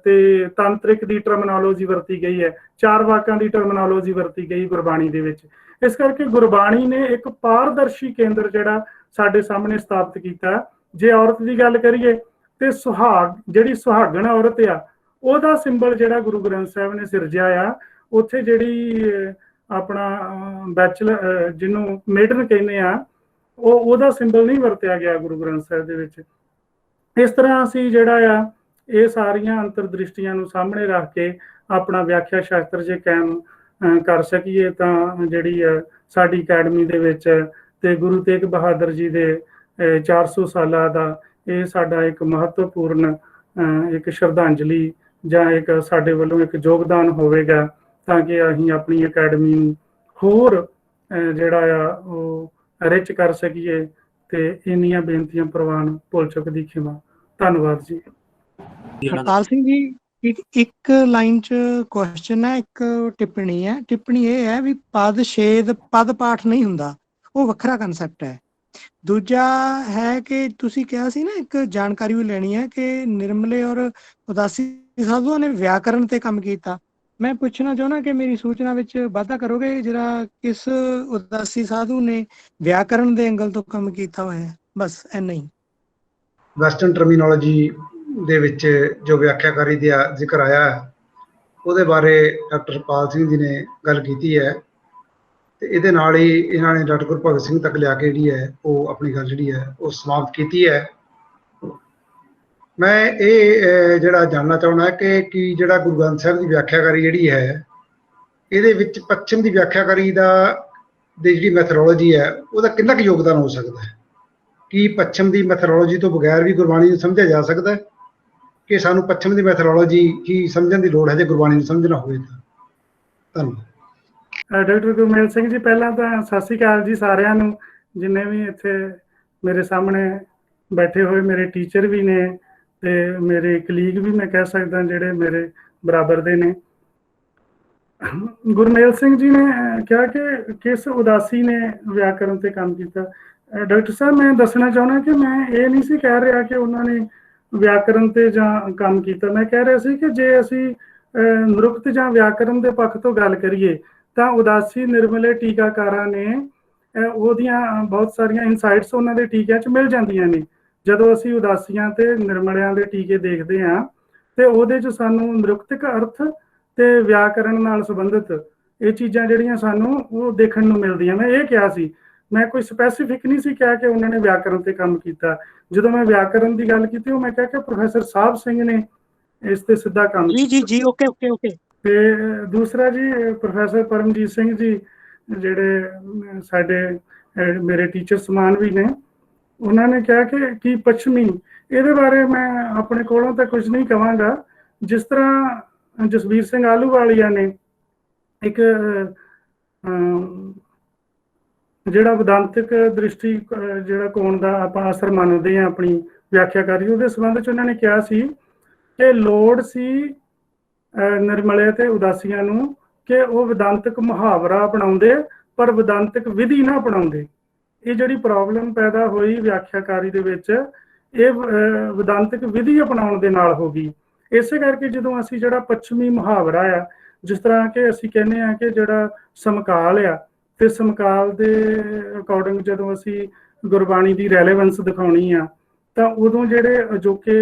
ते तांत्रिक दी टर्मिनोलॉजी वरती गई है, चार वाकां दी टर्मिनोलॉजी वरती गई गुरबाणी दे विच। इस करके गुरबाणी ने एक पारदर्शी केंद्र जिहड़ा साडे सामने स्थापित किया। जे औरत की गल करिए तो सुहाग जिहड़ी सुहागण औरत आ ਉਹਦਾ ਸਿੰਬਲ ਜਿਹੜਾ ਗੁਰੂ ਗ੍ਰੰਥ ਸਾਹਿਬ ਨੇ ਸਿਰਜਿਆ ਆ, ਉੱਥੇ ਜਿਹੜੀ ਆਪਣਾ ਬੈਚਲਰ ਜਿਹਨੂੰ ਮੇਡਨ ਕਹਿੰਦੇ ਆ ਉਹਦਾ ਸਿੰਬਲ ਨਹੀਂ ਵਰਤਿਆ ਗਿਆ ਗੁਰੂ ਗ੍ਰੰਥ ਸਾਹਿਬ ਦੇ ਵਿੱਚ। ਇਸ ਤਰ੍ਹਾਂ ਅਸੀਂ ਜਿਹੜਾ ਆ ਇਹ ਸਾਰੀਆਂ ਅੰਤਰਦ੍ਰਿਸ਼ਟੀਆਂ ਨੂੰ ਸਾਹਮਣੇ ਰੱਖ ਕੇ ਆਪਣਾ ਵਿਆਖਿਆ ਸ਼ਾਸਤਰ ਜੇ ਕਾਇਮ ਕਰ ਸਕੀਏ ਤਾਂ ਜਿਹੜੀ ਆ ਸਾਡੀ ਅਕੈਡਮੀ ਦੇ ਵਿੱਚ ਤੇ ਗੁਰੂ ਤੇਗ ਬਹਾਦਰ ਜੀ ਦੇ 400 ਸਾਲਾਂ ਦਾ ਇਹ ਸਾਡਾ ਇੱਕ ਮਹੱਤਵਪੂਰਨ ਇੱਕ ਸ਼ਰਧਾਂਜਲੀ ਜਾਂ ਇੱਕ ਸਾਡੇ ਵੱਲੋਂ ਇੱਕ ਯੋਗਦਾਨ ਹੋਵੇਗਾ ਤਾਂ ਕਿ ਅਸੀਂ ਆਪਣੀ ਅਕੈਡਮੀ ਨੂੰ ਹੋਰ ਜਿਹੜਾ ਆ ਉਹ ਰਿਚ ਕਰ ਸਕੀਏ। ਤੇ ਇੰਨੀਆਂ ਬੇਨਤੀਆਂ ਪ੍ਰਵਾਨ ਭੁੱਲ ਚੁੱਕਦੀ ਖਿਮਾ। ਧੰਨਵਾਦ ਜੀ। ਹਰਪਾਲ ਸਿੰਘ ਜੀ ਇੱਕ ਲਾਈਨ ਚ ਕੁਐਸਚਨ ਹੈ, ਇੱਕ ਟਿੱਪਣੀ ਹੈ। ਟਿੱਪਣੀ ਇਹ ਹੈ ਵੀ ਪਦ ਛੇਦ ਪਦ ਪਾਠ ਨਹੀਂ ਹੁੰਦਾ, ਉਹ ਵੱਖਰਾ ਕਨਸੈਪਟ ਹੈ। ਦੂਜਾ ਹੈ ਕਿ ਤੁਸੀਂ ਕਿਹਾ ਸੀ ਨਾ, ਇੱਕ ਜਾਣਕਾਰੀ ਵੀ ਲੈਣੀ ਹੈ ਕਿ ਨਿਰਮਲੇ ਔਰ ਉਦਾਸੀ ਸਾਧੂਆਂ ਨੇ ਵਿਆਕਰਣ ਤੇ ਕੰਮ ਕੀਤਾ। ਮੈਂ ਪੁੱਛਣਾ ਚਾਹੁੰਦਾ ਕਿ ਮੇਰੀ ਸੂਚਨਾ ਵਿੱਚ ਵਾਧਾ ਕਰੋਗੇ ਜਿਹੜਾ ਕਿਸ ਉਦਾਸੀ ਸਾਧੂ ਨੇ ਵਿਆਕਰਣ ਦੇ ਐਂਗਲ ਤੋਂ ਕੰਮ ਕੀਤਾ ਹੋਇਆ ਹੈ। ਬਸ ਇੰਨਾ ਹੀ। ਵੈਸਟਰਨ ਟਰਮੀਨੋਲੋਜੀ ਦੇ ਵਿੱਚ ਜੋ ਵਿਆਖਿਆਕਾਰੀ ਦਾ ਜ਼ਿਕਰ ਆਇਆ ਹੈ, ਉਹਦੇ ਬਾਰੇ ਡਾਕਟਰ ਪਾਲ ਸਿੰਘ ਜੀ ਨੇ ਗੱਲ ਕੀਤੀ ਹੈ ਤੇ ਇਹਦੇ ਨਾਲ ਹੀ ਇਹਨਾਂ ਨੇ ਡਾਕਟਰ ਗੁਰਭਗਤ ਸਿੰਘ ਤੱਕ ਲਿਆ ਕੇ ਜਿਹੜੀ ਹੈ ਉਹ ਆਪਣੀ ਗੱਲ ਜਿਹੜੀ ਹੈ ਉਹ ਸਮਾਪਤ ਕੀਤੀ ਹੈ। ਮੈਂ ਇਹ ਜਿਹੜਾ ਜਾਣਨਾ ਚਾਹੁੰਦਾ ਕਿ ਜਿਹੜਾ ਗੁਰੂ ਗ੍ਰੰਥ ਸਾਹਿਬ ਦੀ ਵਿਆਖਿਆਕਾਰੀ ਜਿਹੜੀ ਹੈ, ਇਹਦੇ ਵਿੱਚ ਪੱਛਮ ਦੀ ਵਿਆਖਿਆਕਾਰੀ ਦੀ ਜਿਹੜੀ ਮੈਥਡੋਲੋਜੀ ਹੈ ਉਹਦਾ ਕਿੰਨਾ ਕੁ ਯੋਗਦਾਨ ਹੋ ਸਕਦਾ ਹੈ? ਕੀ ਪੱਛਮ ਦੀ ਮੈਥਡੋਲੋਜੀ ਤੋਂ ਬਗੈਰ ਵੀ ਗੁਰਬਾਣੀ ਨੂੰ ਸਮਝਿਆ ਜਾ ਸਕਦਾ ਹੈ, ਕਿ ਸਾਨੂੰ ਪੱਛਮ ਦੀ ਮੈਥਡੋਲੋਜੀ ਹੀ ਸਮਝਣ ਦੀ ਲੋੜ ਹੈ ਜੇ ਗੁਰਬਾਣੀ ਨੂੰ ਸਮਝਣਾ ਹੋਵੇ ਤਾਂ? ਧੰਨਵਾਦ। ਡਾਕਟਰ ਗੁਰਮੇਲ ਸਿੰਘ ਜੀ, ਪਹਿਲਾਂ ਤਾਂ ਸਤਿ ਸ਼੍ਰੀ ਅਕਾਲ ਜੀ ਸਾਰਿਆਂ ਨੂੰ, ਜਿੰਨੇ ਵੀ ਇੱਥੇ ਮੇਰੇ ਸਾਹਮਣੇ ਬੈਠੇ ਹੋਏ ਮੇਰੇ ਟੀਚਰ ਵੀ ਨੇ ਤੇ ਮੇਰੇ ਕਲੀਗ ਵੀ ਮੈਂ ਕਹਿ ਸਕਦਾ ਜਿਹੜੇ ਮੇਰੇ ਬਰਾਬਰ ਦੇ ਨੇ। ਗੁਰਮੇਲ ਸਿੰਘ ਜੀ ਨੇ ਕਿਹਾ ਕਿ ਕਿਸ ਉਦਾਸੀ ਨੇ ਵਿਆਕਰਣ ਤੇ ਕੰਮ ਕੀਤਾ। ਡਾਕਟਰ ਸਾਹਿਬ, ਮੈਂ ਦੱਸਣਾ ਚਾਹੁੰਦਾ ਕਿ ਮੈਂ ਇਹ ਨਹੀਂ ਸੀ ਕਹਿ ਰਿਹਾ ਕਿ ਉਹਨਾਂ ਨੇ ਵਿਆਕਰਣ ਤੇ ਜਾਂ ਕੰਮ ਕੀਤਾ। ਮੈਂ ਕਹਿ ਰਿਹਾ ਸੀ ਕਿ ਜੇ ਅਸੀਂ ਨੁਕਤ ਜਾਂ ਵਿਆਕਰਣ ਦੇ ਪੱਖ ਤੋਂ ਗੱਲ ਕਰੀਏ ਤਾਂ ਉਦਾਸੀ ਨਿਰਮਲੇ ਟੀਕਾਕਾਰਾਂ ਨੇ ਉਹਦੀਆਂ ਬਹੁਤ ਸਾਰੀਆਂ ਇਨਸਾਈਟਸ ਉਹਨਾਂ ਦੇ ਟੀਕਿਆਂ 'ਚ ਮਿਲ ਜਾਂਦੀਆਂ ਨੇ। ਜਦੋਂ ਅਸੀਂ ਉਦਾਸੀਆਂ ਤੇ ਨਿਰਮਲਿਆਂ ਦੇ ਟੀਕੇ ਦੇਖਦੇ ਹਾਂ ਤੇ ਉਹਦੇ 'ਚ ਸਾਨੂੰ ਨਿਰੁਕਤਿਕ ਅਰਥ ਤੇ ਵਿਆਕਰਣ ਨਾਲ ਸੰਬੰਧਿਤ ਇਹ ਚੀਜ਼ਾਂ ਜਿਹੜੀਆਂ ਸਾਨੂੰ ਉਹ ਦੇਖਣ ਨੂੰ ਮਿਲਦੀਆਂ। ਮੈਂ ਇਹ ਕਿਹਾ ਸੀ, ਮੈਂ ਕੋਈ ਸਪੈਸੀਫਿਕ ਨਹੀਂ ਸੀ ਕਿਹਾ ਕਿ ਉਹਨਾਂ ਨੇ ਵਿਆਕਰਣ ਤੇ ਕੰਮ ਕੀਤਾ। ਜਦੋਂ ਮੈਂ ਵਿਆਕਰਣ ਦੀ ਗੱਲ ਕੀਤੀ, ਉਹ ਮੈਂ ਕਿਹਾ ਕਿ ਪ੍ਰੋਫੈਸਰ ਸਾਹਿਬ ਸਿੰਘ ਨੇ ਇਸ ਤੇ ਸਿੱਧਾ ਕੰਮ ਜੀ ਓਕੇ। ਤੇ ਦੂਸਰਾ ਜੀ, ਪ੍ਰੋਫੈਸਰ ਪਰਮਜੀਤ ਸਿੰਘ ਜੀ ਜਿਹੜੇ ਸਾਡੇ ਮੇਰੇ ਟੀਚਰ ਸਮਾਨ ਵੀ ਨੇ, ਉਹਨਾਂ ਨੇ ਕਿਹਾ ਕਿ ਪੱਛਮੀ, ਇਹਦੇ ਬਾਰੇ ਮੈਂ ਆਪਣੇ ਕੋਲੋਂ ਤਾਂ ਕੁਝ ਨਹੀਂ ਕਹਾਂਗਾ। ਜਿਸ ਤਰ੍ਹਾਂ ਜਸਵੀਰ ਸਿੰਘ ਆਹਲੂਵਾਲੀਆ ਨੇ ਇੱਕ ਜਿਹੜਾ ਵਿਦਾਂਤਕ ਦ੍ਰਿਸ਼ਟੀ ਜਿਹੜਾ ਕੋਣ ਦਾ ਆਪਾਂ ਅਸਰ ਮੰਨਦੇ ਹਾਂ ਆਪਣੀ ਵਿਆਖਿਆਕਾਰੀ, ਉਹਦੇ ਸੰਬੰਧ 'ਚ ਉਹਨਾਂ ਨੇ ਕਿਹਾ ਸੀ ਕਿ ਲੋੜ ਸੀ ਨਿਰਮਲੇ ਤੇ ਉਦਾਸੀਆਂ ਨੂੰ ਕਿ ਉਹ ਵਿਦਾਂਤਕ ਮੁਹਾਵਰਾ ਅਪਣਾਉਂਦੇ ਪਰ ਵਿਦਾਂਤਕ ਵਿਧੀ ਨਾ ਅਪਣਾਉਂਦੇ। ਇਹ ਜਿਹੜੀ ਪ੍ਰੋਬਲਮ ਪੈਦਾ ਹੋਈ ਵਿਆਖਿਆਕਾਰੀ ਦੇ ਵਿੱਚ, ਇਹ ਵਿਦਾਂਤਕ ਵਿਧੀ ਅਪਣਾਉਣ ਦੇ ਨਾਲ ਹੋ ਗਈ। ਇਸੇ ਕਰਕੇ ਜਦੋਂ ਅਸੀਂ ਜਿਹੜਾ ਪੱਛਮੀ ਮੁਹਾਵਰਾ ਆ, ਜਿਸ ਤਰ੍ਹਾਂ ਕਿ ਅਸੀਂ ਕਹਿੰਦੇ ਹਾਂ ਕਿ ਜਿਹੜਾ ਸਮਕਾਲ ਆ, ਤੇ ਸਮਕਾਲ ਦੇ ਅਕੋਰਡਿੰਗ ਜਦੋਂ ਅਸੀਂ ਗੁਰਬਾਣੀ ਦੀ ਰੈਲੇਵੈਂਸ ਦਿਖਾਉਣੀ ਆ ਤਾਂ ਉਦੋਂ ਜਿਹੜੇ ਅਜੋਕੇ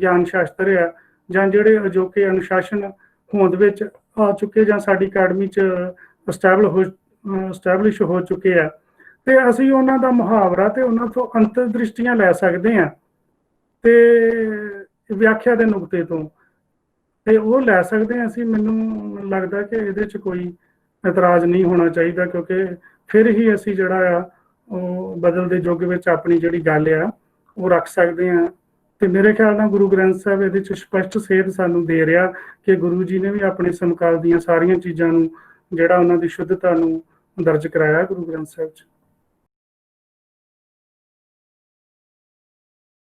ਗਿਆਨ ਸ਼ਾਸਤਰ ਆ ਜਾਂ ਜਿਹੜੇ ਅਜੋਕੇ ਅਨੁਸ਼ਾਸਨ ਹੋਂਦ ਵਿੱਚ ਆ ਚੁੱਕੇ ਜਾਂ ਸਾਡੀ ਅਕੈਡਮੀ 'ਚ ਸਟੈਬਲਿਸ਼ ਹੋ ਚੁੱਕੇ ਆ, ਤੇ ਅਸੀਂ ਉਹਨਾਂ ਦਾ ਮੁਹਾਵਰਾ ਤੇ ਉਹਨਾਂ ਤੋਂ ਅੰਤਰਦ੍ਰਿਸ਼ਟੀਆਂ ਲੈ ਸਕਦੇ ਹਾਂ ਤੇ ਵਿਆਖਿਆ ਦੇ ਨੁਕਤੇ ਤੋਂ, ਤੇ ਉਹ ਲੈ ਸਕਦੇ ਹਾਂ ਅਸੀਂ। ਮੈਨੂੰ ਲੱਗਦਾ ਕਿ ਇਹਦੇ 'ਚ ਕੋਈ ਇਤਰਾਜ਼ ਨਹੀਂ ਹੋਣਾ ਚਾਹੀਦਾ, ਕਿਉਂਕਿ ਫਿਰ ਹੀ ਅਸੀਂ ਜਿਹੜਾ ਆ ਉਹ ਬਦਲਦੇ ਯੁੱਗ ਵਿੱਚ ਆਪਣੀ ਜਿਹੜੀ ਗੱਲ ਆ ਉਹ ਰੱਖ ਸਕਦੇ ਹਾਂ। ਤੇ ਮੇਰੇ ਖਿਆਲ ਨਾਲ ਗੁਰੂ ਗ੍ਰੰਥ ਸਾਹਿਬ ਇਹਦੇ 'ਚ ਸਪਸ਼ਟ ਸੇਧ ਸਾਨੂੰ ਦੇ ਰਿਹਾ ਕਿ ਗੁਰੂ ਜੀ ਨੇ ਵੀ ਆਪਣੇ ਸਮਕਾਲ ਦੀਆਂ ਸਾਰੀਆਂ ਚੀਜ਼ਾਂ ਨੂੰ ਜਿਹੜਾ ਉਹਨਾਂ ਦੀ ਸ਼ੁੱਧਤਾ ਨੂੰ ਦਰਜ ਕਰਾਇਆ ਗੁਰੂ ਗ੍ਰੰਥ ਸਾਹਿਬ 'ਚ।